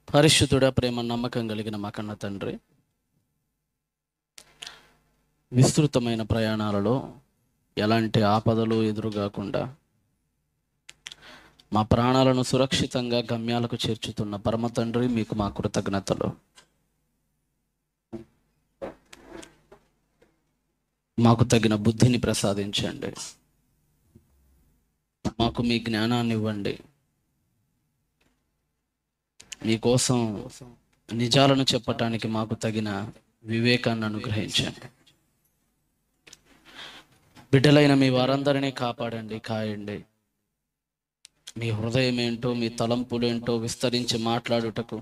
పరిశుద్ధుడా, ప్రేమ నమ్మకం కలిగిన మా కన్న తండ్రి, విస్తృతమైన ప్రయాణాలలో ఎలాంటి ఆపదలు ఎదురుగాకుండా మా ప్రాణాలను సురక్షితంగా గమ్యాలకు చేర్చుతున్న పరమ తండ్రి, మీకు మా కృతజ్ఞతలు. మాకు తగిన బుద్ధిని ప్రసాదించండి, మాకు మీ జ్ఞానాన్ని ఇవ్వండి, మీకోసం నిజాలను చెప్పటానికి మాకు తగిన వివేకాన్ని అనుగ్రహించండి. బిడ్డలైన మీ వారందరినీ కాపాడండి, కాయండి. మీ హృదయం ఏంటో, మీ తలంపులేంటో విస్తరించి మాట్లాడుటకు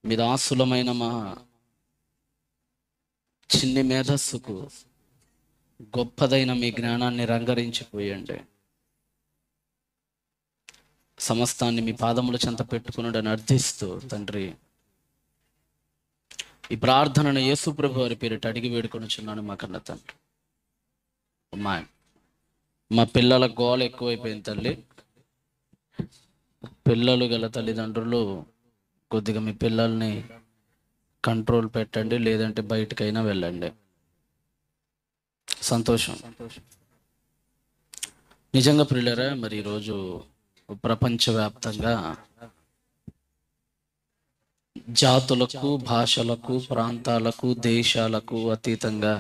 మీ దాసులమైన మా చిన్ని మేధస్సుకు గొప్పదైన మీ జ్ఞానాన్ని రంగరించిపోయండి. సమస్తాన్ని మీ పాదముల చెంత పెట్టుకున్నాడని అర్థిస్తూ తండ్రి, ఈ ప్రార్థనను యేసు ప్రభు వారి పేరిట అడిగి వేడుకొనుచున్నాను మా కన్న తండ్రి. మా పిల్లల గోల ఎక్కువైపోయింది తల్లి. పిల్లలు గల తల్లిదండ్రులు కొద్దిగా మీ పిల్లల్ని కంట్రోల్ పెట్టండి, లేదంటే బయటకైనా వెళ్ళండి. సంతోషం. నిజంగా ప్రియులారా, మరి ఈరోజు ప్రపంచవ్యాప్తంగా జాతులకు, భాషలకు, ప్రాంతాలకు, దేశాలకు అతీతంగా,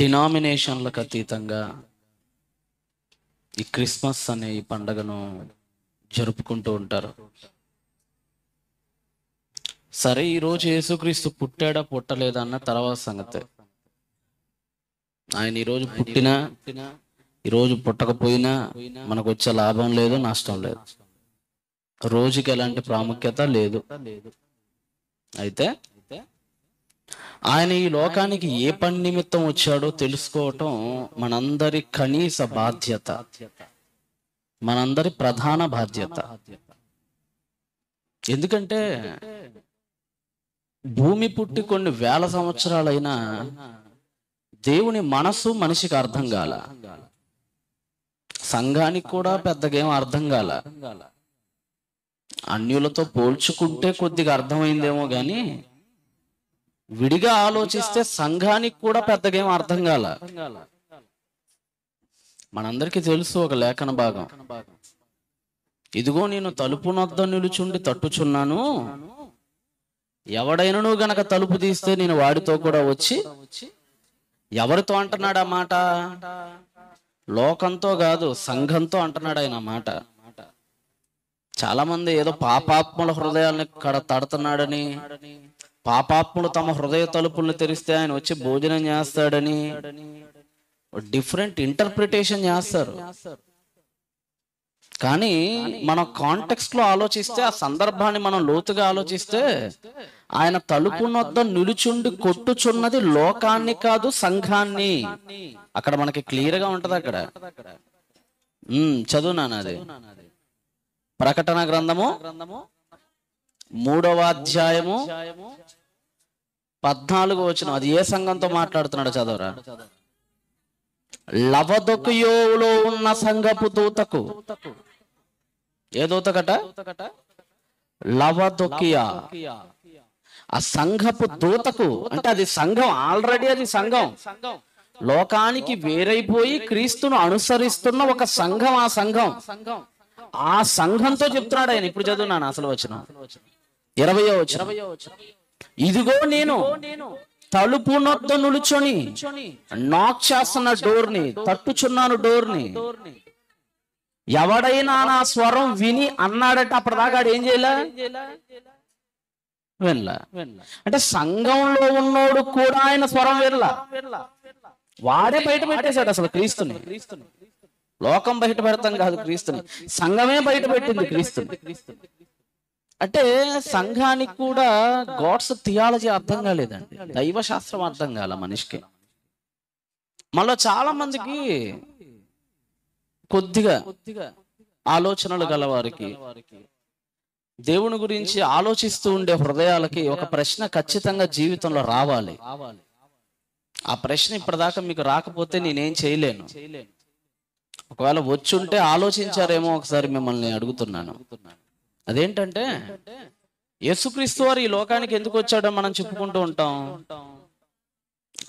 డినామినేషన్లకు అతీతంగా ఈ క్రిస్మస్ అనే ఈ పండుగను జరుపుకుంటూ ఉంటారు. సరే, ఈరోజు యేసుక్రీస్తు పుట్టాడా పుట్టలేదా అన్న తర్వాత సంగతే. ఆయన ఈరోజు పుట్టినా ఈరోజు పుట్టకపోయినా మనకు వచ్చే లాభం లేదు, నష్టం లేదు. రోజుకి ఎలాంటి ప్రాముఖ్యత లేదు. అయితే ఆయన ఈ లోకానికి ఏ పని నిమిత్తం వచ్చాడో తెలుసుకోవటం మనందరి కనీస బాధ్యత, మనందరి ప్రధాన బాధ్యత. ఎందుకంటే భూమి పుట్టి కొన్ని వేల సంవత్సరాలైనా దేవుని మనసు మనిషికి అర్థం కాల, సంఘానికి కూడా పెద్దగా ఏం అర్థం కాల. అన్యులతో పోల్చుకుంటే కొద్దిగా అర్థమైందేమో కానీ విడిగా ఆలోచిస్తే సంఘానికి కూడా పెద్దగా ఏం అర్థం కాల. మనందరికీ తెలుసు ఒక లేఖన భాగం, ఇదిగో నేను తలుపు నొద్ద నిలుచుండి తట్టుచున్నాను, ఎవడైనను గనక తలుపు తీస్తే నేను వాడితో కూడా వచ్చి. ఎవరితో అంటున్నాడు ఆ మాట? లోకంతో కాదు, సంఘంతో అంటున్నాడు ఆయన మాట. చాలా మంది ఏదో పాపాత్ముల హృదయాల్ని తడుతున్నాడని, పాపాత్ములు తమ హృదయ తలుపుల్ని తెరిస్తే ఆయన వచ్చి భోజనం చేస్తాడని డిఫరెంట్ ఇంటర్ప్రిటేషన్ చేస్తారు. కానీ మనం కాంటెక్స్ట్ లో ఆలోచిస్తే, ఆ సందర్భాన్ని మనం లోతుగా ఆలోచిస్తే, ఆయన తలుపు నొద్ద నిలుచుండి కొట్టుచున్నది లోకాన్ని కాదు, సంఘాన్ని. అక్కడ మనకి క్లియర్ గా ఉంటది. అక్కడ చదువునాను, అది ప్రకటన గ్రంథము 3వ అధ్యాయము 14వ వచనం. అది ఏ సంఘంతో మాట్లాడుతున్నాడు చదవరా? లవదొకయోలో ఉన్న సంఘపు దూతకు. ఏ దూతకట? లవదొకియా. ఆ సంఘపు దూతకు అంటే అది సంఘం, ఆల్రెడీ అది సంఘం, లోకానికి వేరైపోయి క్రీస్తును అనుసరిస్తున్న ఒక సంఘం. ఆ సంఘంతో చెప్తున్నాడు ఆయన. ఇప్పుడు చదువున్నాను అసలు వచనం, 20వ వచనం. ఇదిగో నేను తలుపు నొద్ద నిలుచొని నాక్ చేస్తున్న డోర్ని, తట్టుచున్నాను డోర్ని, ఎవడైనా నా స్వరం విని అన్నాడట. అప్పటిదాకా ఏం చేయలే, వెళ్ళా. అంటే సంఘంలో ఉన్నోడు కూడా ఆయన స్వరం వెళ్ళా, వాడే బయట పెట్టేశాడు అసలు క్రీస్తుని. లోకం బయట పెడతాం కాదు క్రీస్తుని, సంఘమే బయట పెట్టింది క్రీస్తుని. అంటే సంఘానికి కూడా గాడ్స్ థియాలజీ అర్థం కాలేదండి, దైవశాస్త్రం అర్థం కాల మనిషికి. మళ్ళీ చాలా మందికి కొద్దిగా ఆలోచనలు గలవారికి, దేవుని గురించి ఆలోచిస్తూ ఉండే హృదయాలకి ఒక ప్రశ్న ఖచ్చితంగా జీవితంలో రావాలి. ఆ ప్రశ్న ఇప్పటిదాకా మీకు రాకపోతే నేనేం చేయలేను. ఒకవేళ వచ్చుంటే ఆలోచించారేమో ఒకసారి మిమ్మల్ని అడుగుతున్నాను. అదేంటంటే యేసుక్రీస్తు వారు ఈ లోకానికి ఎందుకు వచ్చాడో మనం చెప్పుకుంటూ ఉంటాం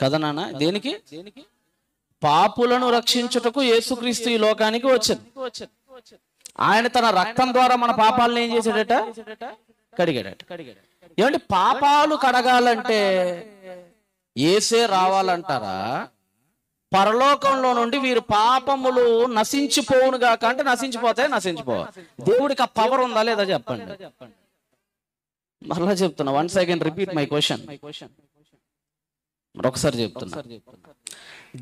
కదా నాన్న. దేనికి? పాపులను రక్షించుటకు యేసుక్రీస్తు ఈ లోకానికి వచ్చాడు. ఆయన తన రక్తం ద్వారా మన పాపాలను ఏం చేశాడట? కడిగాడట. ఏమంటే పాపాలు కడగాలంటే యేసే రావాలంటారా? పరలోకంలో నుండి వీరు పాపములు నశించిపోవునుగాక అంటే నశించిపోవాలి. దేవుడికి ఆ పవర్ ఉందా లేదా చెప్పండి. మరలా చెప్తున్నా, once I can repeat my question. మరొకసారి చెప్తున్నా,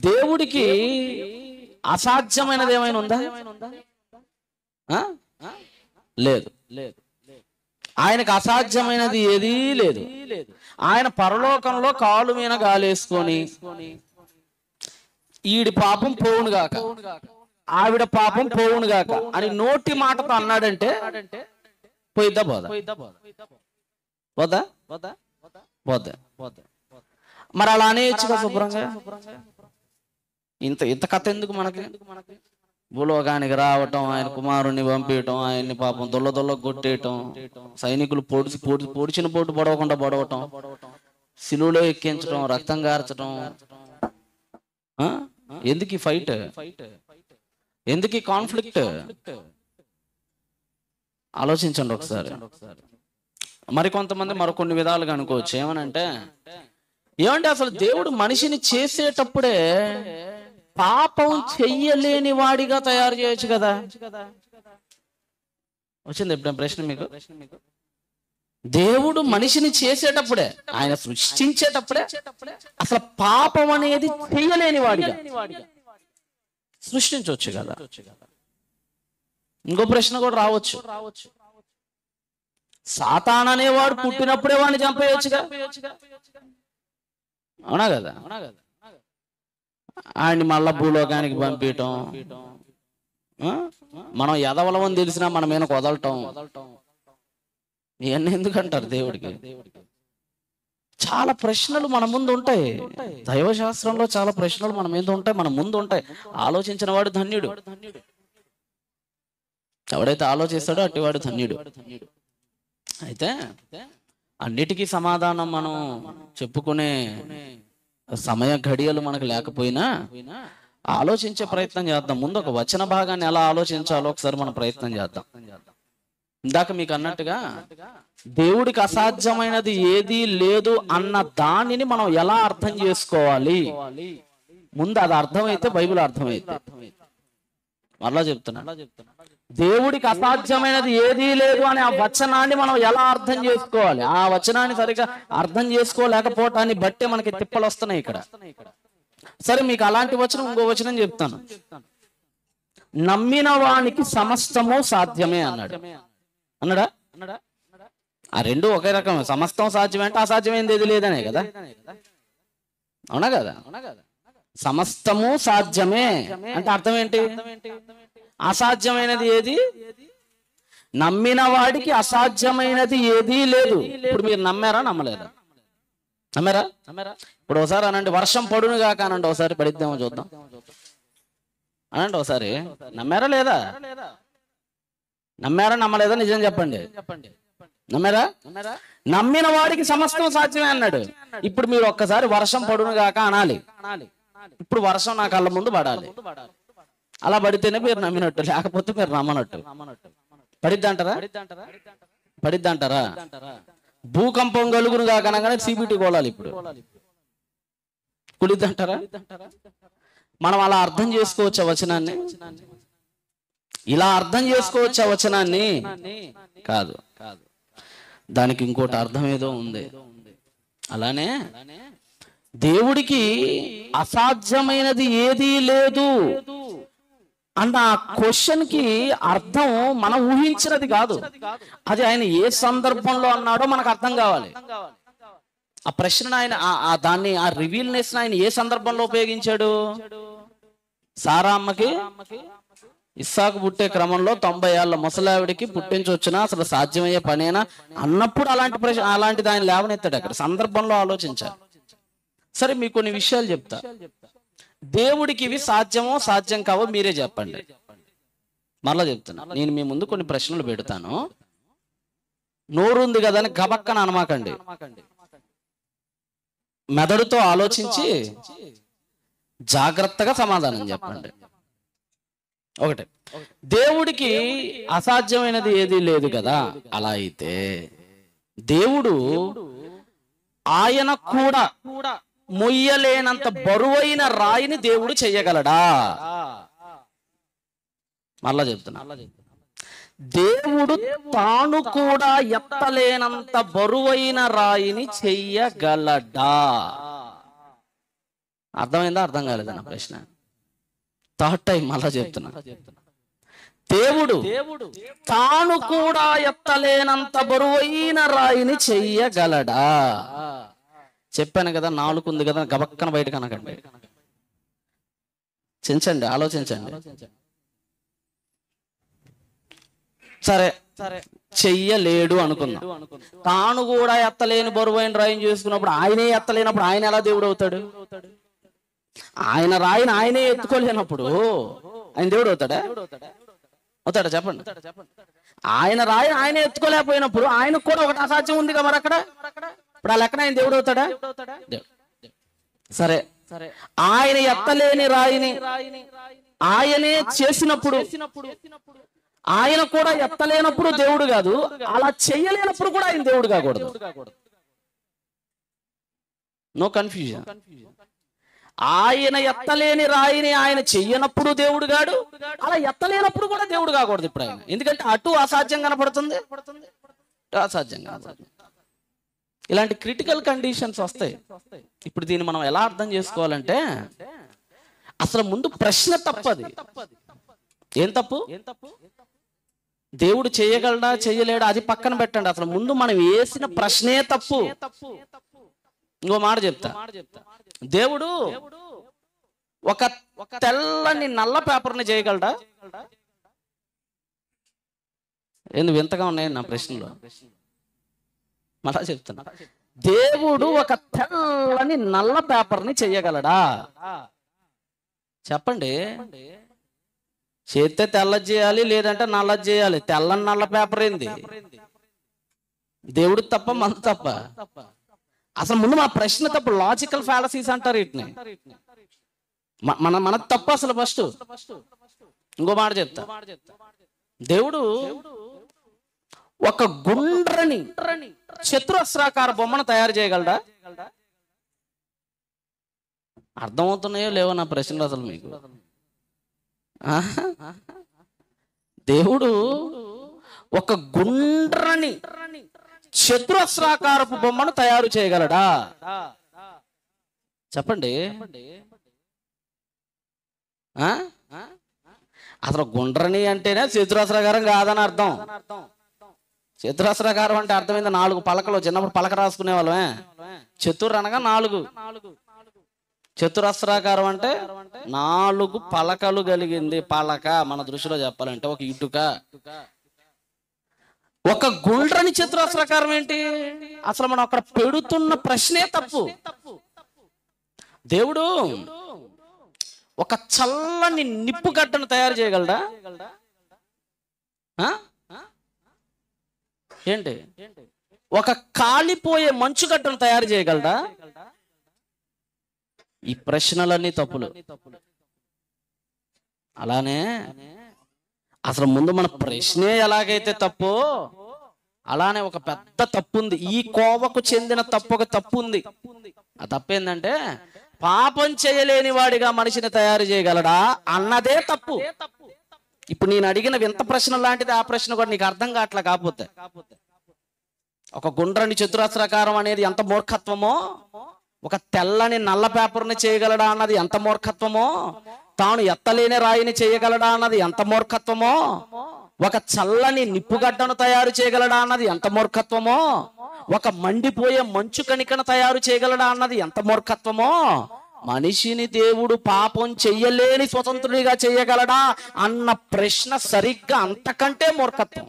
దేవుడికి అసాధ్యమైనది ఏమైనా ఉందా? లేదు. ఆయనకు అసాధ్యమైనది ఏదీ లేదు. ఆయన పరలోకంలో కాలు మీద గాలేసుకొని ఈడి పాపం పోవునుగాక, ఆవిడ పాపం పోవునుగాక అని నోటి మాటతో అన్నాడంటే పోయిద్దా? పోదా? మరి అలా అనేయచ్చుగా శుభ్రంగా. ఇంత కథ ఎందుకు మనకి? భూలోకానికి రావటం, ఆయన కుమారుణ్ణి పంపించటం, ఆయన్ని పాపం దొల్ల కొట్టేయటం, సైనికులు పొడిచిన పోటు పొడవటం, సిలువలో ఎక్కించటం, రక్తం గార్చటం. ఎందుకు ఈ ఫైట్? ఎందుకు ఈ కాన్ఫ్లిక్ట్? ఆలోచించండి ఒకసారి. మరికొంతమంది మరికొన్ని విధాలుగా అనుకోవచ్చు. ఏమంటే అసలు దేవుడు మనిషిని చేసేటప్పుడే పాపం చెయ్యలేని వాడిగా తయారు చేయొచ్చు కదా. వచ్చింది ఎప్పుడైనా ప్రశ్న మీకు? దేవుడు మనిషిని చేసేటప్పుడే, ఆయన సృష్టించేటప్పుడే అసలు పాపం అనేది చెయ్యలేని వాడిగా సృష్టించవచ్చు కదా. ఇంకో ప్రశ్న కూడా రావచ్చు, సాతాను అనేవాడు పుట్టినప్పుడే వాడిని చంపేయచ్చుగా. అవునా కదా? ఆయన్ని మళ్ళా భూలోకానికి పంపించటం, మనం ఎదవలమని తెలిసినా మన మీద వదలటం, ఇవన్నీ ఎందుకంటారు దేవుడికి? చాలా ప్రశ్నలు మన ముందు ఉంటాయి. దైవశాస్త్రంలో చాలా ప్రశ్నలు మన మీద ఉంటాయి, మన ముందు ఉంటాయి. ఆలోచించిన వాడు ధన్యుడు. ఎవడైతే ఆలోచిస్తాడో అట్టివాడు ధన్యుడు. అయితే అన్నిటికీ సమాధానం మనం చెప్పుకునే సమయ ఘడియలు మనకు లేకపోయినా ఆలోచించే ప్రయత్నం చేద్దాం. ముందు ఒక వచన భాగాన్ని ఎలా ఆలోచించాలో ఒకసారి మనం ప్రయత్నం చేద్దాం. ఇందాక మీకు అన్నట్టుగా దేవుడికి అసాధ్యమైనది ఏదీ లేదు అన్న దానిని మనం ఎలా అర్థం చేసుకోవాలి? ముందు అది అర్థమైతే బైబిల్ అర్థమైతే. మరలా చెప్తున్నా, దేవుడికి అసాధ్యమైనది ఏదీ లేదు అనే ఆ వచనాన్ని మనం ఎలా అర్థం చేసుకోవాలి? ఆ వచనాన్ని సరిగా అర్థం చేసుకోలేకపోవటాన్ని బట్టే మనకి తిప్పలు వస్తున్నాయి ఇక్కడ. సరే, మీకు అలాంటి వచనం ఇంకో వచనం చెప్తాను. నమ్మిన వానికి సమస్తము సాధ్యమే అన్నాడా? ఆ రెండు ఒకే రకం. సమస్తం సాధ్యమే అంటే అసాధ్యమైనది ఏది లేదనే కదా. అవునా కదా? సమస్తము సాధ్యమే అంటే అర్థం ఏంటి? అసాధ్యమైనది ఏది? నమ్మిన వాడికి అసాధ్యమైనది ఏదీ లేదు. ఇప్పుడు మీరు నమ్మారా నమ్మలేదా? నమ్మారా? ఇప్పుడు ఒకసారి అనండి, వర్షం పడును కాక అనండి. ఒకసారి పడిద్దామో చూద్దాం అనండి. ఒకసారి నమ్మారా లేదా? నమ్మారా నమ్మలేదా? నిజం చెప్పండి. నమ్మారా? నమ్మిన వాడికి సమస్తం సాధ్యమే అన్నాడు. ఇప్పుడు మీరు ఒక్కసారి వర్షం పడును కాక అనాలి. ఇప్పుడు వర్షం నా కళ్ళ ముందు పడాలి. అలా పడితేనే మీరు నమ్మినట్టు, లేకపోతే మీరు నమ్మనట్టు. పడిద్దంటారా? పడిద్దంటారా? భూకంపం కలుగును కాకనగానే సిబిటి కోలాలి. ఇప్పుడు కుడిద్దంటారా? మనం అలా అర్థం చేసుకోవచ్చు వచనాన్ని. ఇలా అర్థం చేసుకోవచ్చు వచనాన్ని కాదు. దానికి ఇంకోటి అర్థం ఏదో ఉంది. అలానే దేవుడికి అసాధ్యమైనది ఏదీ లేదు అన్న క్వశ్చన్ కి అర్థం మనం ఊహించినది కాదు. అది ఆయన ఏ సందర్భంలో అన్నాడో మనకు అర్థం కావాలి. ఆ ప్రశ్న ఆయన దాన్ని, ఆ రివీల్నెస్ ఆయన ఏ సందర్భంలో ఉపయోగించాడు? సారామ్మకి ఇస్సాకు పుట్టే క్రమంలో 90 ఏళ్ల ముసలావిడికి పుట్టించొచ్చినా అసలు సాధ్యమయ్యే పనేనా అన్నప్పుడు అలాంటిది ఆయన లేవనెత్తాడు. అక్కడ సందర్భంలో ఆలోచించాలి. సరే, మీకు కొన్ని విషయాలు చెప్తా. దేవుడికి ఇవి సాధ్యమో సాధ్యం కావో మీరే చెప్పండి. మరలా చెప్తున్నా, నేను మీ ముందు కొన్ని ప్రశ్నలు పెడతాను. నోరు ఉంది కదా అని గబక్కన అనమాకండి. మెదడుతో ఆలోచించి జాగ్రత్తగా సమాధానం చెప్పండి. ఒకటి, దేవుడికి అసాధ్యమైనది ఏదీ లేదు కదా. అలా అయితే దేవుడు ఆయన కూడా మొయ్యలేనంత బరువైన రాయిని దేవుడు చెయ్యగలడా? మళ్ళా చెప్తున్నా, దేవుడు తాను కూడా ఎత్తలేనంత బరువైన రాయిని చెయ్యగలడా? అర్థమైందా? అర్థం కాలేదన్న ప్రశ్న. థర్డ్ టైం మళ్ళా చెప్తున్నా, దేవుడు తాను కూడా ఎత్తలేనంత బరువైన రాయిని చెయ్యగలడా? చెప్పాను కదా, నాలుగు ఉంది కదా, గబక్కన బయట కనకండి. చించండి, ఆలోచించండి. సరే, చెయ్యలేడు అనుకుందాం. తాను కూడా ఎత్తలేని బరువైన రాయిని చేసుకున్నప్పుడు, ఆయనే ఎత్తలేనప్పుడు ఆయన ఎలా దేవుడు అవుతాడు? ఆయన రాయిని ఆయనే ఎత్తుకోలేనప్పుడు ఆయన దేవుడు అవుతాడా? అవుతాడా చెప్పండి. ఆయన రాయిని ఆయనే ఎత్తుకోలేకపోయినప్పుడు ఆయనకు కూడా ఒకటి అసాధ్యం ఉంది కదా మరి అక్కడ. ఇప్పుడు ఆ లెక్కన ఆయన దేవుడు అవుతాడా? సరే, ఆయన ఎత్తలేని రాయిని ఆయనే చేసినప్పుడు, ఆయన కూడా ఎత్తలేనప్పుడు దేవుడు కాదు, అలా చెయ్యలేనప్పుడు కూడా ఆయన దేవుడు కాకూడదు. No confusion. ఆయన ఎత్తలేని రాయిని ఆయన చెయ్యనప్పుడు దేవుడు గాడు, అలా ఎత్తలేనప్పుడు కూడా దేవుడు కాకూడదు ఇప్పుడు ఆయన. ఎందుకంటే అటు అసాధ్యం కనపడుతుంది, అసాధ్యం కనపడుతుంది. ఇలాంటి క్రిటికల్ కండిషన్స్ వస్తాయి. ఇప్పుడు దీన్ని మనం ఎలా అర్థం చేసుకోవాలంటే, అసలు ముందు ప్రశ్న తప్పది. ఏం తప్పు? దేవుడు చేయగలడా చేయలేడా అది పక్కన పెట్టండి. అసలు ముందు మనం వేసిన ప్రశ్నే తప్పు. ఇంకో మాట చెప్తా, దేవుడు ఒక తెల్లని నల్ల పేపర్ని చేయగలడా? ఎందుకు వింతగా ఉన్నాయి నా ప్రశ్నలో? మళ్ళా చెప్తున్నా, దేవుడు ఒక తెల్లని నల్ల పేపర్ని చెయ్యగలడా? చెప్పండి. చేస్తే తెల్లది చేయాలి, లేదంటే నల్లది చేయాలి. తెల్లని నల్ల పేపర్ ఏంది? దేవుడు తప్ప, మన తప్ప? అసలు ముందు మా ప్రశ్న తప్పు. లాజికల్ ఫ్యాలసీస్ అంటారు వీటిని. మన తప్పు అసలు ఫస్ట్. ఇంకో మాట చెప్తా, దేవుడు ఒక గుండ్రని చతురస్రాకార బొమ్మను తయారు చేయగలడా? అర్థమవుతున్నాయో లేవో నా ప్రశ్నలు అసలు మీకు? దేవుడు ఒక గుండ్రని చతురస్రాకారపు బొమ్మను తయారు చేయగలడా? చెప్పండి. అసలు గుండ్రని అంటేనే చతురస్రాకారం కాదని అర్థం. చతురస్రాకారం అంటే అర్థమైంది 4 పలకలు. చిన్నప్పుడు పలక రాసుకునే వాళ్ళమే. చతుర్ అనగా 4. చతురస్రాకారం అంటే 4 పలకలు కలిగింది. పలక మన దృష్టిలో చెప్పాలంటే ఒక ఇటుక. ఒక గుండ్రని చతురస్రాకారం ఏంటి? అసలు మనం అక్కడ పెడుతున్న ప్రశ్నే తప్పు. దేవుడు ఒక చల్లని నిప్పు గడ్డను తయారు చేయగలడా? ఏంటి? ఒక కాలిపోయే మంచుగడ్డను తయారు చేయగలడా? ఈ ప్రశ్నలన్నీ తప్పులు. అలానే అసలు ముందు మన ప్రశ్నే ఎలాగైతే తప్పో అలానే ఒక పెద్ద తప్పు ఉంది. ఈ కోవకు చెందిన తప్పు ఒక తప్పు ఉంది. ఆ తప్పు ఏంటంటే, పాపం చేయలేని వాడిగా మనిషిని తయారు చేయగలడా అన్నదే తప్పు. ఇప్పుడు నేను అడిగిన వింత ప్రశ్న లాంటిది ఆ ప్రశ్న కూడా నీకు అర్థం కావట్లా. కాకపోతే ఒక గుండ్రని చతురస్రాకారం అనేది ఎంత మూర్ఖత్వమో, ఒక తెల్లని నల్ల పేపర్ని చేయగలడా అన్నది ఎంత మూర్ఖత్వమో, తాను ఎత్తలేని రాయిని చేయగలడా అన్నది ఎంత మూర్ఖత్వమో, ఒక చల్లని నిప్పుగడ్డను తయారు చేయగలడా అన్నది ఎంత మూర్ఖత్వమో, ఒక మండిపోయే మంచు కణికను తయారు చేయగలడా అన్నది ఎంత మూర్ఖత్వమో, మనిషిని దేవుడు పాపం చెయ్యలేని స్వతంత్రుడిగా చేయగలడా అన్న ప్రశ్న సరిగ్గా అంతకంటే మూర్ఖత్వం.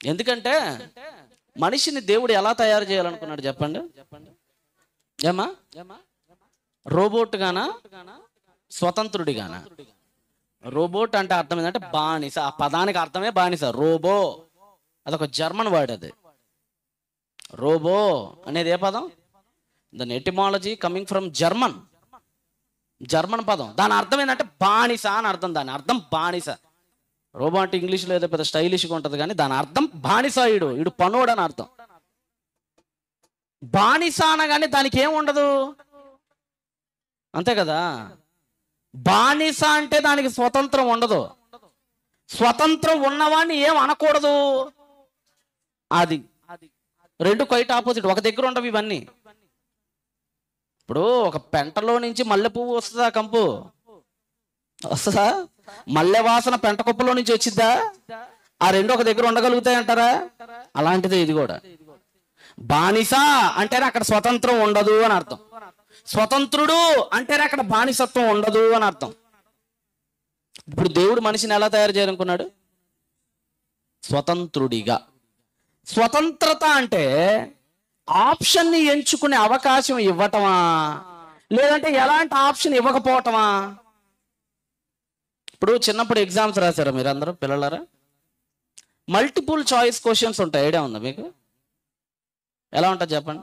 ఎందుకంటే మనిషిని దేవుడు ఎలా తయారు చేయాలనుకున్నాడు చెప్పండి? ఏమా రోబోట్ గానా స్వతంత్రుడిగానా? రోబోట్ అంటే అర్థం ఏంటంటే బానిస. ఆ పదానికి అర్థమే బానిస. రోబో అదొక జర్మన్ వర్డ్. అది రోబో అనేది ఏ పదం? దాని ఎటిమాలజీ కమింగ్ ఫ్రమ్ జర్మన్ పదం. దాని అర్థం ఏంటంటే బానిస అని అర్థం. దాని అర్థం బానిస. రోబో అంటే ఇంగ్లీష్లో ఏదో పెద్ద స్టైలిష్గా ఉంటుంది, కానీ దాని అర్థం బానిస. ఈడు పనోడు అని అర్థం. బానిస అనగానే దానికి ఏముండదు, అంతే కదా. బానిస అంటే దానికి స్వతంత్రం ఉండదు. స్వతంత్రం ఉన్నవాడిని ఏం అనకూడదు. అది రెండు క్వైట్ ఆపోజిట్. ఒక దగ్గర ఉండవు ఇవన్నీ. ఇప్పుడు ఒక పెంటలో నుంచి మల్లె పువ్వు వస్తుందా? కంపు వస్తుందా? మల్లె వాసన పెంట కుప్పలో నుంచి వచ్చిద్దా? ఆ రెండు ఒక దగ్గర ఉండగలుగుతాయి అంటారా? అలాంటిదే ఇది కూడా. బానిస అంటేనే అక్కడ స్వతంత్రం ఉండదు అని అర్థం. స్వతంత్రుడు అంటేనే అక్కడ బానిసత్వం ఉండదు అని అర్థం. ఇప్పుడు దేవుడు మనిషిని ఎలా తయారు చేయాలనుకున్నాడు? స్వతంత్రుడిగా. స్వతంత్రత అంటే ఆప్షన్ని ఎంచుకునే అవకాశం ఇవ్వటమా, లేదంటే ఎలాంటి ఆప్షన్ ఇవ్వకపోవటమా? ఇప్పుడు చిన్నప్పుడు ఎగ్జామ్స్ రాశారా మీరు అందరూ పిల్లలారా? మల్టిపుల్ చాయిస్ క్వశ్చన్స్ ఉంటాయి. ఐడియా ఉందా మీకు? ఎలా ఉంటుంది చెప్పండి.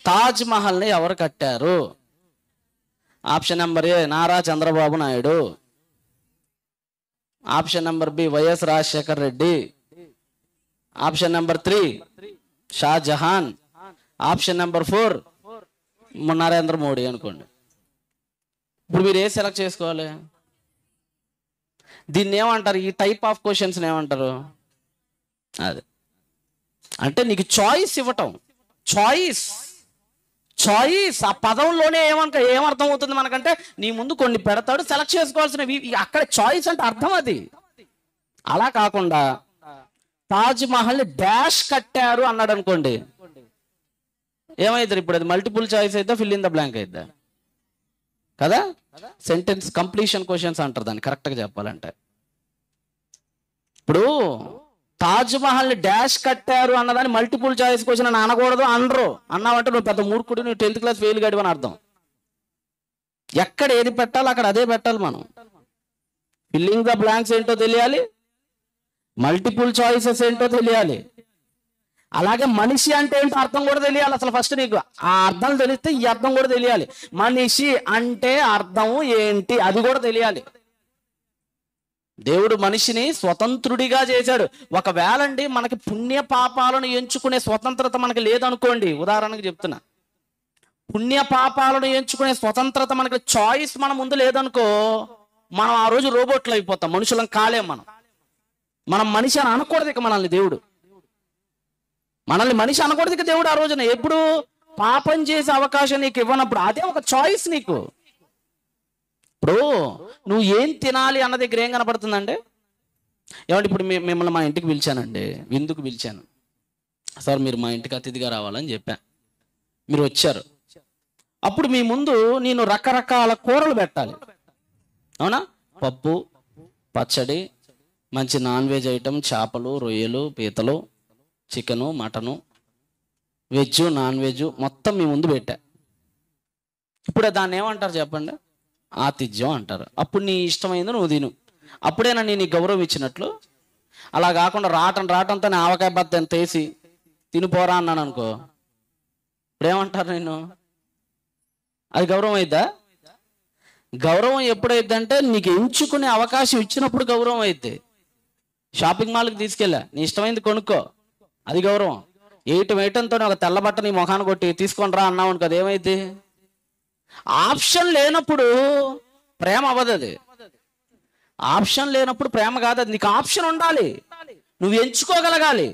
తాజ్ మహల్ని ఎవరు కట్టారు? Option number A Nara Chandrababu Naidu, option number B YS Rajasekhar Reddy, option number 3 Shahjahan, option number 4 Narendra Modi అనుకోండి. ఇప్పుడు మీరు ఏ సెలెక్ట్ చేసుకోవాలి? దీన్ని ఏమంటారు? ఈ టైప్ ఆఫ్ క్వశ్చన్స్ ఏమంటారు? అది అంటే నీకు చాయిస్ ఇవ్వటం. చాయిస్ ఆ పదంలోనే ఏమర్థం అవుతుంది మనకంటే, నీ ముందు కొన్ని పెడతాడు, సెలెక్ట్ చేసుకోవాల్సినవి. అక్కడ చాయిస్ అంటే అర్థం అది. అలా కాకుండా తాజ్ మహల్ డాష్ కట్టారు అన్నాడు అనుకోండి, ఏమైతుంది? ఇప్పుడు అది మల్టిపుల్ చాయిస్ అయితే ఫిల్ ఇన్ ద బ్లాంక్ అయిద్దా కదా? సెంటెన్స్ కంప్లీషన్ క్వశ్చన్స్ అంటారు దాన్ని కరెక్ట్గా చెప్పాలంటే. ఇప్పుడు తాజ్ మహల్ డాష్ కట్టారు అన్నదాన్ని మల్టిపుల్ చాయిస్ క్వశ్చన్ అని అనకూడదు. అనరు. అన్నావంటే నువ్వు పెద్ద మూర్ఖుడు, నువ్వు 10th క్లాస్ ఫెయిల్ గడివి అని అర్థం. ఎక్కడ ఏది పెట్టాలి అక్కడ అదే పెట్టాలి మనం. ఫిల్లింగ్ ద బ్లాంక్స్ ఏంటో తెలియాలి, మల్టిపుల్ చాయిసెస్ ఏంటో తెలియాలి. అలాగే మనిషి అంటే ఏంటో అర్థం కూడా తెలియాలి. అసలు ఫస్ట్ నీకు ఆ అర్థం తెలిస్తే ఈ అర్థం కూడా తెలియాలి. మనిషి అంటే అర్థం ఏంటి అది కూడా తెలియాలి. దేవుడు మనిషిని స్వతంత్రుడిగా చేశాడు. ఒకవేళ అండి మనకి పుణ్య పాపాలను ఎంచుకునే స్వతంత్రత మనకి లేదనుకోండి, ఉదాహరణకు చెప్తున్నా, పుణ్య పాపాలను ఎంచుకునే స్వతంత్రత మనకి చాయిస్ మన ముందు లేదనుకో, మనం ఆ రోజు రోబోట్లు అయిపోతాం, మనుషులం కాలేం. మనం మనిషి అని అనకూడదు ఇక. మనల్ని మనిషి అనకూడదు ఇక దేవుడు ఆ రోజున. ఎప్పుడు? పాపం చేసే అవకాశం నీకు ఇవ్వనప్పుడు. అదే ఒక చాయిస్ నీకు. ఇప్పుడు నువ్వు ఏం తినాలి అన్న దగ్గర ఏం కనపడుతుందంటే, ఏమంటే ఇప్పుడు మిమ్మల్ని మా ఇంటికి పిలిచానండి, విందుకు పిలిచాను. సార్ మీరు మా ఇంటికి అతిథిగా రావాలని చెప్పాను. మీరు వచ్చారు. అప్పుడు మీ ముందు నేను రకరకాల కూరలు పెట్టాలి, అవునా? పప్పు, పచ్చడి, మంచి నాన్ వెజ్ ఐటమ్, చేపలు, రొయ్యలు, పీతలు, chicken, mutton, veg, non veg మొత్తం మీ ముందు పెట్టా. ఇప్పుడు దాన్ని ఏమంటారు చెప్పండి? ఆతిథ్యం అంటారు. అప్పుడు నీ ఇష్టమైంది నువ్వు తిను. అప్పుడేనా నేను నీ గౌరవం ఇచ్చినట్లు? అలా కాకుండా రావటంతో నేను ఆవకాయ బద్ద ఎంత వేసి తినిపోరా అన్నాను అనుకో, ఇప్పుడేమంటారు నేను? అది గౌరవం అయిద్దా? గౌరవం ఎప్పుడైద్దంటే నీకు ఎంచుకునే అవకాశం ఇచ్చినప్పుడు గౌరవం అయితే. షాపింగ్ మాల్కి తీసుకెళ్ళా, నీ ఇష్టమైంది కొనుక్కో, అది గౌరవం. వేయటంతో ఒక తెల్ల బట్ట నీ ముఖాన్ని కొట్టి తీసుకొని రా అన్నావు అనుకో, అదేమైతే? ఆప్షన్ లేనప్పుడు ప్రేమ అవ్వదు. అది ఆప్షన్ లేనప్పుడు ప్రేమ కాదు. అది నీకు ఆప్షన్ ఉండాలి, నువ్వు ఎంచుకోగలగాలి.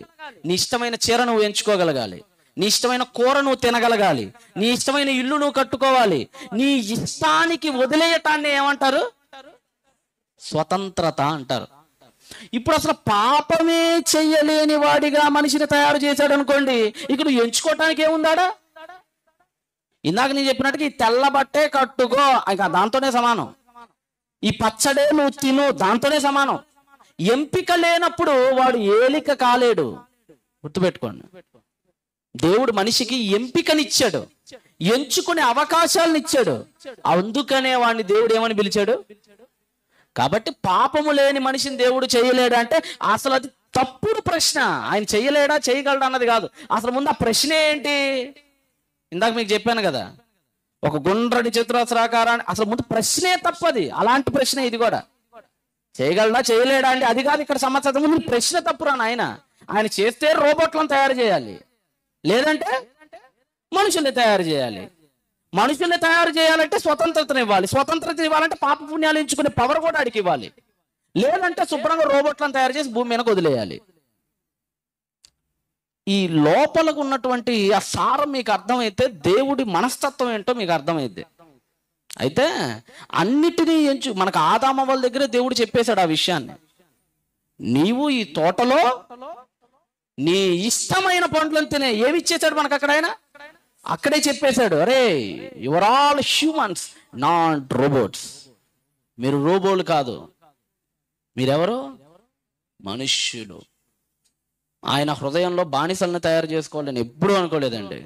నీ ఇష్టమైన చీర నువ్వు ఎంచుకోగలగాలి, నీ ఇష్టమైన కూర నువ్వు తినగలగాలి, నీ ఇష్టమైన ఇల్లు నువ్వు కట్టుకోవాలి. నీ ఇష్టానికి వదిలేయటాన్ని ఏమంటారు? స్వతంత్రత అంటారు. ఇప్పుడు అసలు పాపమే చెయ్యలేని వాడిగా మనిషిని తయారు చేశాడు అనుకోండి, ఇక నువ్వు ఎంచుకోవటానికి ఏముందాడా? ఇందాక నేను చెప్పినట్టుగా ఈ తెల్ల బట్టే కట్టుకో, ఇంకా దాంతోనే సమానం. ఈ పచ్చడే నువ్వు తిను, దాంతోనే సమానం. ఎంపిక లేనప్పుడు వాడు ఏలిక కాలేడు. గుర్తుపెట్టుకోండి. దేవుడు మనిషికి ఎంపికనిచ్చాడు, ఎంచుకునే అవకాశాలను ఇచ్చాడు. అందుకనే వాడిని దేవుడు ఏమని పిలిచాడు? కాబట్టి పాపము లేని మనిషిని దేవుడు చేయలేడు అంటే అసలు అది తప్పుడు ప్రశ్న. ఆయన చెయ్యలేడా చేయగలడా అన్నది కాదు, అసలు ముందు ఆ ప్రశ్న ఏంటి? ఇందాక మీకు చెప్పాను కదా, ఒక గుండ్రటి చతురస్రాకారాన్ని, అసలు ముందు ప్రశ్నే తప్పది. అలాంటి ప్రశ్న ఇది కూడా. చేయగలడా చేయలేడా అంటే అది కాదు ఇక్కడ సమస్య. ముందు ప్రశ్న తప్పురా నాయన. ఆయన చేస్తే రోబోట్లను తయారు చేయాలి, లేదంటే మనుషుల్ని తయారు చేయాలి. మనుషుల్ని తయారు చేయాలంటే స్వతంత్రతను ఇవ్వాలి, స్వతంత్రత ఇవ్వాలంటే పాప పుణ్యాలు ఎంచుకునే పవర్ కూడా అడిగి ఇవ్వాలి, లేదంటే శుభ్రంగా రోబోట్లను తయారు చేసి భూమి మీదకి వదిలేయాలి. ఈ లోపలకు ఉన్నటువంటి ఆ సారం మీకు అర్థమైతే దేవుడి మనస్తత్వం ఏంటో మీకు అర్థమైద్ది. అయితే అన్నిటినీ మనకు ఆదాము వాళ్ళ దగ్గరే దేవుడు చెప్పేశాడు ఆ విషయాన్ని. నీవు ఈ తోటలో నీ ఇష్టమైన పండ్లను తినే. ఏమి ఇచ్చేశాడు మనకు అక్కడ? ఆయన అక్కడే చెప్పేశాడు, అరే your all humans not robots. మీరు రోబోలు కాదు, మీరెవరు? మనుష్యులు. ఆయన హృదయంలో బానిసలను తయారు చేసుకోవాలని ఎప్పుడూ అనుకోలేదండి.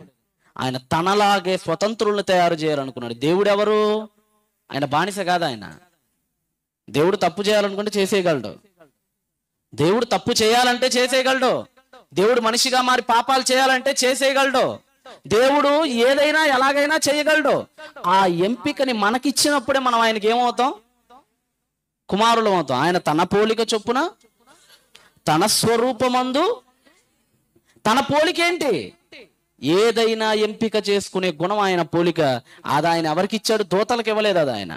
ఆయన తనలాగే స్వతంత్రులను తయారు చేయాలనుకున్నాడు. దేవుడు ఎవరు? ఆయన బానిస కాదు. ఆయన దేవుడు తప్పు చేయాలనుకుంటే చేసేయగలడు. దేవుడు తప్పు చేయాలంటే చేసేయగలడు. దేవుడు మనిషిగా మారి పాపాలు చేయాలంటే చేసేయగలడు. దేవుడు ఏదైనా ఎలాగైనా చేయగలడు. ఆ ఎంపికని మనకిచ్చినప్పుడే మనం ఆయనకి ఏమవుతాం? కుమారులం అవుతాం. ఆయన తన పోలిక చొప్పున తన స్వరూపమందు, తన పోలిక ఏంటి? ఏదైనా ఎంపిక చేసుకునే గుణం ఆయన పోలిక. అది ఆయన ఎవరికి ఇచ్చాడు? దూతలకు ఇవ్వలేదు. అది ఆయన.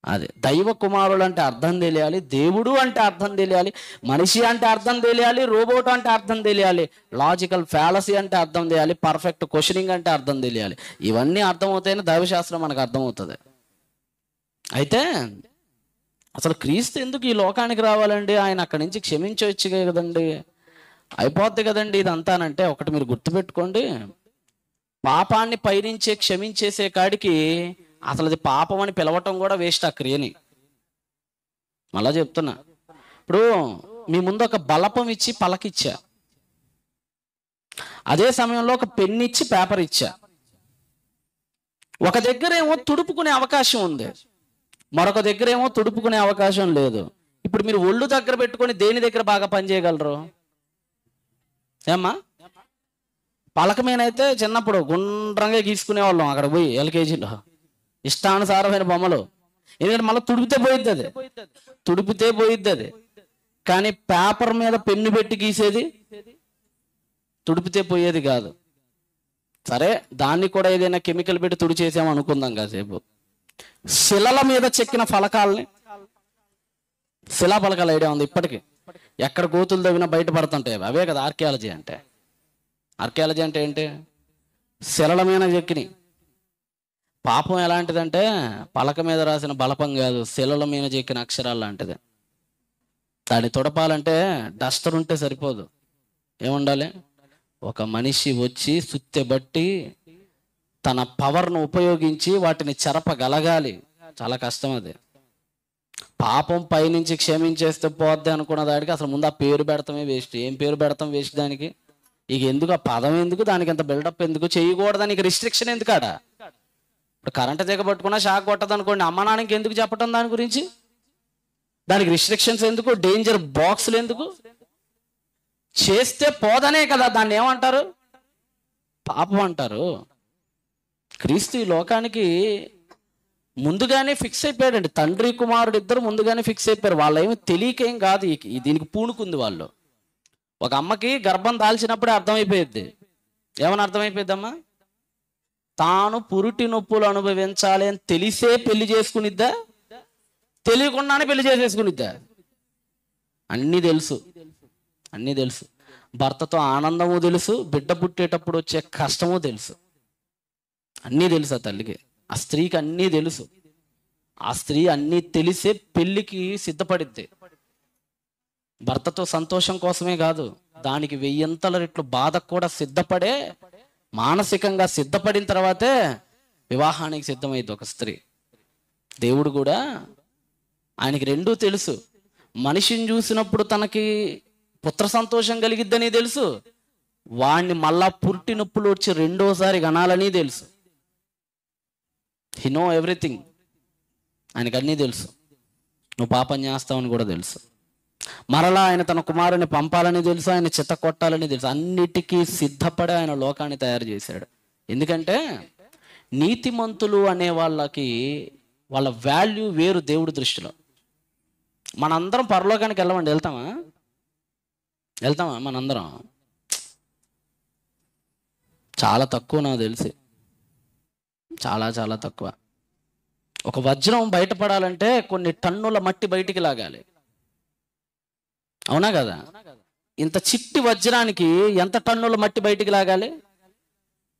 అదే దైవ కుమారులు అంటే అర్థం తెలియాలి, దేవుడు అంటే అర్థం తెలియాలి, మనిషి అంటే అర్థం తెలియాలి, రోబోట్ అంటే అర్థం తెలియాలి, లాజికల్ ఫ్యాలసీ అంటే అర్థం తెలియాలి, పర్ఫెక్ట్ క్వశ్చనింగ్ అంటే అర్థం తెలియాలి. ఇవన్నీ అర్థమవుతాయని దైవశాస్త్రం మనకు అర్థమవుతుంది. అయితే అసలు క్రీస్తు ఎందుకు ఈ లోకానికి రావాలండి? ఆయన అక్కడి నుంచి క్షమించవచ్చు కదండి, అయిపోద్ది కదండి ఇదంతానంటే, ఒకటి మీరు గుర్తుపెట్టుకోండి, పాపాన్ని పైనుంచే క్షమించేసే కాడికి అసలు అది పాపం అని పిలవటం కూడా వేస్ట్ ఆ క్రియని. మళ్ళా చెప్తున్నా, ఇప్పుడు మీ ముందు ఒక బలపం ఇచ్చి పలకిచ్చా, అదే సమయంలో ఒక పెన్ ఇచ్చి పేపర్ ఇచ్చా. ఒక దగ్గర ఏమో తుడుపుకునే అవకాశం ఉంది, మరొక దగ్గర ఏమో తుడుపుకునే అవకాశం లేదు. ఇప్పుడు మీరు ఒళ్ళు దగ్గర పెట్టుకొని దేని దగ్గర బాగా పనిచేయగలరు? ఏమ్మా? పలకమేనైతే చిన్నప్పుడు గుండ్రంగా గీసుకునే వాళ్ళం అక్కడ పోయి ఎల్కేజీలో, ఇష్టానుసారమైన బొమ్మలు. ఎందుకంటే మళ్ళీ తుడిపితే పోయిద్ది అది, తుడిపితే పోయిద్ది అది. కానీ పేపర్ మీద పెన్ను పెట్టి గీసేది తుడిపితే పోయేది కాదు. సరే, దాన్ని కూడా ఏదైనా కెమికల్ పెట్టి తుడిచేసాము అనుకుందాం కాసేపు. శిలల మీద చెక్కిన ఫలకాలని, శిలా ఫలకాలు ఐడియా ఉంది ఇప్పటికీ, ఎక్కడ గోతులు తవ్వినా బయటపడుతుంటాయి. అవే కదా ఆర్కియాలజీ అంటే. ఆర్కియాలజీ అంటే ఏంటి? శిలల మీద చెక్కిని. పాపం ఎలాంటిదంటే పలక మీద రాసిన బలపం కాదు, శిలల మీద చెక్కిన అక్షరాలు లాంటిది. దాన్ని తుడపాలంటే డస్టర్ ఉంటే సరిపోదు, ఏముండాలి? ఒక మనిషి వచ్చి సుత్తె బట్టి తన పవర్ను ఉపయోగించి వాటిని చెరపగలగాలి. చాలా కష్టం అది. పాపం పైనుంచి క్షమించేస్తే పోద్ది అనుకున్న దానికి అసలు ముందు ఆ పేరు పెడతామే వేస్ట్. ఏం పేరు పెడతాం వేస్ట్ దానికి? ఇక ఎందుకు ఆ పదం ఎందుకు, దానికి ఎంత బిల్డప్ ఎందుకు, చేయకూడదానికి రిస్ట్రిక్షన్ ఎందుకాడ? ఇప్పుడు కరెంట్ దిగబట్టుకున్నా షాక్ కొట్టదు అనుకోండి, అమ్మ నాన్నకి ఎందుకు చెప్పటం దాని గురించి? దానికి రిస్ట్రిక్షన్స్ ఎందుకు? డేంజర్ బాక్సులు ఎందుకు? చేస్తే పోదనే కదా, దాన్ని ఏమంటారు? పాపం అంటారు. క్రీస్తు ఈ లోకానికి ముందుగానే ఫిక్స్ అయిపోయాడండి. తండ్రి కుమారుడు ఇద్దరు ముందుగానే ఫిక్స్ అయిపోయారు. వాళ్ళేమి తెలియకేం కాదు, దీనికి పూనుకుంది వాళ్ళు. ఒక అమ్మకి గర్భం దాల్చినప్పుడే అర్థమైపోయింది. ఏమని అర్థమైపోయిద్దమ్మా? తాను పురిటి నొప్పులు అనుభవించాలి అని తెలిసే పెళ్లి చేసుకునిద్దా, తెలియకుండానే పెళ్లి చేసేసుకునిద్దా? అన్నీ తెలుసు, అన్నీ తెలుసు. భర్తతో ఆనందము తెలుసు, బిడ్డ పుట్టేటప్పుడు వచ్చే కష్టము తెలుసు, అన్నీ తెలుసు ఆ తల్లికి. ఆ స్త్రీకి అన్నీ తెలుసు. ఆ స్త్రీ అన్నీ తెలిసే పెళ్లికి సిద్ధపడిద్ది. భర్తతో సంతోషం కోసమే కాదు, దానికి 1000 రెట్లు బాధకు కూడా సిద్ధపడే, మానసికంగా సిద్ధపడిన తర్వాతే వివాహానికి సిద్ధమైంది ఒక స్త్రీ. దేవుడు కూడా ఆయనకి రెండూ తెలుసు. మనిషిని చూసినప్పుడు తనకి పుత్ర సంతోషం కలిగిద్దని తెలుసు, వాణ్ణి మళ్ళా పురిటి నొప్పులు వచ్చి రెండోసారి గనాలని తెలుసు. He know everything. ఆయనకు అన్నీ తెలుసు. నువ్వు పాపం చేస్తావని కూడా తెలుసు. మరలా ఆయన తన కుమారుని పంపాలని తెలుసు, ఆయన చిత్త కొట్టాలని తెలుసు. అన్నిటికీ సిద్ధపడి ఆయన లోకాన్ని తయారు చేశాడు. ఎందుకంటే నీతిమంతులు అనే వాళ్ళకి వాళ్ళ వాల్యూ వేరు దేవుడి దృష్టిలో. మనందరం పరలోకానికి వెళ్ళమండి, వెళ్తామా మనందరం? చాలా తక్కువ, నాకు తెలిసి చాలా చాలా తక్కువ. ఒక వజ్రం బయటపడాలంటే కొన్ని టన్నుల మట్టి బయటికి లాగాలి, అవునా కదా? ఇంత చిట్టి వజ్రానికి ఎంత టన్నుల మట్టి బయటికి లాగాలి?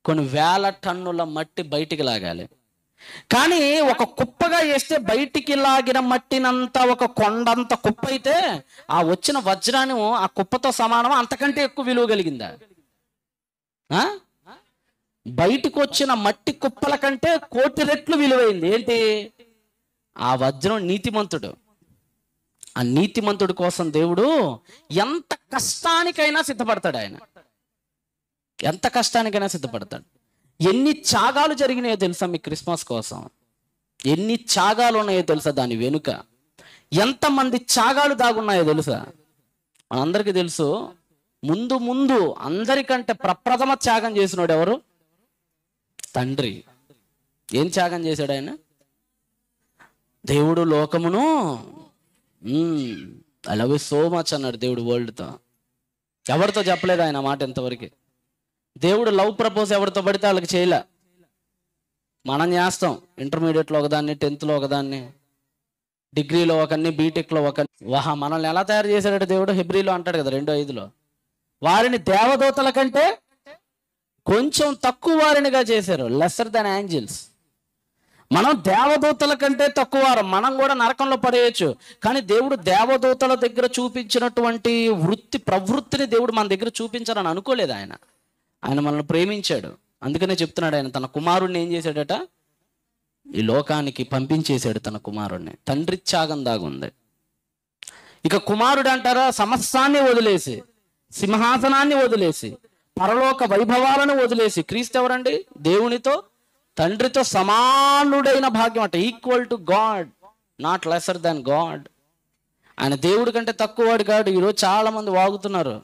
కొన్ని వేల టన్నుల మట్టి బయటికి లాగాలి. కానీ ఒక కుప్పగా వేస్తే బయటికి లాగిన మట్టినంతా ఒక కొండంత కుప్ప అయితే ఆ వచ్చిన వజ్రాన్ని ఆ కుప్పతో సమానం, అంతకంటే ఎక్కువ విలువ కలిగిందా? బయటికి వచ్చిన మట్టి కుప్పల కంటే కోటి రెట్లు విలువైంది. ఏంటి? ఆ వజ్రం నీతిమంతుడు. ఆ నీతిమంతుడి కోసం దేవుడు ఎంత కష్టానికైనా సిద్ధపడతాడు. ఆయన ఎంత కష్టానికైనా సిద్ధపడతాడు. ఎన్ని త్యాగాలు జరిగినాయో తెలుసా మీ క్రిస్మస్ కోసం? ఎన్ని త్యాగాలు ఉన్నాయో తెలుసా? దాని వెనుక ఎంతమంది త్యాగాలు దాగున్నాయో తెలుసా? మనందరికీ తెలుసు. ముందు అందరికంటే ప్రప్రథమ త్యాగం చేసినోడు ఎవరు? తండ్రి. ఏం త్యాగం చేశాడు ఆయన? దేవుడు లోకమును I love you so much అన్నాడు దేవుడు వరల్డ్తో. ఎవరితో చెప్పలేదు ఆయన మాట ఇంతవరకు. దేవుడు లవ్ ప్రపోజ్ ఎవరితో పడితే వాళ్ళకి చేయలే. మనం చేస్తాం. ఇంటర్మీడియట్లో ఒకదాన్ని, 10th ఒకదాన్ని, డిగ్రీలో ఒకన్ని, బీటెక్లో ఒకన్ని. మనల్ని ఎలా తయారు చేశాడు దేవుడు? హెబ్రీలో అంటాడు కదా 2:5, వారిని దేవదూతల కంటే కొంచెం తక్కువ వారినిగా చేశారు, లెస్సర్ దాన్ ఏంజల్స్. మనం దేవదూతల కంటే తక్కువ వారు, మనం కూడా నరకంలో పడేయచ్చు. కానీ దేవుడు దేవదూతల దగ్గర చూపించినటువంటి ప్రవృత్తిని దేవుడు మన దగ్గర చూపించాలని అనుకోలేదు. ఆయన మనల్ని ప్రేమించాడు. అందుకనే చెప్తున్నాడు, ఆయన తన కుమారుణ్ణి ఏం చేశాడట? ఈ లోకానికి పంపించేశాడు తన కుమారుణ్ణి. తండ్రి త్యాగం దాగుంది. ఇక కుమారుడు అంటారా, సమస్తాన్ని వదిలేసి, సింహాసనాన్ని వదిలేసి, పరలోక వైభవాలను వదిలేసి, క్రీస్తు ఎవరండి? దేవునితో, తండ్రితో సమానుడైన భాగ్యం అంట. Equal to God, not lesser than God. ఆయన దేవుడి కంటే తక్కువ వాడు కాదు. ఈరోజు చాలా మంది వాగుతున్నారు,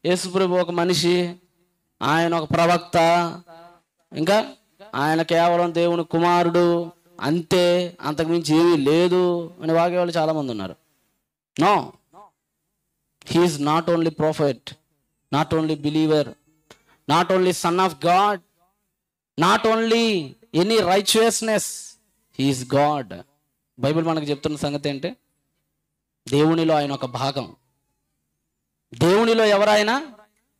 యేసుప్రభు ఒక మనిషి, ఆయన ఒక ప్రవక్త, ఇంకా ఆయన కేవలం దేవుని కుమారుడు అంతే, అంతకుమించి ఏమీ లేదు అని వాగేవాళ్ళు చాలా మంది ఉన్నారు. No, he's not only prophet, not only believer, not only son of God, not only any righteousness, he's God. Bible మనకు చెప్తున్న సంగతి ఏంటి? దేవునిలో ఆయన ఒక భాగం. దేవునిలో ఎవరైనా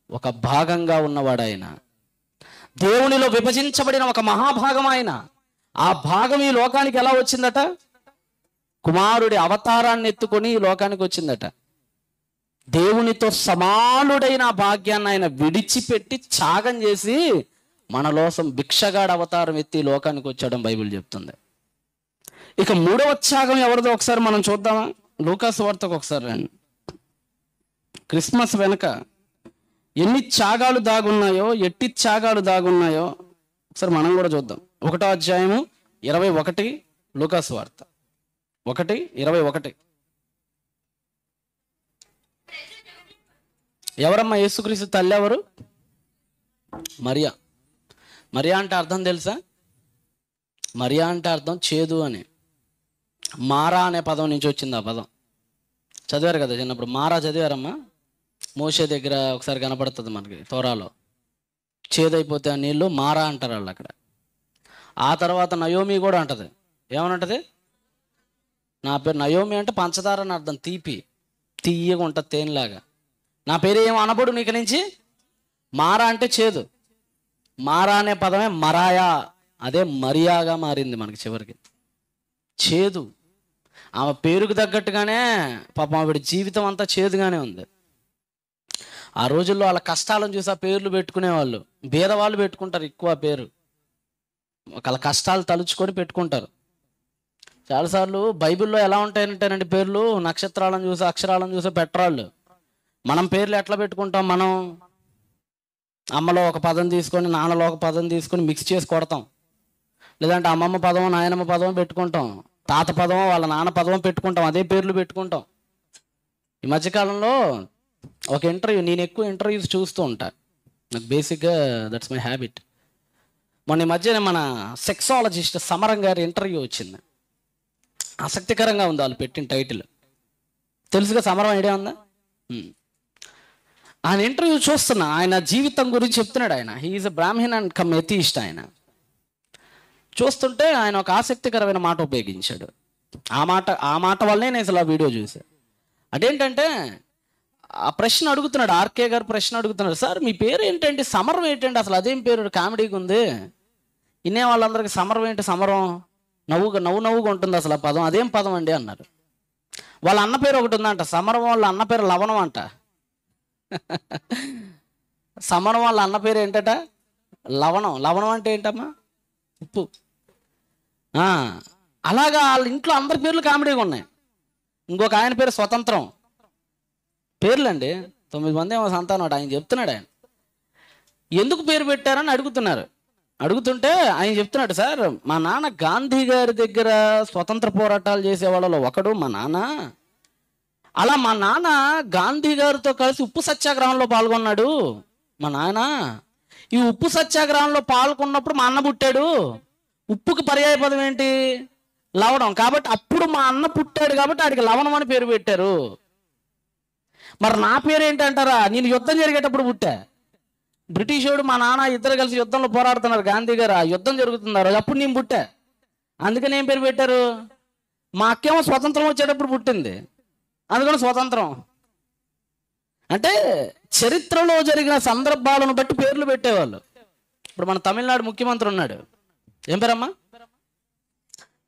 ఒక భాగంగా ఉన్నవాడు ఆయన. దేవునిలో విభజించబడిన ఒక మహాభాగం ఆయన. ఆ భాగం ఈ లోకానికి ఎలా వచ్చిందట? కుమారుడి అవతారాన్ని ఎత్తుకొని ఈ లోకానికి వచ్చిందట. దేవునితో సమానుడైన భాగ్యాన్ని ఆయన విడిచిపెట్టి త్యాగం చేసి మనలోసం భిక్షగాడ అవతారం ఎత్తి లోకానికి వచ్చాడని బైబిల్ చెప్తుంది. ఇక 3వ త్యాగం ఎవరిదో ఒకసారి మనం చూద్దామా? లూకాసు వార్తకు ఒకసారి రండి. క్రిస్మస్ వెనక ఎన్ని త్యాగాలు దాగున్నాయో, ఎట్టి త్యాగాలు దాగున్నాయో ఒకసారి మనం కూడా చూద్దాం. 1వ అధ్యాయము 21, లూకాసు వార్త 1:21. ఎవరమ్మా యేసుక్రీస్తు తల్లి? ఎవరు? మరియా. మరియా అంటే అర్థం తెలుసా? మరియా అంటే అర్థం చేదు అని. మారా అనే పదం నుంచి వచ్చింది ఆ పదం. చదివారు కదా చిన్నప్పుడు? మారా చదివారమ్మా? మోషే దగ్గర ఒకసారి కనపడుతుంది మనకి తోరాలో. చేదైపోతే ఆ నీళ్ళు మారా అంటారు వాళ్ళు అక్కడ. ఆ తర్వాత నయోమి కూడా అంటది. ఏమనంటది? నా పేరు నయోమి అంటే పంచదార అని అర్థం, తీపి, తీయగా ఉంటుంది తేనెలాగా. నా పేరు ఏమో అనబడు నీకు నుంచి. మారా అంటే చేదు. మారా అనే పదమే మరాయా, అదే మరియాగా మారింది మనకి చివరికి. చేదు. ఆమె పేరుకు తగ్గట్టుగానే పాపం ఆవిడ జీవితం అంతా చేదుగానే ఉంది. ఆ రోజుల్లో వాళ్ళ కష్టాలను చూసి ఆ పేర్లు పెట్టుకునేవాళ్ళు. బీదవాళ్ళు పెట్టుకుంటారు ఎక్కువ పేరు, వాళ్ళ కష్టాలు తలుచుకొని పెట్టుకుంటారు. చాలాసార్లు బైబిల్లో ఎలా ఉంటాయంటేనండి పేర్లు, నక్షత్రాలను చూసి, అక్షరాలను చూసి పెట్టరాళ్ళు. మనం పేర్లు ఎట్లా పెట్టుకుంటాం? మనం అమ్మలో ఒక పదం తీసుకొని, నాన్నలో ఒక పదం తీసుకొని మిక్స్ చేసి కొడతాం. లేదంటే అమ్మమ్మ పదమో నాయనమ్మ పదమో పెట్టుకుంటాం, తాత పదమో వాళ్ళ నాన్న పదమో పెట్టుకుంటాం, అదే పేర్లు పెట్టుకుంటాం. ఈ మధ్యకాలంలో ఒక ఇంటర్వ్యూ, నేను ఎక్కువ ఇంటర్వ్యూస్ చూస్తూ ఉంటా, నాకు బేసిక్గా దట్స్ మై హ్యాబిట్. మొన్న ఈ మధ్యన మన సెక్సాలజిస్ట్ సమరం గారి ఇంటర్వ్యూ వచ్చింది. ఆసక్తికరంగా ఉంది వాళ్ళు పెట్టిన టైటిల్. తెలుసుగా సమరం, ఐడియా ఉందా? ఆయన ఇంటర్వ్యూ చూస్తున్నా, ఆయన జీవితం గురించి చెప్తున్నాడు. ఆయన he's a Brahmin and cum atheist. ఆయన చూస్తుంటే ఆయన ఒక ఆసక్తికరమైన మాట ఉపయోగించాడు. ఆ మాట వల్లనే నేను అసలు ఆ వీడియో చూశాను. అదేంటంటే ఆ ప్రశ్న అడుగుతున్నాడు, ఆర్కే గారు ప్రశ్న అడుగుతున్నాడు, సార్ మీ పేరు ఏంటంటే సమరం ఏంటంటే, అసలు అదేం పేరు కామెడీగా ఉంది, వినే వాళ్ళందరికీ సమరం ఏంటి, సమరం నవ్వుగా ఉంటుంది అసలు ఆ పదం, అదేం పదం అండి అన్నారు. వాళ్ళ అన్న పేరు ఒకటి ఉందంట, సమరం వాళ్ళ అన్న పేరు లవణం అంట. సమరం వాళ్ళ అన్న పేరు ఏంటట, లవణం. లవణం అంటే ఏంటమ్మా? ఉప్పు. అలాగా వాళ్ళ ఇంట్లో అందరి పేర్లు కామెడీగా ఉన్నాయి. ఇంకొక ఆయన పేరు స్వతంత్రం. పేర్లండి 9 మంది ఏమో సంతానం. ఆయన చెప్తున్నాడు, ఆయన ఎందుకు పేరు పెట్టారని అడుగుతుంటే ఆయన చెప్తున్నాడు, సార్ మా నాన్న గాంధీ గారి దగ్గర స్వతంత్ర పోరాటాలు చేసే వాళ్ళలో ఒకడు మా నాన్న. అలా మా నాన్న గాంధీ గారితో కలిసి ఉప్పు సత్యాగ్రహంలో పాల్గొన్నాడు మా నాన్న. ఈ ఉప్పు సత్యాగ్రహంలో పాల్గొన్నప్పుడు మా అన్న పుట్టాడు. ఉప్పుకి పర్యాయ పదం ఏంటి? లవణం. కాబట్టి అప్పుడు మా అన్న పుట్టాడు కాబట్టి ఆడికి లవణం అని పేరు పెట్టారు. మరి నా పేరు ఏంటంటారా? నేను యుద్ధం జరిగేటప్పుడు పుట్టా. బ్రిటిష్ వాడు మా నాన్న ఇద్దరు కలిసి యుద్ధంలో పోరాడుతున్నారు, గాంధీ గారు. ఆ యుద్ధం జరుగుతున్నారు, అప్పుడు నేను పుట్టా. అందుకని ఏం పేరు పెట్టారు? మా అక్కేమో స్వతంత్రం వచ్చేటప్పుడు పుట్టింది, అందుకని స్వతంత్రం. అంటే చరిత్రలో జరిగిన సందర్భాలను బట్టి పేర్లు పెట్టేవాళ్ళు. ఇప్పుడు మన తమిళనాడు ముఖ్యమంత్రి ఉన్నాడు, ఏం పేరమ్మా?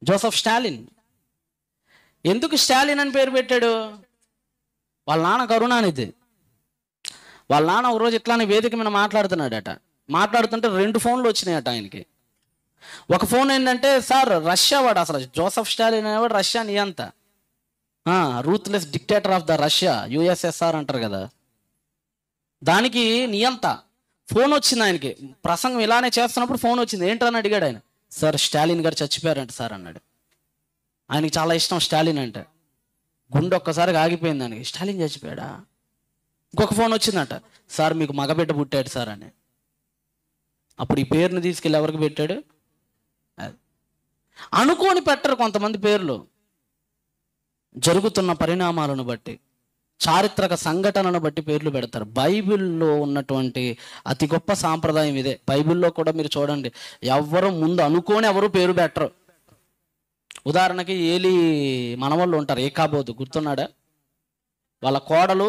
Joseph Stalin. ఎందుకు స్టాలిన్ అని పేరు పెట్టాడు? వాళ్ళ నాన్న కరుణానిధి. వాళ్ళ నాన్న ఒక రోజు ఇట్లానే వేదిక మీద మాట్లాడుతున్నాడట. మాట్లాడుతుంటే 2 ఫోన్లు వచ్చినాయట ఆయనకి. ఒక ఫోన్ ఏంటంటే, సార్ రష్యా వాడు, అసలు జోసెఫ్ స్టాలిన్ అనేవాడు రష్యా నియంత, ruthless dictator of the Russia, USSR అంటారు కదా, దానికి నియంత. ఫోన్ వచ్చింది ఆయనకి, ప్రసంగం ఇలానే చేస్తున్నప్పుడు ఫోన్ వచ్చింది. ఏంటని అడిగాడు ఆయన. సార్ స్టాలిన్ గారు చచ్చిపోయారంట సార్ అన్నాడు. ఆయనకి చాలా ఇష్టం స్టాలిన్ అంటే. గుండె ఒక్కసారిగా ఆగిపోయింది దానికి. స్టాలిన్ చచ్చిపోయాడా? ఇంకొక ఫోన్ వచ్చిందట, సార్ మీకు మగబిడ్డ పుట్టాడు సార్ అని. అప్పుడు ఈ పేరుని తీసుకెళ్ళి ఎవరికి పెట్టాడు? అనుకోని పెట్టరు కొంతమంది పేర్లు, జరుగుతున్న పరిణామాలను బట్టి, చారిత్రక సంఘటనలను బట్టి పేర్లు పెడతారు. బైబిల్లో ఉన్నటువంటి అతి గొప్ప సాంప్రదాయం ఇదే. బైబిల్లో కూడా మీరు చూడండి, ఎవరు ముందు అనుకోని ఎవరు పేరు పెట్టరు. ఉదాహరణకి ఏలి మనవాళ్ళు ఉంటారు, ఏకాబోదు, గుర్తున్నాడా? వాళ్ళ కోడలు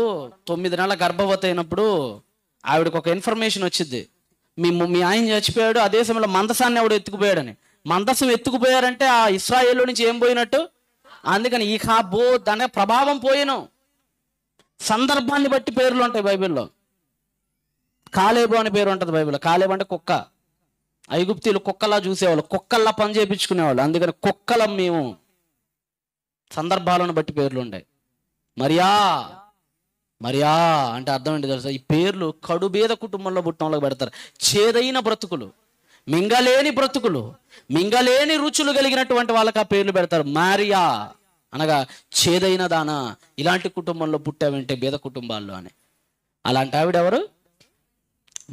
9 నెలల గర్భవతి అయినప్పుడు ఆవిడకి ఒక ఇన్ఫర్మేషన్ వచ్చింది, మీ ఆయన చచ్చిపోయాడు, అదే సమయంలో మందసాన్ని ఎవడు ఎత్తుకుపోయాడని. మందసం ఎత్తుకుపోయారంటే ఆ ఇశ్రాయేలు నుంచి ఏం పోయినట్టు? అందుకని ఈ కాబోద్ అనే ప్రభావం పోయిను. సందర్భాన్ని బట్టి పేర్లు ఉంటాయి బైబిల్లో. కాలేబు అనే పేరు ఉంటుంది బైబిల్లో. కాలేబు అంటే కుక్క. ఐగుప్తీయులు కుక్కలా చూసేవాళ్ళు, కుక్కల్లా పని చేయించుకునేవాళ్ళు, అందుకని కుక్కలం మేము. సందర్భాలను బట్టి పేర్లు ఉంటాయి. మరియా అంటే అర్థం ఏంటి తెలుసా? ఈ పేర్లు కడుబేద కుటుంబంలో పుట్టిన వాళ్ళకి పెడతారు. చేదైన బ్రతుకులు, మింగలేని బ్రతుకులు, మింగలేని రుచులు కలిగినటువంటి వాళ్ళకి ఆ పేర్లు పెడతారు. మరియా అనగా చేదైన దానా, ఇలాంటి కుటుంబంలో పుట్టావంటే బేద కుటుంబాల్లో అని. అలాంటి ఆవిడ ఎవరు?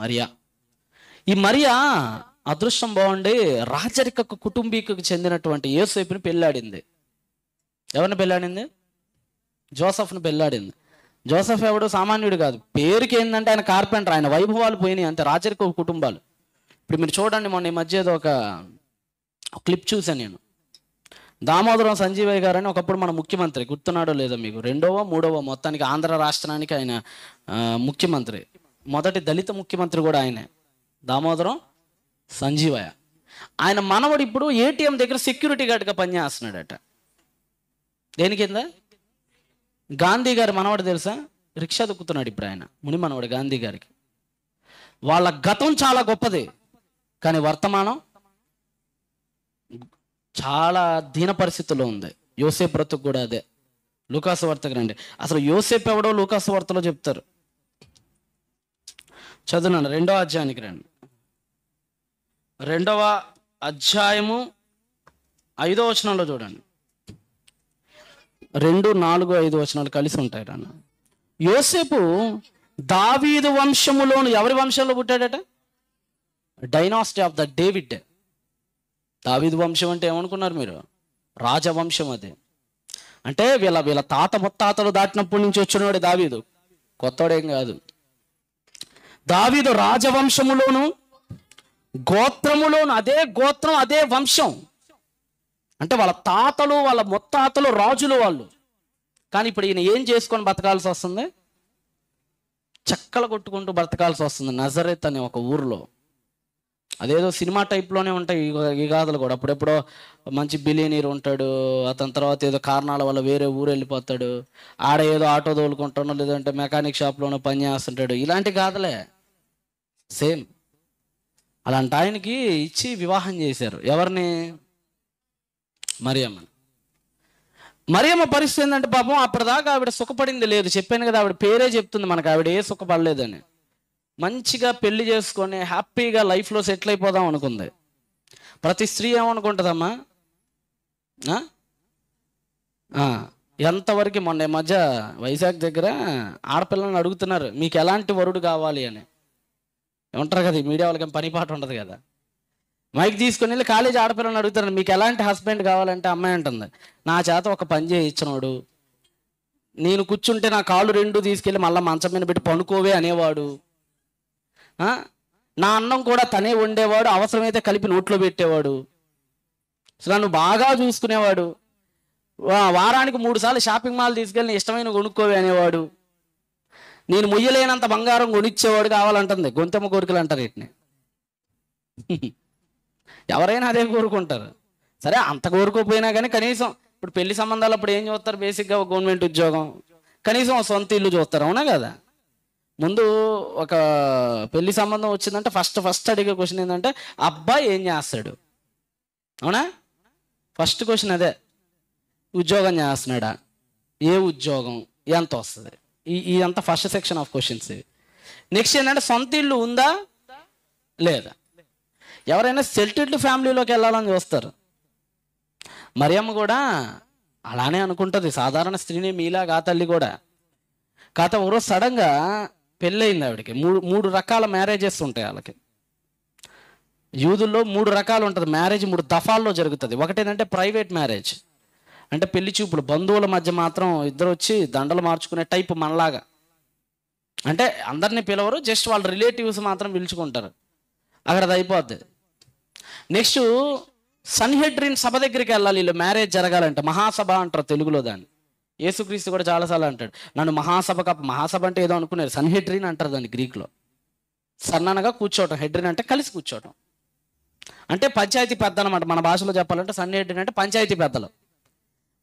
మరియా. ఈ మరియా అదృష్టం బాగుండి రాజరిక కుటుంబీకు చెందినటువంటి యోసేపుని పెళ్ళాడింది. ఎవరిని పెళ్ళాడింది? జోసెఫ్ని పెళ్ళాడింది. జోసెఫ్ ఎవడు సామాన్యుడు కాదు, పేరుకి ఏంటంటే ఆయన కార్పెంటర్. ఆయన వైభవాలు పోయినాయి అంతే, రాజరిక కుటుంబాలు. ఇప్పుడు మీరు చూడండి, మొన్న ఈ మధ్య ఏదో ఒక క్లిప్ చూశాను నేను. దామోదరం సంజీవయ్య గారు అని ఒకప్పుడు మన ముఖ్యమంత్రి, గుర్తున్నాడో లేదో మీకు, 2వ 3వ మొత్తానికి ఆంధ్ర రాష్ట్రానికి ఆయన ముఖ్యమంత్రి. మొదటి దళిత ముఖ్యమంత్రి కూడా ఆయనే, దామోదరం సంజీవయ్య. ఆయన మనవడు ఇప్పుడు ఏటీఎం దగ్గర సెక్యూరిటీ గార్డ్గా పనిచేస్తున్నాడట. దేని కింద? గాంధీ గారి మనవడు తెలుసా? రిక్షా దొక్కుతున్నాడు ఇప్పుడు ఆయన, ముని మనవడు గాంధీ గారికి. వాళ్ళ గతం చాలా గొప్పది, కానీ వర్తమానం చాలా దీన పరిస్థితుల్లో ఉంది. యోసేపు బ్రతుకు కూడా అదే. లూకాసు వార్తకు రండి, అసలు యోసేపు ఎవడో లూకాసు వార్తలో చెప్తారు. చదువునండి, 2వ అధ్యాయానికి రండి. 2వ అధ్యాయము 5వ వచనంలో చూడండి. 2, 4, 5 వచనాలు కలిసి ఉంటాయి అన్న. యోసేపు దావీదు వంశములోను ఎవరి వంశంలో పుట్టాడట? Dynasty of the David. దావీదు వంశం అంటే ఏమనుకున్నారు మీరు? రాజవంశం. అది అంటే వీళ్ళ తాత ముత్తాతలు దాటినప్పటి నుంచి వచ్చినవాడు దావీదు, కొత్తవాడేం కాదు. దావీదు రాజవంశములోను గోత్రములోను, అదే గోత్రం అదే వంశం. అంటే వాళ్ళ తాతలు వాళ్ళ ముత్తాతలు రాజులు వాళ్ళు. కానీ ఇప్పుడు ఈయన ఏం చేసుకొని బతకాల్సి వస్తుంది? చక్కలు కొట్టుకుంటూ బ్రతకాల్సి వస్తుంది నజరేత్ అనే ఒక ఊర్లో. అదేదో సినిమా టైప్లోనే ఉంటాయి ఈ గాథలు కూడా. అప్పుడెప్పుడో మంచి బిలియనీర్ ఉంటాడు, అతని తర్వాత ఏదో కారణాల వల్ల వేరే ఊరు వెళ్ళిపోతాడు, ఆడ ఏదో ఆటో తోలుకుంటానో లేదంటే మెకానిక్ షాప్లోనో పని చేస్తుంటాడు. ఇలాంటి గాథలే సేమ్. అలాంటి ఆయనకి ఇచ్చి వివాహం చేశారు. ఎవరిని? మరియమ్మని. మరియమ్మ పరిస్థితి ఏంటంటే పాపం అప్పటిదాకా ఆవిడ సుఖపడింది లేదు. చెప్పాను కదా, ఆవిడ పేరే చెప్తుంది మనకు ఆవిడ ఏ సుఖపడలేదని. మంచిగా పెళ్లి చేసుకొని హ్యాపీగా లైఫ్లో సెటిల్ అయిపోదాం అనుకుంది. ప్రతి స్త్రీ ఏమనుకుంటుందమ్మా? ఎంతవరకు మొన్న మధ్య వైజాగ్ దగ్గర ఆడపిల్లలను అడుగుతున్నారు, మీకు ఎలాంటి వరుడు కావాలి అని. ఏమంటారు కదా, ఈ మీడియా వాళ్ళకి పని పాట ఉండదు కదా, మైక్ తీసుకుని వెళ్ళి కాలేజీ ఆడపిల్లలను అడుగుతారు, మీకు ఎలాంటి హస్బెండ్ కావాలంటే అమ్మాయి అంటుంది, నా చేత ఒక పని చేయించినోడు, నేను కూర్చుంటే నా కాళ్ళు 2 తీసుకెళ్ళి మళ్ళీ మంచం మీద పెట్టి పనుకోవే అనేవాడు, నా అన్నం కూడా తనే వండేవాడు, అవసరమైతే కలిపి నోట్లో పెట్టేవాడు, నన్ను బాగా చూసుకునేవాడు, వారానికి 3 సార్లు షాపింగ్ మాల్ తీసుకెళ్ళి ఇష్టమైన కొనుక్కోవే అనేవాడు, నేను మొయ్యలేనంత బంగారం కొనిచ్చేవాడు కావాలంటుంది. గొంతెమ్మ కోరికలు అంటారు వీటిని. ఎవరైనా అదే కోరుకుంటారు. సరే అంత కోరుకోపోయినా కానీ కనీసం ఇప్పుడు పెళ్లి సంబంధాలు అప్పుడు ఏం చూస్తారు? బేసిక్గా ఒక గవర్నమెంట్ ఉద్యోగం, కనీసం ఒక సొంత ఇల్లు చూస్తారు. అవునా కదా? ముందు ఒక పెళ్లి సంబంధం వచ్చిందంటే ఫస్ట్ అడిగే క్వశ్చన్ ఏంటంటే అబ్బాయి ఏం చేస్తాడు? అవునా? ఫస్ట్ క్వశ్చన్ అదే. ఉద్యోగం చేస్తున్నాడా? ఏ ఉద్యోగం? ఎంత వస్తుంది? ఇదంతా first section of questions. Next ఏంటంటే సొంత ఇల్లు ఉందా లేదా? ఎవరైనా సెటిల్డ్ ఫ్యామిలీలోకి వెళ్ళాలని చూస్తారు. మరియమ్మ కూడా అలానే అనుకుంటుంది, సాధారణ స్త్రీని మీలాగా. ఆ తల్లి కూడా కాకపోతే ఒకరోజు సడన్గా పెళ్ళయింది ఆవిడకి. మూడు రకాల మ్యారేజెస్ ఉంటాయి వాళ్ళకి. యూదుల్లో 3 రకాలు ఉంటుంది మ్యారేజ్. 3 దఫాల్లో జరుగుతుంది. ఒకటి ఏంటంటే ప్రైవేట్ మ్యారేజ్, అంటే పెళ్లి చూపులు, బంధువుల మధ్య మాత్రం ఇద్దరు వచ్చి దండలు మార్చుకునే టైపు మనలాగా. అంటే అందరినీ పిలవరు, జస్ట్ వాళ్ళ రిలేటివ్స్ మాత్రం పిలుచుకుంటారు, అక్కడ అది అయిపోద్ది. నెక్స్ట్ సన్హెడ్రిన్ సభ దగ్గరికి వెళ్ళాలి వీళ్ళు మ్యారేజ్ జరగాలంటే. మహాసభ అంటారు తెలుగులో దాన్ని. యేసుక్రీస్తు కూడా చాలాసార్లు అంటాడు, నన్ను మహాసభ అంటే ఏదో అనుకున్నారు, సన్హెడ్రిన్ అంటారు దాన్ని గ్రీక్లో. సన్ననగా కూర్చోవటం, హెడ్రిన్ అంటే కలిసి కూర్చోవటం, అంటే పంచాయతీ పెద్ద అనమాట. మన భాషలో చెప్పాలంటే సన్హెడ్రిన్ అంటే పంచాయతీ పెద్దలు.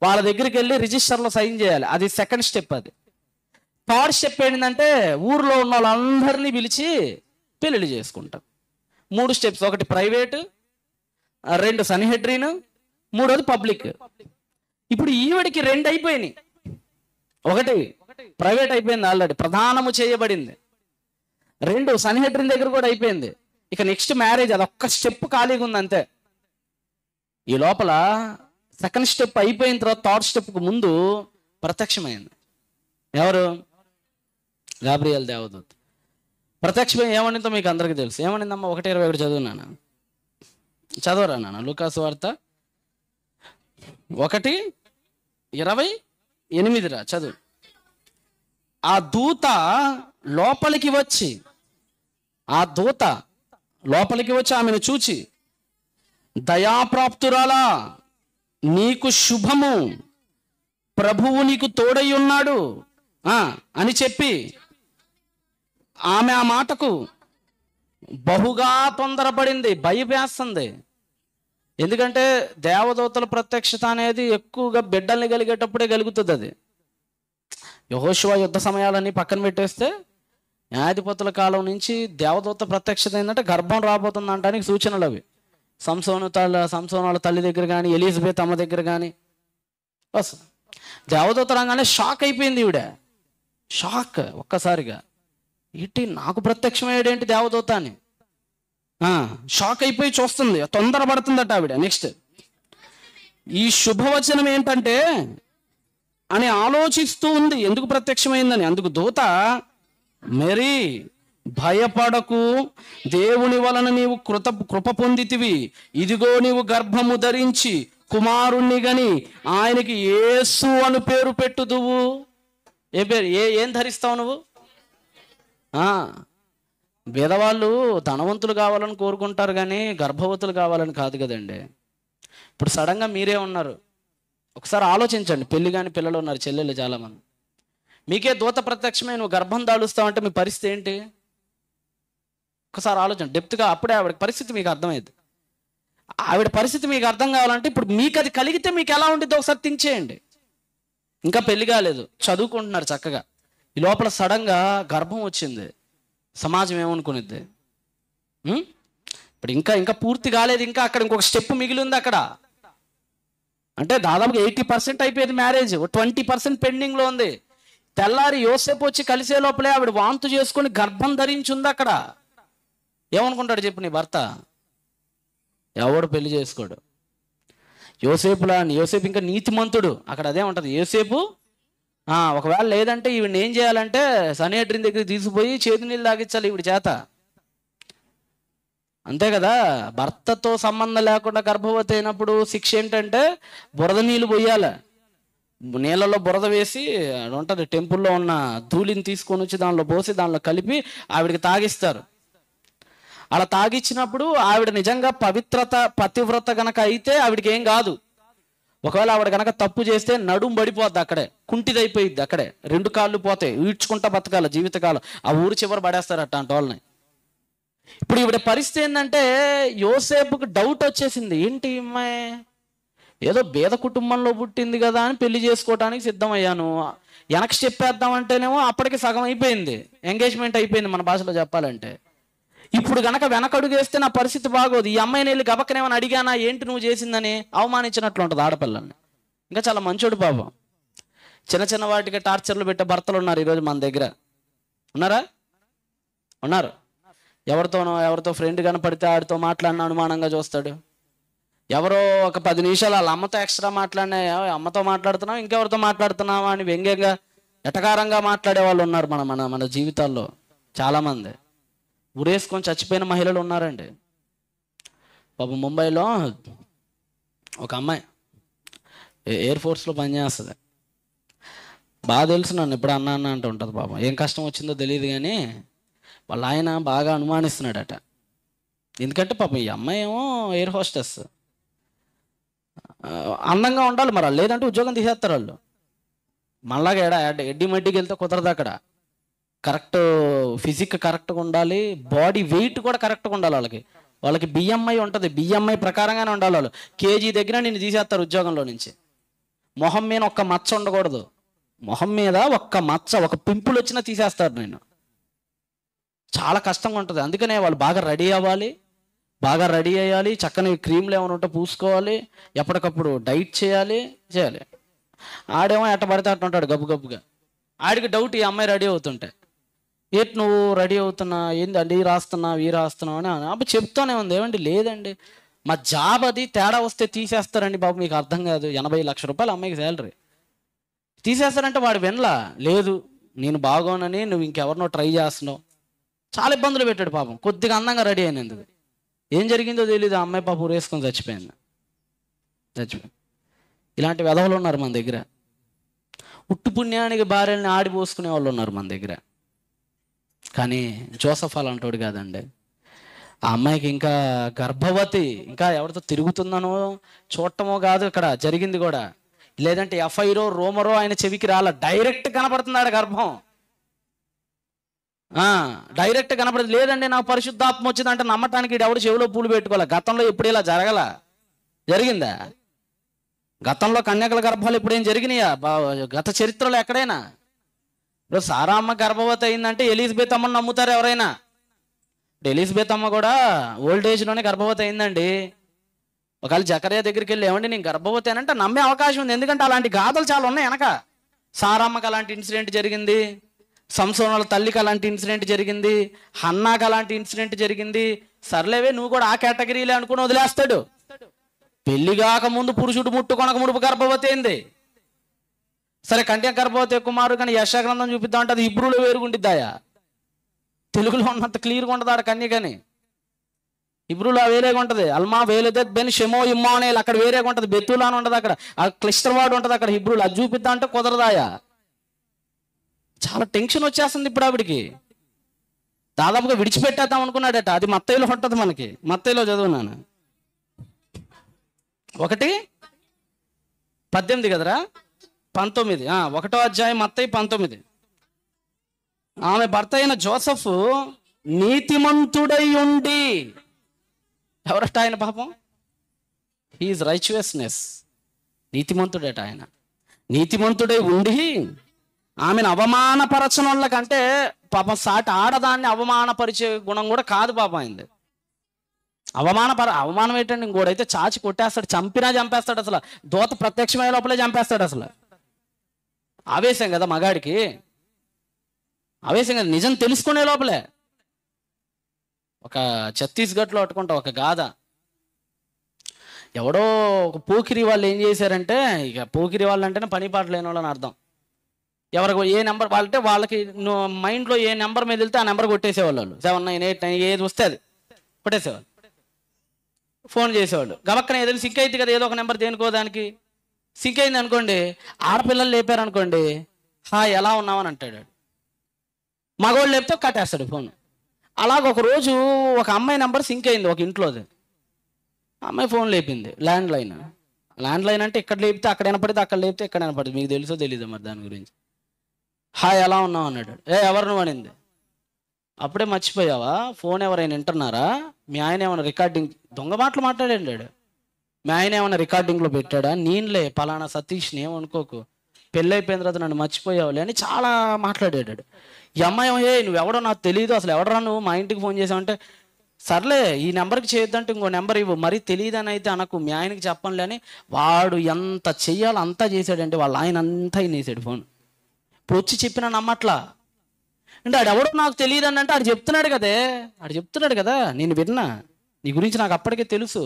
వాళ్ళ దగ్గరికి వెళ్ళి రిజిస్టర్లో సైన్ చేయాలి. అది సెకండ్ స్టెప్. అది థర్డ్ స్టెప్ ఏంటంటే ఊర్లో ఉన్న వాళ్ళందరినీ పిలిచి పెళ్ళిళ్ళు చేసుకుంటాం. 3 స్టెప్స్. ఒకటి ప్రైవేటు, 2 సన్హెడ్రిన్, 3వది పబ్లిక్. ఇప్పుడు ఈవిడికి 2 అయిపోయినాయి. ఒకటి ప్రైవేట్ అయిపోయింది, ఆల్రెడీ ప్రధానము చేయబడింది. 2 సన్హెడ్రిన్ దగ్గర కూడా అయిపోయింది. ఇక నెక్స్ట్ మ్యారేజ్, అది ఒక్క స్టెప్ ఖాళీగా ఉంది అంతే. ఈ లోపల సెకండ్ స్టెప్ అయిపోయిన తర్వాత థర్డ్ స్టెప్కు ముందు ప్రత్యక్షమైంది. ఎవరు? గాబ్రియల్ దేవదూత ప్రత్యక్షమై ఏమనిందో మీకు అందరికీ తెలుసు. ఏమనిందమ్మా? 1:21 చదువున్నాను, చదవరా నాన్న? లూకాసు వార్త 1:28 చదువు. ఆ దూత లోపలికి వచ్చి ఆమెను చూచి, దయాప్రాప్తురాలా, నీకు శుభము, ప్రభువు నీకు తోడై ఉన్నాడు అని చెప్పి ఆమె ఆ మాటకు బహుగా తొందరపడింది, భయపేస్తుంది. ఎందుకంటే దేవదూతల ప్రత్యక్షత అనేది ఎక్కువగా బిడ్డల్ని కలిగేటప్పుడే కలుగుతుంది. అది యెహోషువ యుద్ధ సమయాలన్నీ పక్కన పెట్టేస్తే న్యాయాధిపతుల కాలం నుంచి దేవదూత ప్రత్యక్షత ఏంటంటే గర్భం రాబోతుంది అనడానికి సూచనలు అవి. సంసోను వాళ్ళ తల్లి దగ్గర కానీ, ఎలిజబెత్ అమ్మ దగ్గర కానీ వస్తుంది. దేవదూత రంగానే షాక్ అయిపోయింది ఈవిడ. షాక్ ఒక్కసారిగా, ఏంటి నాకు ప్రత్యక్షమయ్యాడేంటి దేవదూత అని షాక్ అయిపోయి చూస్తుంది, తొందరపడుతుందట ఆవిడ. నెక్స్ట్ ఈ శుభవచనం ఏంటంటే అని ఆలోచిస్తూ ఉంది, ఎందుకు ప్రత్యక్షమైందని. అందుకు దూత, మేరీ భయపడకు, దేవుని వలన నీవు కృప పొందితివి, ఇదిగో నీవు గర్భము ధరించి కుమారుణ్ణి గని ఆయనకి యేసు అని పేరు పెట్టుదువు. ఏ పేరు? ఏం ధరిస్తావు నువ్వు? పేదవాళ్ళు ధనవంతులు కావాలని కోరుకుంటారు కానీ గర్భవతులు కావాలని కాదు కదండి. ఇప్పుడు సడన్గా మీరే ఉన్నారు, ఒకసారి ఆలోచించండి. పెళ్లి కాని పిల్లలు ఉన్నారు, చెల్లెళ్ళు చాలామంది. మీకే దూత ప్రత్యక్షమే, నువ్వు గర్భం దాలుస్తావంటే మీ పరిస్థితి ఏంటి? ఒకసారి ఆలోచన డెప్త్గా. అప్పుడే ఆవిడ పరిస్థితి మీకు అర్థమైంది. ఆవిడ పరిస్థితి మీకు అర్థం కావాలంటే ఇప్పుడు మీకు అది కలిగితే మీకు ఎలా ఉండిద్దో ఒకసారి థింక్ చేయండి. ఇంకా పెళ్లి కాలేదు, చదువుకుంటున్నారు చక్కగా, ఈ లోపల సడన్గా గర్భం వచ్చింది, సమాజం ఏమనుకునిద్ది? ఇప్పుడు ఇంకా పూర్తి కాలేదు, ఇంకా అక్కడ ఇంకొక స్టెప్ మిగిలి ఉంది అక్కడ. అంటే దాదాపుగా 80% అయిపోయింది మ్యారేజ్, 20% పెండింగ్లో ఉంది. తెల్లారి యోసేపు వచ్చి కలిసే లోపలే ఆవిడ వాంతు చేసుకొని గర్భం ధరించి ఉంది అక్కడ. ఏమనుకుంటాడు చెప్పు నీ భర్త? ఎవడు పెళ్లి చేసుకోడు. యోసేపు ఇంకా నీతిమంతుడు. అక్కడ అదే ఉంటుంది. యోసేపు ఒకవేళ లేదంటే ఈవిడ ఏం చేయాలంటే సనేడ్రిన్ దగ్గర తీసుకుపోయి చేతి నీళ్ళు తాగించాలి ఈవిడ చేత. అంతే కదా. భర్తతో సంబంధం లేకుండా గర్భవతి అయినప్పుడు శిక్ష ఏంటంటే బురద నీళ్ళు పోయాలి. నీళ్ళలో బురద వేసి ఉంటుంది, టెంపుల్లో ఉన్న ధూళిని తీసుకొని వచ్చి దానిలో పోసి దానిలో కలిపి ఆవిడకి తాగిస్తారు. అలా తాగిచ్చినప్పుడు ఆవిడ నిజంగా పతివ్రత గనక అయితే ఆవిడకి ఏం కాదు. ఒకవేళ ఆవిడ గనక తప్పు చేస్తే నడుము పడిపోద్ది, అక్కడే కుంటిదైపోయిద్ది, అక్కడే 2 కాళ్ళు పోతాయి, ఈడ్చుకుంటా బతకాల జీవితకాలం. ఆ ఊరు చివరి పడేస్తారు అట్లాంటి వాళ్ళని. ఇప్పుడు ఈవిడ పరిస్థితి ఏంటంటే యోసేపుకి డౌట్ వచ్చేసింది, ఏంటి అమ్మాయి ఏదో పేద కుటుంబంలో పుట్టింది కదా అని పెళ్లి చేసుకోవడానికి సిద్ధమయ్యాను. వెనక్కి చెప్పేద్దామంటేనేమో అప్పటికి సగం అయిపోయింది, ఎంగేజ్మెంట్ అయిపోయింది మన భాషలో చెప్పాలంటే. ఇప్పుడు గనక వెనకడుగు వేస్తే నా పరిస్థితి బాగోదు. ఈ అమ్మాయిని వెళ్ళి గబక్కనేమని అడిగానా, ఏంటి నువ్వు చేసిందని అవమానించినట్లు ఉంటుంది ఆడపిల్లల్ని. ఇంకా చాలా మంచోడు పాపం. చిన్న వాటికి టార్చర్లు పెట్టే భర్తలు ఉన్నారు ఈరోజు మన దగ్గర. ఉన్నారు. ఎవరితో ఫ్రెండ్ కనపడితే ఆడితో మాట్లాడిన అనుమానంగా చూస్తాడు. ఎవరో ఒక 10 నిమిషాలు వాళ్ళ అమ్మతో ఎక్స్ట్రా మాట్లాడినా, అమ్మతో మాట్లాడుతున్నావు ఇంకెవరితో మాట్లాడుతున్నావా అని వ్యంగ్యంగా ఎటకారంగా మాట్లాడే వాళ్ళు ఉన్నారు మన జీవితాల్లో చాలామంది. ఉరేసుకొని చచ్చిపోయిన మహిళలు ఉన్నారండి. పాపం ముంబైలో ఒక అమ్మాయి ఎయిర్ ఫోర్స్లో పనిచేస్తుంది. బాగా తెలుసు, నన్ను ఎప్పుడు అన్న అంటూ ఉంటుంది. పాపం ఏం కష్టం వచ్చిందో తెలియదు కానీ వాళ్ళ ఆయన బాగా అనుమానిస్తున్నాడట. ఎందుకంటే పాపం ఈ అమ్మాయి ఏమో ఎయిర్ హోస్టెస్, అందంగా ఉండాలి మరి, లేదంటే ఉద్యోగం తీసేస్తారు వాళ్ళు. మళ్ళాగా ఎడ్డి మడ్డికి వెళ్తే కుదరదు అక్కడ. కరెక్ట్ ఫిజిక్ కరెక్ట్గా ఉండాలి, బాడీ వెయిట్ కూడా కరెక్ట్గా ఉండాలి. వాళ్ళకి బిఎంఐ ఉంటుంది, బిఎంఐ ప్రకారంగానే ఉండాలి. వాళ్ళు కేజీ దగ్గర నిన్ను తీసేస్తారు ఉద్యోగంలో నుంచి. మొహం మీద ఒక్క మచ్చ ఉండకూడదు, మొహం మీద ఒక్క మచ్చ ఒక పింపుల్ వచ్చినా తీసేస్తారు నేను. చాలా కష్టంగా ఉంటుంది. అందుకనే వాళ్ళు బాగా రెడీ అయ్యాలి, చక్కని క్రీమ్లు ఏమైనా ఉంటే పూసుకోవాలి, ఎప్పటికప్పుడు డైట్ చేయాలి. ఆడేమో ఎట్ట పడితే అట్టు ఉంటాడు గబ్బుగా. ఆడికి డౌట్ ఈ అమ్మాయి రెడీ అవుతుంటే, ఏంటి నువ్వు రెడీ అవుతున్నా, ఏంది ఈ రాస్తున్నావు అని అప్పుడు చెప్తానే ఉంది. ఏమండి లేదండి మా జాబ్ అది, తేడా వస్తే తీసేస్తారండి బాబు, మీకు అర్థం కాదు, 80 లక్షల రూపాయలు అమ్మాయికి శాలరీ, తీసేస్తారంటే వాడు వినలా. లేదు నేను బాగోనని నువ్వు ఇంకెవరినో ట్రై చేస్తున్నావు. చాలా ఇబ్బందులు పెట్టాడు పాపం. కొద్దిగా అందంగా రెడీ అయినందుకు ఏం జరిగిందో తెలియదు, ఆ అమ్మాయి పాపం ఊరేసుకొని చచ్చిపోయింది. ఇలాంటి వెధవలు ఉన్నారు మన దగ్గర. ఉట్టు పుణ్యానికి భార్యల్ని ఆడిపోసుకునే వాళ్ళు ఉన్నారు మన దగ్గర. కానీ జోసఫ్ అలాంటోడు కాదండి. ఆ అమ్మాయికి ఇంకా గర్భవతి, ఇంకా ఎవరితో తిరుగుతుందనో చూడటమో కాదు అక్కడ జరిగింది కూడా. లేదంటే ఎఫ్ఐరో రోమరో ఆయన చెవికి రాల, డైరెక్ట్ కనపడుతున్నాడు గర్భం. డైరెక్ట్ కనపడదు. లేదండి నాకు పరిశుద్ధాత్మ వచ్చిందంటే నమ్మటానికి ఎవడు చెవిలో పూలు పెట్టుకోవాలి. గతంలో ఎప్పుడు ఇలా జరిగిందా? గతంలో కన్యకల గర్భాలు ఎప్పుడేం జరిగినాయా గత చరిత్రలో ఎక్కడైనా? ఇప్పుడు సారామ్మ గర్భవతి అయిందంటే ఎలిజబెత్ అమ్మని నమ్ముతారు ఎవరైనా. ఎలిజబెత్ అమ్మ కూడా ఓల్డ్ ఏజ్లోనే గర్భవతి అయిందండి. ఒకవేళ జకరియా దగ్గరికి వెళ్ళి ఏమండి నేను గర్భవతి అనంటే నమ్మే అవకాశం ఉంది. ఎందుకంటే అలాంటి గాథలు చాలా ఉన్నాయి వెనక. సారామ్మకి అలాంటి ఇన్సిడెంట్ జరిగింది, సంసోను వాళ్ళ తల్లికి అలాంటి ఇన్సిడెంట్ జరిగింది, హన్నాకి అలాంటి ఇన్సిడెంట్ జరిగింది. సర్లేవే నువ్వు కూడా ఆ కేటగిరీలే అనుకుని వదిలేస్తాడు. పెళ్లి కాక ముందు పురుషుడు ముట్టుకొనక ముడుపు గర్భవతి అయింది. సరే కన్య గర్భవతి కుమారు కానీ యశాగ్రంథం చూపిద్దాం అంటే అది హిబ్రూలో వేరుగుండిద్దాయా? తెలుగులో ఉన్నంత క్లియర్గా ఉంటుంది ఆడ కన్య కానీ హిబ్రూలో వేరేగా ఉంటుంది. అల్మా వేలెదత్ బెన్ షెమో ఇమ్మానేల్ అక్కడ వేరేగా ఉంటుంది. బెతులా అని ఉంటుంది అక్కడ, ఆ క్లిస్టర్ వాడు ఉంటుంది అక్కడ హిబ్రూలో. అది చూపిద్దాం అంటే కుదరదాయా? చాలా టెన్షన్ వచ్చేస్తుంది ఇప్పుడు ఆవిడికి. దాదాపుగా విడిచిపెట్టేద్దాం అనుకున్నాడట. అది మత్తయిలో ఉంటుంది మనకి. మత్తయిలో చదువున్నాను 1:18 కదరా, 19 1వ అధ్యాయం మత్తయి 19. ఆమె భర్త అయిన జోసెఫ్ నీతిమంతుడై ఉండి, ఎవరట ఆయన పాపం? హీఈస్ రైచువస్నెస్, నీతిమంతుడట ఆయన. నీతిమంతుడై ఉండి ఆమెను అవమానపరచనోళ్ళకంటే పాపం సాటి ఆడదాన్ని అవమానపరిచే గుణం కూడా కాదు పాపం అయింది. అవమానం ఏంటండి? ఇంకోడైతే చాచి కొట్టేస్తాడు, చంపేస్తాడు. అసలు దూత ప్రత్యక్షమైన లోపలే చంపేస్తాడు. అసలు ఆవేశం కదా మగాడికి, ఆవేశం కదా, నిజం తెలుసుకునే లోపలే. ఒక ఛత్తీస్గఢ్లో అట్టుకుంటా ఒక గాథ. ఎవడో ఒక పోకిరి వాళ్ళు ఏం చేశారంటే, ఇక పోకిరి వాళ్ళు అంటేనే పని పాట లేని వాళ్ళని అర్థం. ఎవరికి ఏ నెంబర్ వాళ్ళంటే వాళ్ళకి మైండ్లో ఏ నెంబర్ మీద వెళ్తే ఆ నెంబర్ కొట్టేసేవాళ్ళు. 798 ఏది వస్తే అది కొట్టేసేవాళ్ళు. ఫోన్ చేసేవాళ్ళు. గబక్కన ఏదైనా సింక్ అయితే కదా, ఏదో ఒక నెంబర్ దేనికో దానికి సింక్ అయింది అనుకోండి, ఆడపిల్లలు లేపారు అనుకోండి, హాయ్ ఎలా ఉన్నామని అంటాడు. మగవాళ్ళు లేపితే కట్టేస్తాడు ఫోన్. అలాగ ఒక రోజు ఒక అమ్మాయి నెంబర్ సింక్ అయింది ఒక ఇంట్లోది. అమ్మాయి ఫోన్ లేపింది, ల్యాండ్ లైన్ అంటే ఇక్కడ లేపితే అక్కడ వినపడితే, అక్కడ లేపితే ఇక్కడ వినపడింది. మీకు తెలుసో తెలీదు మరి దాని గురించి. హాయ్ ఎలా ఉన్నావు అన్నాడు. ఎవరు నువ్వు అనింది. అప్పుడే మర్చిపోయావా, ఫోన్ ఎవరైనా వింటున్నారా? మీ ఆయన ఏమైనా రికార్డింగ్ దొంగ మాటలు మాట్లాడాడు. మీ ఆయన ఏమైనా రికార్డింగ్లో పెట్టాడా? నేనులే పలానా సతీష్ని, ఏమనుకోకు, పెళ్ళి అయిపోయిన తర్వాత నన్ను మర్చిపోయావులే అని చాలా మాట్లాడాడు. ఈ అమ్మాయి నువ్వెవడో నాకు తెలియదు, అసలు ఎవడరా నువ్వు, మా ఇంటికి ఫోన్ చేసావంటే, సర్లే ఈ నెంబర్కి చేయొద్దంటే ఇంకో నెంబర్ ఇవ్వు, మరీ తెలియదని అయితే అనకు, మీ ఆయనకి చెప్పనులే అని. వాడు ఎంత చెయ్యాలో అంతా చేశాడంటే వాళ్ళ ఆయన అంతా వినేసాడు ఫోన్. ఇప్పుడు వచ్చి చెప్పినా నమ్మట్లా. అంటే ఆడు ఎవడో నాకు తెలియదు అని అంటే ఆడు చెప్తున్నాడు కదా, నేను విన్నా, నీ గురించి నాకు అప్పటికే తెలుసు.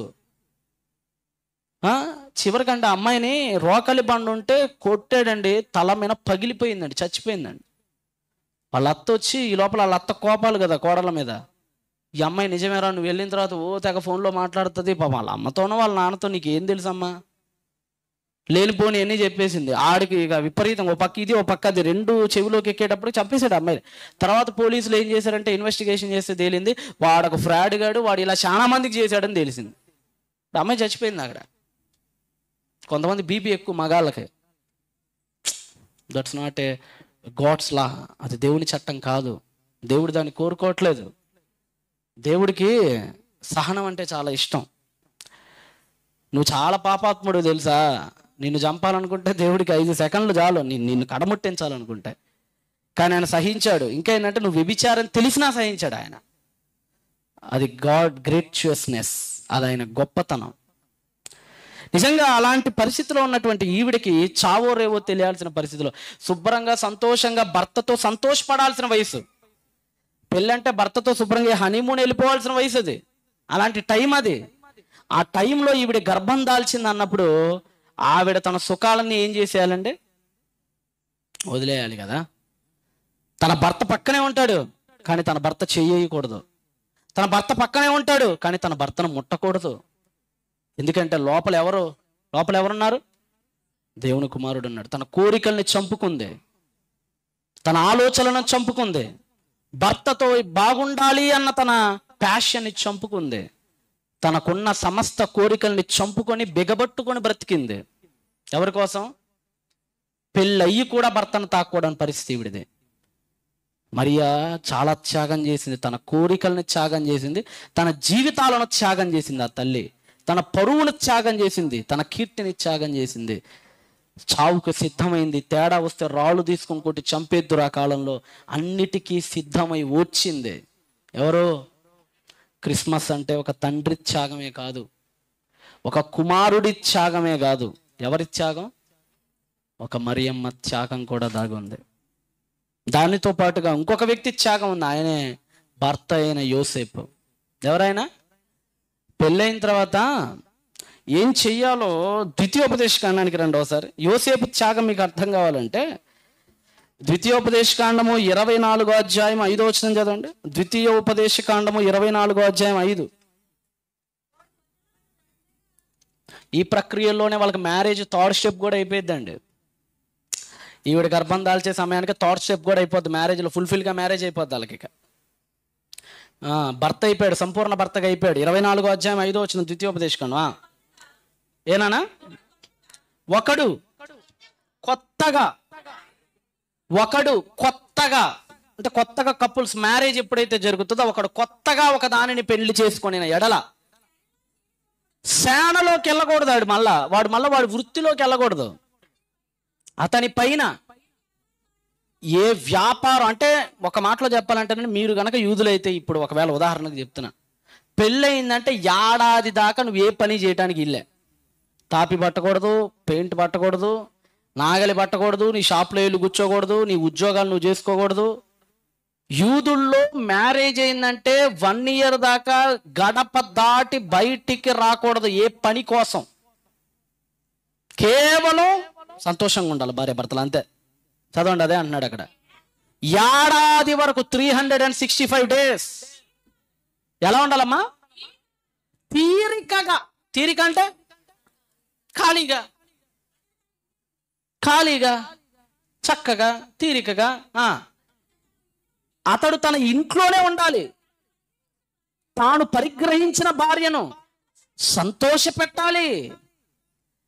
చివరికంటే అమ్మాయిని రోకలి బండి ఉంటే కొట్టాడండి, తల మీద పగిలిపోయిందండి, చచ్చిపోయిందండి. వాళ్ళ అత్త వచ్చి ఈ లోపల వాళ్ళ అత్త కోపాలు కదా కోడల మీద. ఈ అమ్మాయి నిజమేరా, నువ్వు వెళ్ళిన తర్వాత తెగ ఫోన్లో మాట్లాడుతుంది. పాపం వాళ్ళ అమ్మతోనో వాళ్ళ నాన్నతో నీకేం తెలుసమ్మా, లేనిపోని అన్నీ చెప్పేసింది. ఆడికి ఇక విపరీతం, ఓ పక్క ఇది ఓ పక్క అది, రెండు చెవిలోకి ఎక్కేటప్పుడు చంపేశాడు అమ్మాయి. తర్వాత పోలీసులు ఏం చేశారంటే ఇన్వెస్టిగేషన్ చేస్తే తేలింది వాడొక ఫ్రాడ్ గాడు, వాడు ఇలా చాలా మందికి చేశాడని తెలిసింది. అమ్మాయి చచ్చిపోయింది అక్కడ. కొంతమంది బీపీ ఎక్కువ మగాళ్ళకి. That's not a God's law, అది దేవుని చట్టం కాదు. దేవుడు దాన్ని కోరుకోవట్లేదు. దేవుడికి సహనం అంటే చాలా ఇష్టం. నువ్వు చాలా పాపాత్ముడు తెలుసా, నిన్ను చంపాలనుకుంటే దేవుడికి 5 సెకండ్లు చాలు నిన్ను కడముట్టించాలనుకుంటే. కానీ ఆయన సహించాడు. ఇంకా ఏంటంటే నువ్వు వ్యభిచారం తెలిసినా సహించాడు ఆయన. అది గాడ్ గ్రేట్యుయస్నెస్, అది ఆయన గొప్పతనం. నిజంగా అలాంటి పరిస్థితిలో ఉన్నటువంటి ఈవిడికి చావో రేవో తెలియాల్సిన పరిస్థితిలో శుభ్రంగా సంతోషంగా భర్తతో సంతోషపడాల్సిన వయసు. పెళ్ళంటే భర్తతో శుభ్రంగా హనీమూన్ వెళ్ళిపోవాల్సిన వయసు అది. అలాంటి టైం అది. ఆ టైంలో ఈవిడ గర్భం దాల్చింది అన్నప్పుడు ఆవిడ తన సుఖాలన్నీ ఏం చేసేయాలండి, వదిలేయాలి కదా. తన భర్త పక్కనే ఉంటాడు కానీ తన భర్త చేయకూడదు. తన భర్త పక్కనే ఉంటాడు కానీ తన భర్తను ముట్టకూడదు. ఎందుకంటే లోపల ఎవరున్నారు? దేవుని కుమారుడు ఉన్నాడు. తన కోరికల్ని చంపుకుంది, తన ఆలోచనలను చంపుకుంది, భర్తతో బాగుండాలి అన్న తన ప్యాషన్ని చంపుకుంది, తనకున్న సమస్త కోరికల్ని చంపుకొని బిగబట్టుకొని బ్రతికింది. ఎవరి కోసం? పెళ్ళయ్యి కూడా భర్తను తాకూడని పరిస్థితి ఈవిడిది. మరియా చాలా త్యాగం చేసింది, తన కోరికల్ని త్యాగం చేసింది, తన జీవితాలను త్యాగం చేసింది. ఆ తల్లి తన పరువును త్యాగం చేసింది, తన కీర్తిని త్యాగం చేసింది. చావుకు సిద్ధమైంది. తేడా వస్తే రాళ్ళు తీసుకొని కొట్టి చంపేద్దురు. ఆ కాలంలో అన్నిటికీ సిద్ధమై వచ్చింది. ఎవరో? క్రిస్మస్ అంటే ఒక తండ్రి త్యాగమే కాదు, ఒక కుమారుడి త్యాగమే కాదు. ఎవరి త్యాగం? ఒక మరియమ్మ త్యాగం కూడా దాగి ఉంది. దానితో పాటుగా ఇంకొక వ్యక్తి త్యాగం ఉంది. ఆయనే భర్త అయిన యోసేపు. ఎవరైనా పెళ్ళైన తర్వాత ఏం చెయ్యాలో ద్వితీయోపదేశకాండానికి రండి ఒకసారి. యోసేపు త్యాగం మీకు అర్థం కావాలంటే ద్వితీయోపదేశకాండము 24వ అధ్యాయం 5వ వచనం చదవండి. ద్వితీయోపదేశకాండము 24వ అధ్యాయం 5. ఈ ప్రక్రియలోనే వాళ్ళకి మ్యారేజ్ థర్డ్ స్టెప్ కూడా అయిపోయిందండి. ఈవిడ గర్భం దాల్చే సమయానికి థర్డ్ స్టెప్ కూడా అయిపోద్ది. మ్యారేజ్లో ఫుల్ఫిల్గా మ్యారేజ్ అయిపోద్ది వాళ్ళకి. ఇక భర్త అయిపోయాడు, సంపూర్ణ భర్తగా అయిపోయాడు. 24వ అధ్యాయం 5వ వచనం ద్వితీయోపదేశకాండం. ఏనానా? ఒకడు కొత్తగా అంటే కొత్తగా కపుల్స్ మ్యారేజ్ ఎప్పుడైతే జరుగుతుందో ఒకడు కొత్తగా ఒక దానిని పెళ్లి చేసుకొని ఎడల సేనలోకి వెళ్ళకూడదు. వాడు మళ్ళా వాడి వృత్తిలోకి వెళ్ళకూడదు. అతని పైన ఏ వ్యాపారం, అంటే ఒక మాటలో చెప్పాలంటే మీరు కనుక యూదులైతే, ఇప్పుడు ఒకవేళ ఉదాహరణకు చెప్తున్నా, పెళ్ళయిందంటే ఏడాది దాకా నువ్వు ఏ పని చేయడానికి ఇల్లే. తాపి పట్టకూడదు, పెయింట్ పట్టకూడదు, నాగలి పట్టకూడదు, నీ షాప్లో వెళ్ళి కూర్చోకూడదు, నీ ఉద్యోగాలు నువ్వు చేసుకోకూడదు. యూదుల్లో మ్యారేజ్ అయిందంటే 1 year దాకా గడప దాటి బయటికి రాకూడదు ఏ పని కోసం. కేవలం సంతోషంగా ఉండాలి భార్య భర్తలు, అంతే. చదవండి, అదే అంటున్నాడు అక్కడ. ఏడాది వరకు 365 days ఎలా ఉండాలమ్మా? తీరిక అంటే ఖాళీగా చక్కగా తీరికగా అతడు తన ఇంట్లోనే ఉండాలి. తాను పరిగ్రహించిన భార్యను సంతోష పెట్టాలి.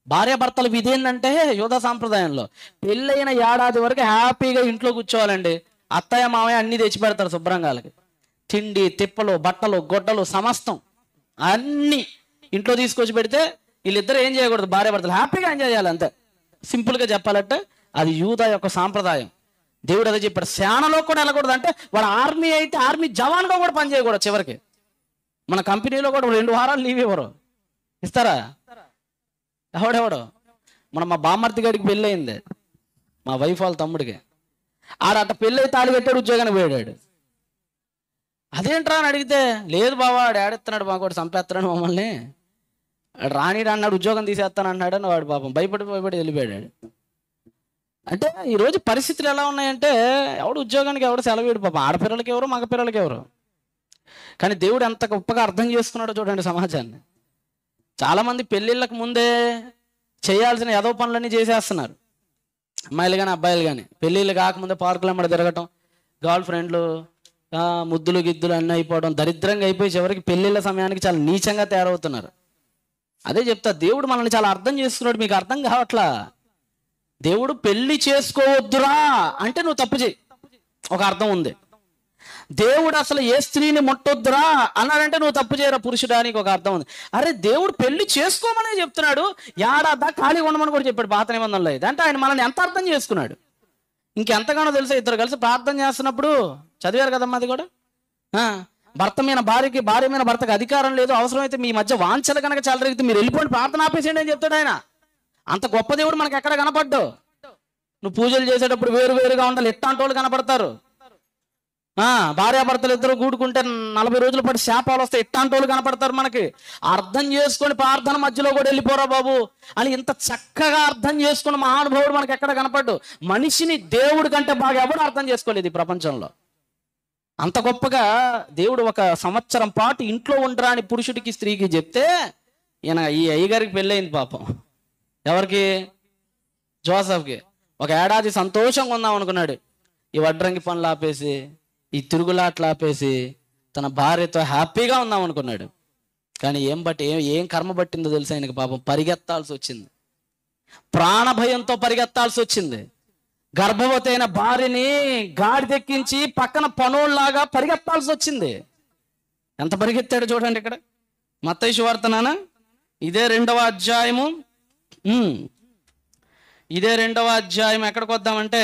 భార్యాభర్తల విధి ఏంటంటే యోధా సాంప్రదాయంలో పెళ్ళైన ఏడాది వరకు హ్యాపీగా ఇంట్లో కూర్చోవాలండి. అత్తయ్య మావయ్య అన్ని తెచ్చి పెడతారు శుభ్రంగా. వాళ్ళకి తిండి, తిప్పలు, బట్టలు, గొడ్డలు సమస్తం అన్ని ఇంట్లో తీసుకొచ్చి పెడితే వీళ్ళిద్దరు ఏం చేయకూడదు, భార్యాభర్తలు హ్యాపీగా ఎంజాయ్ చేయాలి, అంతే. సింపుల్గా చెప్పాలంటే అది యూదా యొక్క సాంప్రదాయం. దేవుడు అదే చెప్పాడు. సేనలో కూడా వెళ్ళకూడదు. అంటే వాడు ఆర్మీ అయితే ఆర్మీ జవాన్గా కూడా పని చేయకూడదు. చివరికి మన కంపెనీలో కూడా 2 వారాలు లీవ్ ఇవ్వరు. ఇస్తారా? ఎవడెవడో మా బామ్మర్తి గడికి పెళ్ళి అయింది, మా వైఫ్ వాళ్ళ తమ్ముడికి. ఆడట పెళ్ళి అయితే తాళి కట్టాడు, ఉద్యోగానికి పోయాడు. అదేంట్రా అని అడిగితే, లేదు బావా వాడు ఏడెత్తున్నాడు, మా కూడా చంపేస్తున్నాడు మమ్మల్ని, రానిడా అన్నాడు, ఉద్యోగం తీసేస్తాను అన్నాడు అని వాడు పాపం భయపడి వెళ్ళిపోయాడు. అంటే ఈరోజు పరిస్థితులు ఎలా ఉన్నాయంటే ఎవడు ఉద్యోగానికి ఎవడు సెలవుడు పాపం, ఆడపిల్లలకి ఎవరు మగ పిల్లలకి ఎవరు. కానీ దేవుడు ఎంత గొప్పగా అర్థం చేసుకున్నాడో చూడండి సమాజాన్ని. చాలామంది పెళ్ళిళ్ళకు ముందే చేయాల్సిన ఏదో పనులన్నీ చేసేస్తున్నారు. అమ్మాయిలు కానీ అబ్బాయిలు కానీ పెళ్ళిళ్ళు కాకముందే పార్కులు అమ్మడ తిరగటం, గర్ల్ ఫ్రెండ్లు, ముద్దులు గిద్దులు అన్నీ అయిపోవడం, దరిద్రంగా అయిపోయి చివరికి పెళ్ళిళ్ళ సమయానికి చాలా నీచంగా తయారవుతున్నారు. అదే చెప్తా, దేవుడు మనల్ని చాలా అర్థం చేసుకున్నాడు. మీకు అర్థం కావట్లా. దేవుడు పెళ్లి చేసుకోవద్దురా అంటే నువ్వు తప్పు చేయి, ఒక అర్థం ఉంది. దేవుడు అసలు ఏ స్త్రీని ముట్టొద్దురా అన్నాడంటే నువ్వు తప్పు చేయరా పురుషుడానికి ఒక అర్థం ఉంది. అరే దేవుడు పెళ్లి చేసుకోమనే చెప్తున్నాడు, ఏడాదా ఖాళీగా ఉండమని కూడా చెప్పాడు పాత నిబంధనలో. అయితే అంటే ఆయన మనల్ని ఎంత అర్థం చేసుకున్నాడు. ఇంకెంతగానో తెలుసా, ఇద్దరు కలిసి ప్రార్థన చేస్తున్నప్పుడు చదివారు కదమ్మా అది కూడా. భర్త మీద భార్యకి, భార్య మీద భర్తకి అధికారం లేదు, అవసరమైతే మీ మధ్య వాంఛలు కనుక చెలరేగితే మీరు వెళ్ళిపోండి, ప్రార్థన ఆపేసేయండి అని చెప్తాడు ఆయన. అంత గొప్ప దేవుడు మనకి ఎక్కడ కనపడ్డు. నువ్వు పూజలు చేసేటప్పుడు వేరుగా ఉండాలి, ఎట్టాంటి వాళ్ళు కనపడతారు. భార్యాభర్తలు ఇద్దరు కూడుకుంటే 40 రోజుల పాటు శాపాలు వస్తాయి, ఎట్టాంటి వాళ్ళు కనపడతారు మనకి. అర్థం చేసుకొని ప్రార్థన మధ్యలో కూడా వెళ్ళిపోరా బాబు అని ఇంత చక్కగా అర్థం చేసుకున్న మహానుభావుడు మనకి ఎక్కడ కనపడ్డు. మనిషిని దేవుడి కంటే బాగా ఎవరు అర్థం చేసుకోలేదు ఈ ప్రపంచంలో. అంత గొప్పగా దేవుడు 1 సంవత్సరం పాటు ఇంట్లో ఉండరా అని పురుషుడికి స్త్రీకి చెప్తే, ఈయన ఈ అయ్యగారికి పెళ్ళయింది పాపం. ఎవరికి? జోసఫ్కి. 1 ఏడాది సంతోషంగా ఉందాం అనుకున్నాడు. ఈ వడ్రంగి పనులు ఆపేసి, ఈ తిరుగులాట్లు ఆపేసి తన భార్యతో హ్యాపీగా ఉందాం అనుకున్నాడు. కానీ ఏం కర్మ పట్టిందో తెలుసా ఆయనకి పాపం. పరిగెత్తాల్సి వచ్చింది, ప్రాణభయంతో పరిగెత్తాల్సి వచ్చింది. గర్భవతి అయిన భార్యని గాడిదెక్కించి పక్కన పనోళ్ళలాగా పరిగెత్తాల్సి వచ్చింది. ఎంత పరిగెత్తాడు చూడండి ఇక్కడ. మత్తయి సువార్త నాన్న ఇదే 2వ అధ్యాయము, ఇదే 2వ అధ్యాయం ఎక్కడికి వద్దామంటే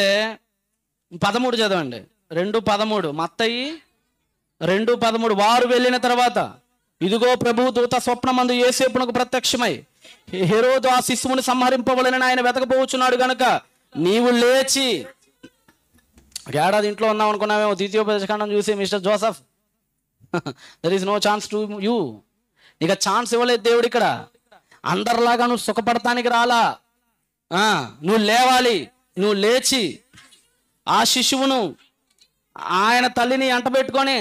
13 చదవండి. 2:13 మత్తయి 2:13. వారు వెళ్ళిన తర్వాత ఇదిగో ప్రభువు దూత స్వప్నమందు యోసేపునకు ప్రత్యక్షమై, హెరోదు ఆ శిశువుని సంహరింపవలెనని ఆయన వెతకపోవచ్చున్నాడు గనుక నీవు లేచి. 1 ఏడాది ఇంట్లో ఉన్నాం అనుకున్నామేమో. ద్వితీయోపదేశకాండం చూసి mister Joseph, there is no chance to you. నీకు ఛాన్స్ ఇవ్వలేదు దేవుడు ఇక్కడ. అందరిలాగా నువ్వు సుఖపడటానికి రాలా. నువ్వు లేవాలి. నువ్వు లేచి ఆ శిశువును ఆయన తల్లిని అంటబెట్టుకొని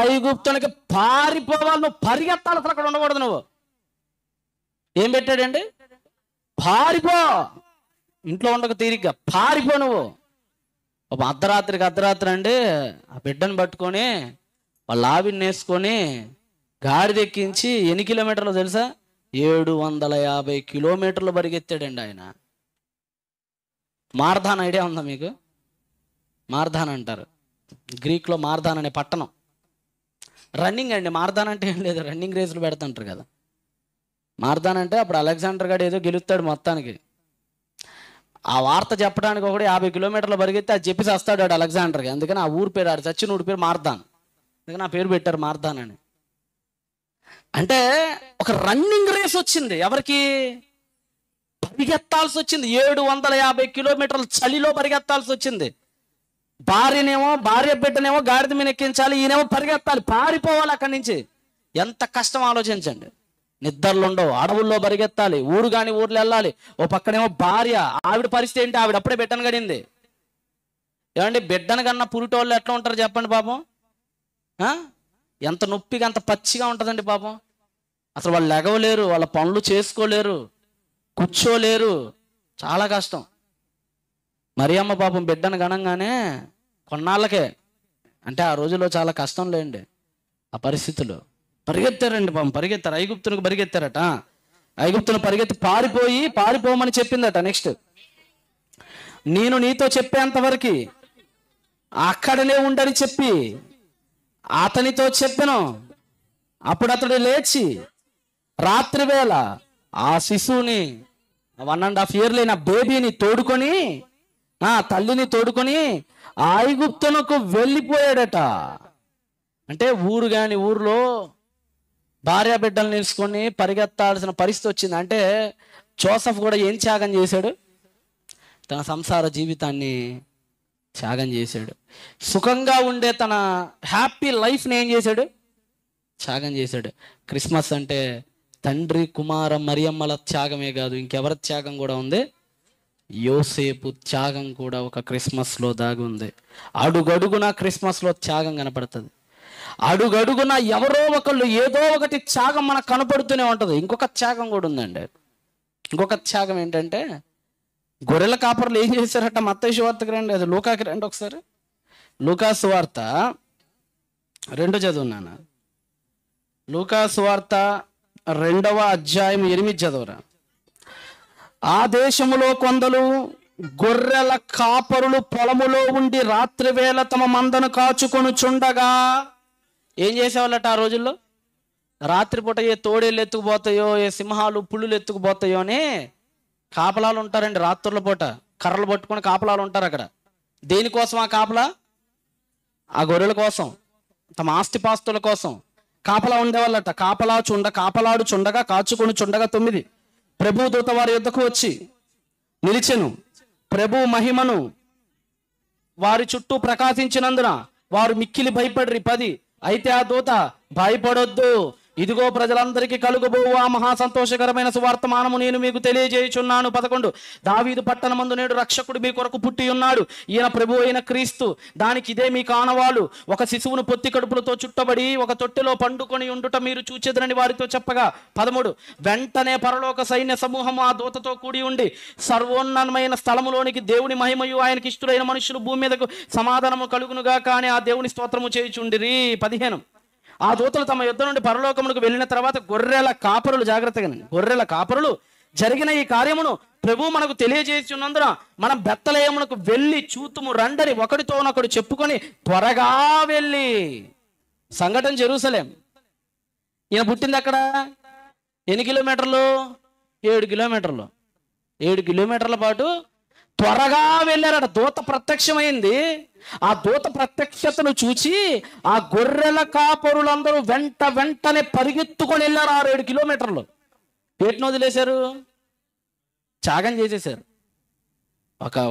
ఐగుప్తునికి పారిపోవాలి. నువ్వు పరిగెత్తాలి, అసలు అక్కడ ఉండకూడదు. నువ్వు ఏం పెట్టాడండి? పారిపో, ఇంట్లో ఉండక తీరిగ్గా పారిపో. నువ్వు ఒక అర్ధరాత్రి అండి ఆ బిడ్డను పట్టుకొని వాళ్ళ ఆవిని వేసుకొని గాడిద ఎక్కించి ఎన్ని కిలోమీటర్లు తెలుసా? 750 కిలోమీటర్లు పరిగెత్తాడండి ఆయన. మార్ధాన్ ఐడియా ఉందా మీకు? మార్ధాన్ అంటారు, గ్రీక్లో మార్ధాన్ అనే పట్టణం. రన్నింగ్ అండి. మార్ధాన్ అంటే ఏం లేదు, రన్నింగ్ రేసులు పెడుతుంటారు కదా. మార్ధాన్ అంటే అప్పుడు అలెగ్జాండర్ గారు ఏదో గెలుస్తాడు మొత్తానికి. ఆ వార్త చెప్పడానికి ఒకటి 50 కిలోమీటర్లు పరిగెత్తి అది చెప్పేసి వస్తాడు ఆడు అలెగ్జాండర్కి. అందుకని ఆ ఊరు పేరు, ఆడు చచ్చిన ఊరి పేరు మార్ధాన్. అందుకని ఆ పేరు పెట్టారు మార్ధాన్ అని. అంటే ఒక రన్నింగ్ రేస్ వచ్చింది. ఎవరికి? పరిగెత్తాల్సి వచ్చింది. 750 కిలోమీటర్ల చలిలో పరిగెత్తాల్సి వచ్చింది. భార్య బిడ్డనేమో గాడిద మీద ఎక్కించాలి, ఈయనేమో పరిగెత్తాలి, పారిపోవాలి అక్కడి నుంచి. ఎంత కష్టం ఆలోచించండి. నిద్రలు ఉండవు, అడవుల్లో పరిగెత్తాలి, ఊరు కాని ఊర్లు వెళ్ళాలి. ఓ పక్కనేమో భార్య, ఆవిడ పరిస్థితి ఏంటి? ఆవిడ అప్పుడే బిడ్డను గడింది. ఏమండి, బిడ్డను కన్నా పురిటోళ్ళు ఎట్లా ఉంటారు చెప్పండి పాపం. ఎంత నొప్పిగా, అంత పచ్చిగా ఉంటుందండి పాపం. అసలు వాళ్ళు లెగవలేరు, వాళ్ళ పనులు చేసుకోలేరు, కూర్చోలేరు, చాలా కష్టం. మరియమ్మ పాపం బిడ్డను గణంగానే కొన్నాళ్ళకే, అంటే ఆ రోజుల్లో చాలా కష్టం లేండి ఆ పరిస్థితులు. పరిగెత్తారండి పాపం, పరిగెత్తారు. ఐగుప్తునికి పరిగెత్తారట. ఐగుప్తును పరిగెత్తి పారిపోమని చెప్పిందట. నెక్స్ట్, నేను నీతో చెప్పేంతవరకు అక్కడనే ఉండని చెప్పి అతనితో చెప్పాను. అప్పుడు అతడు లేచి రాత్రి వేళ ఆ శిశువుని 1.5 years నా బేబీని తోడుకొని, తల్లిని తోడుకొని ఐగుప్తునకు వెళ్ళిపోయాడట. అంటే ఊరు కాని ఊర్లో భార్య బిడ్డలు నిలుచుకొని పరిగెత్తాల్సిన పరిస్థితి వచ్చింది. అంటే జోసెఫ్ కూడా ఏం త్యాగం చేశాడు? తన సంసార జీవితాన్ని త్యాగం చేశాడు. సుఖంగా ఉండే తన హ్యాపీ లైఫ్ని ఏం చేశాడు? త్యాగం చేశాడు. క్రిస్మస్ అంటే తండ్రి కుమార మరియమ్మల త్యాగమే కాదు, ఇంకెవరి త్యాగం కూడా ఉంది. యోసేపు త్యాగం కూడా ఒక క్రిస్మస్లో దాగి ఉంది. అడుగడుగున క్రిస్మస్లో త్యాగం కనపడుతుంది. అడుగడుగున ఎవరో ఒకళ్ళు ఏదో ఒకటి త్యాగం మనకు కనపడుతూనే ఉంటుంది. ఇంకొక త్యాగం కూడా ఉందండి. ఇంకొక త్యాగం ఏంటంటే, గొర్రెల కాపర్లు ఏం చేశారట? మత్తయి సువార్తకి రండి, అది లూకాకి రండి ఒకసారి. లూకా సువార్త 2 చదువున్నాను. లూకా సువార్త 2వ అధ్యాయం 8 చదువురా. ఆ దేశములో కొందరు గొర్రెల కాపరులు పొలములో ఉండి రాత్రి వేళ తమ మందను కాచుకొని చుండగా. ఏం చేసేవాళ్ళట ఆ రోజుల్లో? రాత్రిపూట ఏ తోడేళ్ళు ఎత్తుకుపోతాయో, ఏ సింహాలు పులులు ఎత్తుకుపోతాయో అని కాపలాలు ఉంటారండి. రాత్రుల పూట కర్రలు పట్టుకొని కాపలాలు ఉంటారు అక్కడ. దేనికోసం ఆ కాపలా? ఆ గొర్రెల కోసం, తమ ఆస్తిపాస్తుల కోసం కాపలా ఉండేవాళ్ళట. కాపలాడు చుండగా కాచుకొని చుండగా 9 ప్రభు దూత వారి యొద్దకు వచ్చి నిలిచెను. ప్రభు మహిమను వారి చుట్టూ ప్రకాశించినందున వారు మిక్కిలి భయపడిరి. 10 అయితే ఆ దూత, భయపడొద్దు, ఇదిగో ప్రజలందరికీ కలుగబోవు ఆ మహా సంతోషకరమైన సువార్తమానము నేను మీకు తెలియజేయుచున్నాను. 11 దావీదు పట్టణమందు నేడు రక్షకుడు మీ కొరకు పుట్టి ఉన్నాడు, ఈయన ప్రభు అయిన క్రీస్తు. దానికి ఇదే మీ కానవాలు. ఒక శిశువును పొత్తి కడుపులతో చుట్టబడి ఒక తొట్టెలో పండుకొని ఉండుట మీరు చూచెదరని వారితో చెప్పగా. 13 వెంటనే పరలోక సైన్య సమూహము ఆ దూతతో కూడి ఉండి సర్వోన్నతమైన స్థలములోనికి దేవుని మహిమయు ఆయనకి ఇష్టులైన మనుషులు భూమి మీదకు సమాధానము కలుగునుగా కానీ ఆ దేవుని స్తోత్రము చేయుచుండిరి. 15 ఆ దూతలు తమ యుద్ధ నుండి పరలోకమునకు వెళ్ళిన తర్వాత గొర్రెల కాపరులు, జాగ్రత్తగా గొర్రెల కాపరులు జరిగిన ఈ కార్యమును ప్రభు మనకు తెలియజేస్తున్నందున మనం బెత్లెహేమునకు వెళ్ళి చూతుము రండని ఒకడితోనొకడు చెప్పుకొని త్వరగా వెళ్ళి. సంఘటన జెరూసలేం. ఈయన పుట్టింది అక్కడ ఎన్ని కిలోమీటర్లు? 7 కిలోమీటర్లు. 7 కిలోమీటర్ల పాటు త్వరగా వెళ్ళారట. దూత ప్రత్యక్షమైంది. ఆ దూత ప్రత్యక్షతను చూచి ఆ గొర్రెల కాపరులందరూ వెంటనే పరిగెత్తుకొని వెళ్ళారు. 6-7 కిలోమీటర్లు. పేటను వదిలేశారు, త్యాగం చేసేశారు.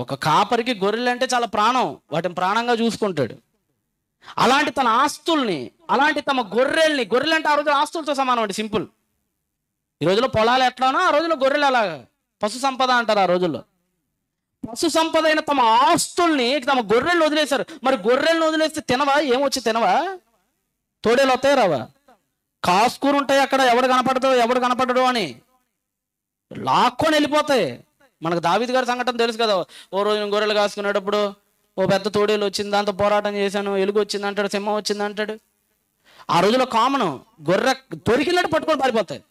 ఒక కాపరికి గొర్రెలు అంటే చాలా ప్రాణం, వాటిని ప్రాణంగా చూసుకుంటాడు. అలాంటి తన ఆస్తుల్ని, అలాంటి తమ గొర్రెల్ని, గొర్రెలు అంటే ఆ రోజు ఆస్తులతో సమానం అండి, సింపుల్. ఈ రోజుల్లో పొలాలు ఎట్లానో ఆ రోజుల్లో గొర్రెలు అలాగా పశు సంపద అంటారు. ఆ రోజుల్లో పశు సంపద అయిన తమ ఆస్తుల్ని తమ గొర్రెలను వదిలేశారు. మరి గొర్రెలను వదిలేస్తే తినవా? ఏమొచ్చి తినవా? తోడేలు వస్తాయి రావా? కాసుకూరు ఉంటాయి అక్కడ, ఎవడు కనపడడు అని లాక్కొని వెళ్ళిపోతాయి. మనకు దావీదు గారి సంఘటన తెలుసు కదా. ఓ రోజు గొర్రెలు కాసుకునేటప్పుడు ఓ పెద్ద తోడేలు వచ్చింది, దాంతో పోరాటం చేశాను, ఎలుగు వచ్చింది అంటాడు, సింహం వచ్చింది అంటాడు. ఆ రోజులో కామను గొర్రె దొరికినట్టు పట్టుకొని పారిపోతాయి.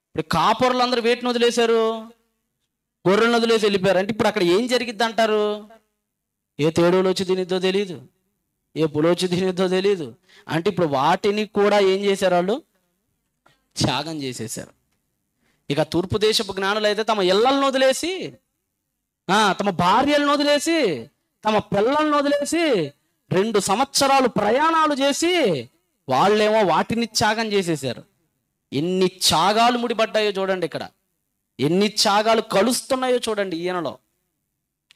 ఇప్పుడు కాపురులందరూ వేటిని వదిలేశారు? గొర్రెలను వదిలేసి వెళ్ళిపోయారు. అంటే ఇప్పుడు అక్కడ ఏం జరిగిద్ది అంటారు? ఏ తేడోలు వచ్చి తినిద్దో తెలియదు, ఏ పులి వచ్చి తినిద్దో తెలియదు. అంటే ఇప్పుడు వాటిని కూడా ఏం చేశారు? వాళ్ళు త్యాగం చేసేశారు. ఇక తూర్పు దేశపు జ్ఞానులు అయితే తమ ఇళ్లను వదిలేసి, తమ భార్యలను వదిలేసి, తమ పిల్లలను వదిలేసి 2 సంవత్సరాలు ప్రయాణాలు చేసి వాళ్ళేమో వాటిని త్యాగం చేసేశారు. ఎన్ని త్యాగాలు ముడిపడ్డాయో చూడండి, ఇక్కడ ఎన్ని త్యాగాలు కలుస్తున్నాయో చూడండి. ఈయనలో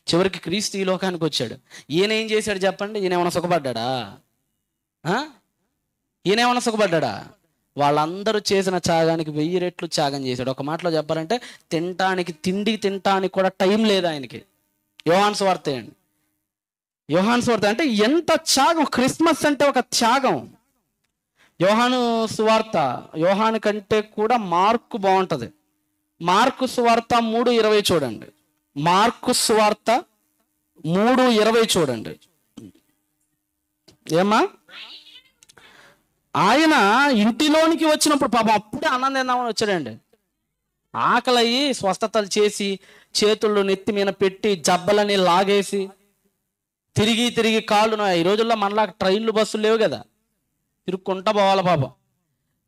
చివరికి క్రీస్తు ఈ లోకానికి వచ్చాడు. ఈయన ఏం చేశాడు చెప్పండి? ఈయనేమన్నా సుఖపడ్డా? ఈయనేమన్నా సుఖపడ్డా? వాళ్ళందరూ చేసిన త్యాగానికి 1000 రెట్లు త్యాగం చేశాడు. ఒక మాటలో చెప్పాలంటే తిండి తినటానికి కూడా టైం లేదు ఆయనకి. యోహాను సువార్త అండి, యోహాను సువార్త అంటే ఎంత త్యాగం! క్రిస్మస్ అంటే ఒక త్యాగం. యోహాను సువార్త, యోహాను కంటే కూడా మార్కు బాగుంటది. మార్కు సువార్త 3:20 చూడండి. మార్కు సువార్త 3:20 చూడండి. ఏమా? ఆయన ఇంటిలోనికి వచ్చినప్పుడు పాపం అప్పుడే అన్నం తిందామని వచ్చాడండి. ఆకలయ్యి స్వస్థతలు చేసి చేతుల్లో నెత్తి మీద పెట్టి జబ్బలని లాగేసి తిరిగి కాళ్ళు. ఈ రోజుల్లో మనలా ట్రైన్లు బస్సులు లేవు కదా, తిరుక్కుంటా పోవాలి పాపం.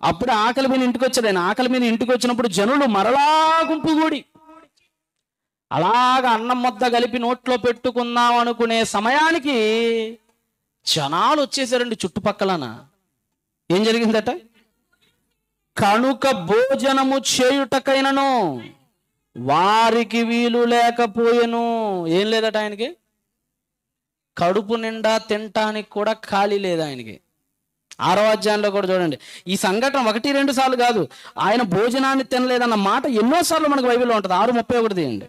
అప్పుడు ఆకలి మీద ఇంటికి వచ్చాడు ఆయన. ఆకలి మీద ఇంటికి వచ్చినప్పుడు జనులు మరలా గుంపు కూడి అలాగా అన్నం ముద్ద కలిపి నోట్లో పెట్టుకుందాం అనుకునే సమయానికి జనాలు వచ్చేసారండి చుట్టుపక్కలన. ఏం జరిగిందట? కనుక భోజనము చేయుటకైనను వారికి వీలు లేకపోయెను. ఏం లేదట ఆయనకి? కడుపు నిండా తినటానికి కూడా ఖాళీ లేదు ఆయనకి. 6వ అధ్యాయంలో కూడా చూడండి. ఈ సంఘటన 1-2 సార్లు కాదు, ఆయన భోజనాన్ని తినలేదన్న మాట ఎన్నోసార్లు మనకు బైబిల్లో ఉంటుంది. 6:31 తీయండి.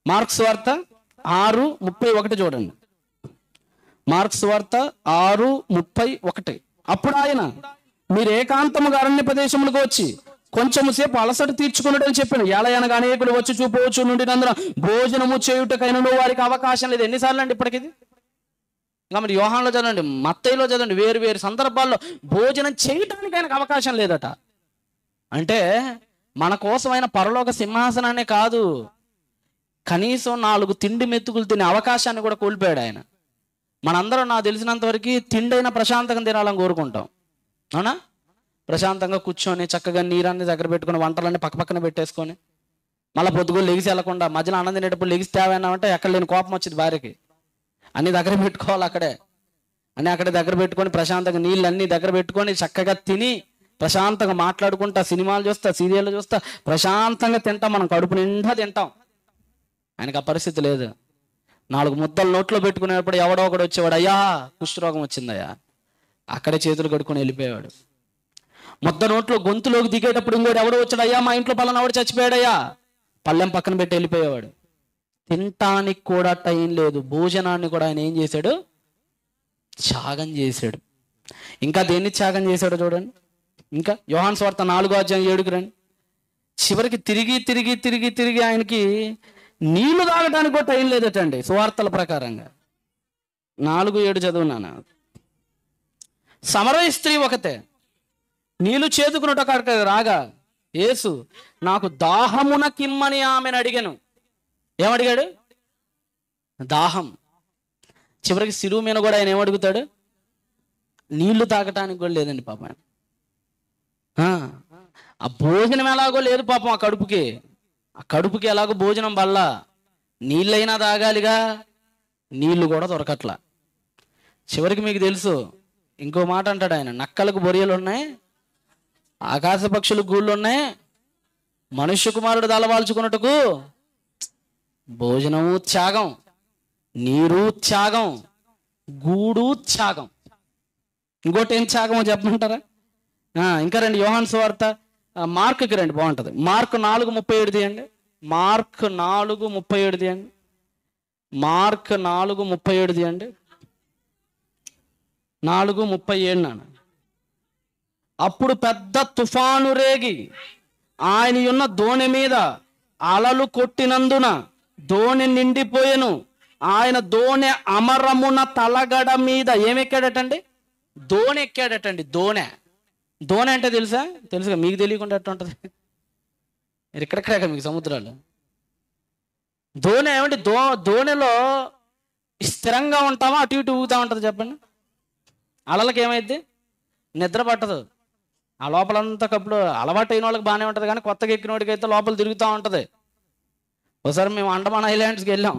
మార్క్స్ వార్త 6:31 చూడండి. మార్క్స్ వార్త 6:31. అప్పుడు ఆయన, మీరు ఏకాంతముగా అరణ్య ప్రదేశములకు వచ్చి కొంచెము సేపు అలసట తీర్చుకున్నట్టు చెప్పాను. ఏలయనగా అనేకులు వచ్చి చూపవచ్చు నుండినందున భోజనము చేయుటకైనను వారికి అవకాశం లేదు. ఎన్నిసార్లు అండి ఇప్పటికిది? ఇంకా మరి యోహానులో చదవండి, మత్తయిలో చదవండి, వేరు సందర్భాల్లో భోజనం చేయటానికి ఆయనకు అవకాశం లేదట. అంటే మన కోసమైన పరలోక సింహాసనాన్ని కాదు, కనీసం 4 తిండి మెతుకులు తినే అవకాశాన్ని కూడా కోల్పోయాడు ఆయన. మనందరం నాకు తెలిసినంత వరకు తిండైనా ప్రశాంతంగా తినాలని కోరుకుంటాం, అవునా? ప్రశాంతంగా కూర్చొని చక్కగా నీరాన్ని దగ్గర పెట్టుకుని వంటలన్నీ పక్కన పెట్టేసుకొని మళ్ళీ పొద్దుగోలు లెగిసి వెళ్ళకుండా మధ్యలో అన్నం తినేటప్పుడు లెగిసి తేవైనామంటే ఎక్కడ లేని కోపం వచ్చింది భార్యకి. అన్ని దగ్గర పెట్టుకోవాలి, అక్కడే దగ్గర పెట్టుకొని ప్రశాంతంగా నీళ్ళు అన్నీ దగ్గర పెట్టుకొని చక్కగా తిని ప్రశాంతంగా మాట్లాడుకుంటా, సినిమాలు చూస్తా, సీరియళ్ళు చూస్తా, ప్రశాంతంగా తింటాం. మనం కడుపు నిండా తింటాం. ఆయనకు ఆ పరిస్థితి లేదు. 4 ముద్దలు నోట్లో పెట్టుకునేటప్పుడు ఎవడో ఒకడు వచ్చేవాడు, అయ్యా కుష్ఠరోగం వచ్చిందయ్యా, అక్కడే చేతులు కడుక్కొని వెళ్ళిపోయేవాడు. ముద్ద నోట్లో గొంతులోకి దిగేటప్పుడు ఇంకోటి ఎవడో వచ్చాడు, అయ్యా మా ఇంట్లో పలానా వాడు చచ్చిపోయాడయ్యా, పళ్ళెం పక్కన పెట్టి వెళ్ళిపోయేవాడు. తినటానికి కూడా టైం లేదు. భోజనాన్ని కూడా ఆయన ఏం చేశాడు? త్యాగం చేశాడు. ఇంకా దేన్ని త్యాగం చేశాడో చూడండి. ఇంకా యోహాను సువార్త 4:7 రండి. చివరికి తిరిగి ఆయనకి నీళ్లు తాగడానికి కూడా టైం లేదటండి సువార్తల ప్రకారంగా. 4:7 చదువున్నాను. సమరయ స్త్రీ ఒకతే నీళ్లు చేదుకున్నట్టు అక్కడికి రాగా యేసు నాకు దాహమునకిమ్మని ఆమెను అడిగాను. ఏమడిగాడు? దాహం. చివరికి సిలువ మీద కూడా ఆయన ఏమడుగుతాడు? నీళ్లు తాగటానికి కూడా లేదండి పాపం. ఆ భోజనం ఎలాగో లేదు పాపం ఆ కడుపుకి ఎలాగో భోజనం వల్ల నీళ్ళైనా తాగాలిగా, నీళ్లు కూడా దొరకట్లా. చివరికి మీకు తెలుసు ఇంకో మాట అంటాడు ఆయన, నక్కలకు బొరియలు ఉన్నాయి, ఆకాశ పక్షులకు గూళ్ళు ఉన్నాయి, మనుష్య కుమారుడు తలవాల్చుకున్నట్టుకు భోజనము త్యాగం, నీరు త్యాగం, గూడు త్యాగం. ఇంకోటి ఏం త్యాగమో చెప్పమంటారా? ఇంకా రండి యోహాను సువార్త మార్క్కి రండి, బాగుంటుంది. మార్క్ 4:37 తీయండి. మార్క్ 4:37 తీయండి. మార్క్ 4:37 తీయండి. 4:37 నాన్న. అప్పుడు పెద్ద తుఫాను రేగి ఆయన ఉన్న దోణి మీద అలలు కొట్టినందున దోణి నిండిపోయెను. ఆయన దోణి అమరమున తలగడ మీద ఏమెక్కాడటండి? దోణి ఎక్కాడటండి. దోణి అంటే తెలుసుగా, మీకు తెలియకుండా ఎట్లా ఉంటుంది? మీరు ఇక్కడెక్కడే మీకు సముద్రాలు. దోణి ఏమంటే దోణిలో స్థిరంగా ఉంటామా, అటు ఇటు ఊగుతూ ఉంటుంది చెప్పండి. అలలకి ఏమైద్ది? నిద్ర పట్టదు. ఆ లోపలంతా కప్పుడు అలవాటు అయిన వాళ్ళకి బాగానే ఉంటుంది, కానీ కొత్తగా ఎక్కిన వాడికి అయితే లోపల తిరుగుతూ ఉంటుంది. ఒకసారి మేము అండమాన్ ఐలాండ్స్కి వెళ్ళాం.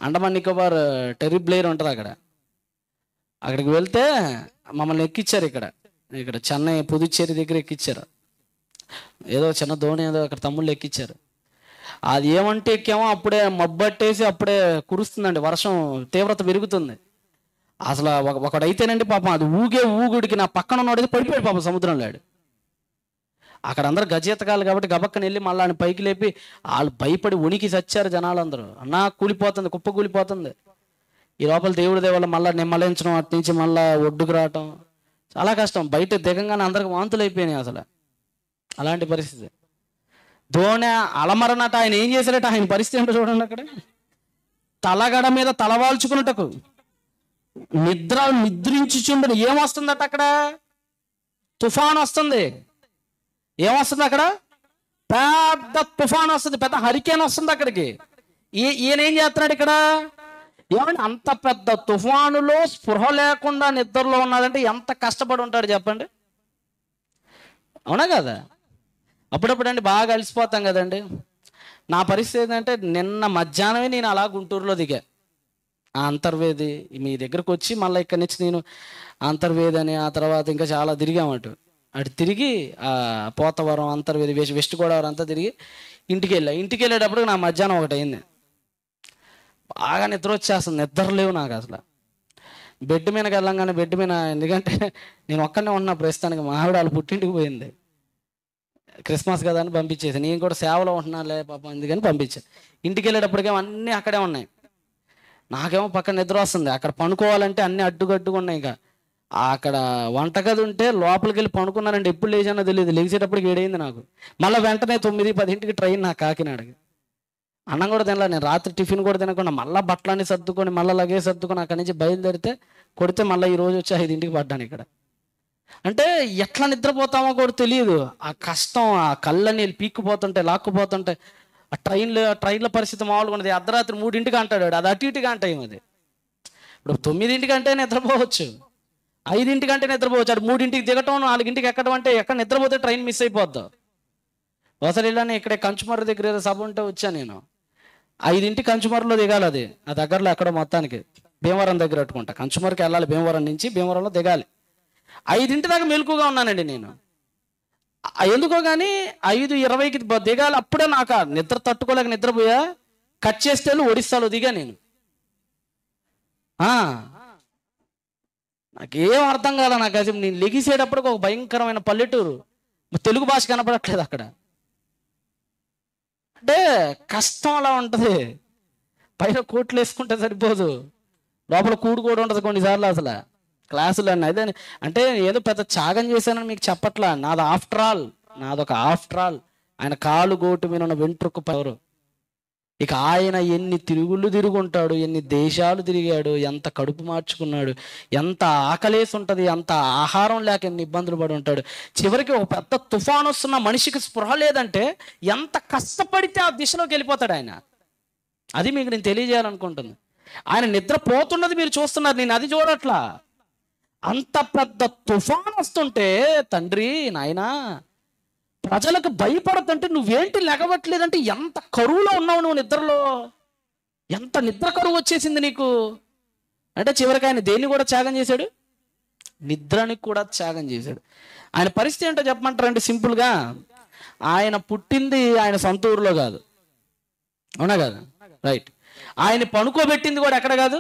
అండమాన్ నికోబార్ టెర్రీ బ్లేర్ ఉంటుంది అక్కడ. అక్కడికి వెళ్తే మమ్మల్ని ఎక్కిచ్చారు. ఇక్కడ చెన్నై పుదుచ్చేరి దగ్గర ఎక్కిచ్చారు. ఏదో చిన్న దోణి ఏదో అక్కడ తమ్ముళ్ళు ఎక్కిచ్చారు. అది ఏమంటే ఎక్కామో అప్పుడే మబ్బట్టేసి అప్పుడే కురుస్తుందండి, వర్షం తీవ్రత పెరుగుతుంది. అసలు ఒకడైతేనండి పాపం అది ఊగుడికి నా పక్కన ఉన్నవాడితే పడిపోయాడు పాపం సముద్రంలో. అక్కడ అందరూ గజెత్తకాలు కాబట్టి గబక్కని వెళ్ళి మళ్ళీ ఆయన పైకి లేపి వాళ్ళు భయపడి ఉనికి చచ్చారు జనాలందరూ. అన్నా కూలిపోతుంది, కుప్ప కూలిపోతుంది. ఈ లోపల దేవుడి దేవాళ్ళు మళ్ళీ నిమ్మలించడం, అటు నుంచి మళ్ళీ ఒడ్డుకు రావటం చాలా కష్టం. బయట దిగంగానే అందరికి వాంతులు అయిపోయినాయి. అసలు అలాంటి పరిస్థితి. దోణి అలమరనట. ఆయన ఏం చేశారట? ఆయన పరిస్థితి ఏంటో చూడండి. అక్కడ తలగడ మీద తలవాల్చుకున్నటకు నిద్రించుచుండను. ఏమొస్తుందట అక్కడ? తుఫాన్ వస్తుంది. ఏమొస్తుంది అక్కడ? పెద్ద తుఫాన్ వస్తుంది, పెద్ద హరికేన్ వస్తుంది అక్కడికి. ఈయన ఏం చేస్తున్నాడు ఇక్కడ? ఏమంటే అంత పెద్ద తుఫానులో స్పృహ లేకుండా నిద్రలో ఉన్నాడంటే ఎంత కష్టపడి ఉంటాడు చెప్పండి. అవునా కదా? అప్పుడప్పుడు అండి బాగా అలసిపోతాం కదండి. నా పరిస్థితి ఏంటంటే నిన్న మధ్యాహ్నమే నేను అలా గుంటూరులో దిగా. ఆ అంతర్వేది మీ దగ్గరకు వచ్చి మళ్ళీ ఇక్కడి నుంచి నేను అంతర్వేది అని, ఆ తర్వాత ఇంకా చాలా తిరిగామటు. అటు తిరిగి ఆ పోతవరం, అంతర్వేది, వెస్ట్ గోదావరి అంతా తిరిగి ఇంటికి వెళ్ళేటప్పుడు నా మధ్యాహ్నం 1 అయింది. బాగా నిద్ర వచ్చేస్తుంది. నిద్ర లేవు నాకు అసలు. బెడ్ మీదకి వెళ్ళంగానే బెడ్ మీద, ఎందుకంటే నేను ఒక్కనే ఉన్నా ప్రస్తుతానికి. మా ఆవిడ వాళ్ళ పుట్టింటికి పోయింది, క్రిస్మస్ కదా అని పంపించేసి. నేను కూడా సేవలో ఉంటున్నాలే పాపం ఎందుకని పంపించాను. ఇంటికి వెళ్ళేటప్పటికేమో అన్నీ అక్కడే ఉన్నాయి. నాకేమో పక్కన నిద్ర వస్తుంది. అక్కడ పనుకోవాలంటే అన్నీ అడ్డుగడ్డుగా ఉన్నాయి. ఇక అక్కడ వంటగది ఉంటే లోపలికి వెళ్ళి పనుకున్నానండి. ఎప్పుడు లేచానో తెలియదు. లేచేటప్పటికి 7 అయింది నాకు. మళ్ళీ వెంటనే 9-10 ట్రైన్ నాకు కాకినాడకి. అన్నం కూడా తినలే నేను. రాత్రి టిఫిన్ కూడా తినకుండా మళ్ళీ బట్టలన్నీ సర్దుకొని మళ్ళీ లగేజ్ సర్దుకొని అక్కడి నుంచి బయలుదేరితే కొడితే మళ్ళీ ఈరోజు వచ్చి 5ంటికి పడ్డాను ఇక్కడ. అంటే ఎట్లా నిద్రపోతామో కూడా తెలియదు. ఆ కష్టం, ఆ కళ్ళని పీక్కుపోతుంటాయి, లాక్కుపోతుంటాయి. ఆ ట్రైన్ల పరిస్థితి మామూలుగా ఉన్నది. అర్ధరాత్రి 3ంటికి అంటాడు, అది అటు ఇటుగా అంటాయి. అది ఇప్పుడు 9ంటికి అంటే నిద్రపోవచ్చు, 5ంటికి అంటే నిద్రపోవచ్చు. అది 3ంటికి దిగటం, 4ంటికి ఎక్కడం అంటే ఎక్కడ నిద్రపోతే ట్రైన్ మిస్ అయిపోద్దాం. ఒకసారి ఇలానే ఇక్కడే కంచుమర్రి దగ్గర ఏదో సభ ఉంటే వచ్చాను నేను. 5ంటికి కంచుమర్రిలో దిగాలి. అది ఆ దగ్గరలో ఎక్కడ మొత్తానికి భీమవరం దగ్గర పెట్టుకుంటా. కంచుమర్రికి వెళ్ళాలి, భీమవరం నుంచి భీమవరంలో దిగాలి. 5ంటి దాకా మెలకుగా ఉన్నానండి నేను. ఎందుకో కానీ 5:20కి దిగాలి. అప్పుడే నాకు నిద్ర తట్టుకోలేక నిద్రపోయా. కట్ చేస్తే ఒడిస్సాలో దిగా నేను. నాకేం అర్థం కాదా నాకు. అది నేను లెగిసేటప్పటికి ఒక భయంకరమైన పల్లెటూరు, తెలుగు భాష కనపడట్లేదు అక్కడ. అంటే కష్టం అలా ఉంటుంది. పైన కోట్లు వేసుకుంటే సరిపోదు, లోపల కూడు కూడా ఉంటుంది కొన్నిసార్లు. అసలు క్లాసులు అన్నీ అదే. అంటే ఏదో పెద్ద త్యాగం చేశానని మీకు చెప్పట్లా. నాదొక ఆఫ్టర్ ఆల్ ఆయన కాలు గోటు మీద ఉన్న వెంట్రుకు పవరు. ఇక ఆయన ఎన్ని తిరుగుళ్ళు తిరుగుంటాడు, ఎన్ని దేశాలు తిరిగాడు, ఎంత కడుపు మార్చుకున్నాడు, ఎంత ఆకలేసి ఉంటుంది, ఎంత ఆహారం లేక ఎన్ని ఇబ్బందులు పడి ఉంటాడు. చివరికి ఒక పెద్ద తుఫాను వస్తున్న మనిషికి స్పృహ లేదంటే ఎంత కష్టపడితే ఆ దిశలోకి వెళ్ళిపోతాడు ఆయన. అది మీకు నేను తెలియజేయాలనుకుంటుంది. ఆయన నిద్రపోతున్నది మీరు చూస్తున్నారు, నేను అది చూడట్లా. అంత పెద్ద తుఫాను వస్తుంటే తండ్రి నాయనా ప్రజలకు భయపడతంటే నువ్వేంటి లెగవట్లేదంటే ఎంత కరువులో ఉన్నావు నువ్వు నిద్రలో. ఎంత నిద్ర కరువు వచ్చేసింది నీకు అంటే చివరికి ఆయన దేన్ని కూడా త్యాగం చేశాడు? నిద్రని కూడా త్యాగం చేశాడు. ఆయన పరిస్థితి ఏంటో చెప్పమంటారంటే సింపుల్గా, ఆయన పుట్టింది ఆయన సొంత ఊరిలో కాదు, అవునా కదా? రైట్. ఆయన పనుకోబెట్టింది కూడా ఎక్కడ కాదు,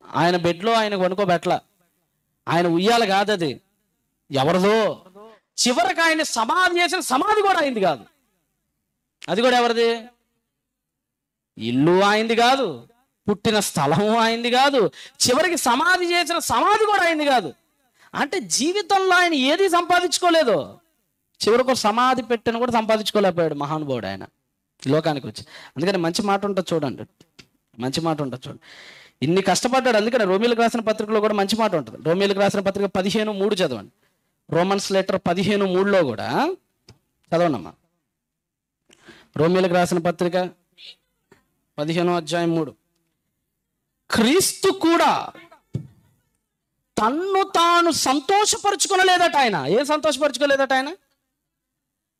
ఆయన బెడ్లో ఆయన పనుకోబెట్టలా. ఆయన ఉయ్యాల కాదు, అది ఎవరిదో చివరికి ఆయన సమాధి చేసిన సమాధి కూడా అయింది కాదు. అది కూడా ఎవరిది? ఇల్లు అయింది కాదు, పుట్టిన స్థలము అయింది కాదు, చివరికి సమాధి చేసిన సమాధి కూడా అయింది కాదు. అంటే జీవితంలో ఆయన ఏది సంపాదించుకోలేదు, చివరికి సమాధి పెట్టిన కూడా సంపాదించుకోలేకపోయాడు మహానుభావుడు ఆయన లోకానికి వచ్చి. అందుకని మంచి మాట ఉంటుంది చూడండి, మంచి మాట ఉంటుంది చూడండి. ఇన్ని కష్టపడ్డాడు. అందుకని రోమిలకు రాసిన పత్రికలో కూడా మంచి మాట ఉంటుంది. రోమిలకు రాసిన పత్రిక 15:3 చదవండి. రోమన్స్ లెటర్ 15:3 కూడా చదవండమ్మా. రోమిలకు రాసిన పత్రిక 15:3. క్రీస్తు కూడా తన్ను తాను సంతోషపరుచుకోలేదట ఆయన. ఏం సంతోషపరుచుకోలేదట ఆయన?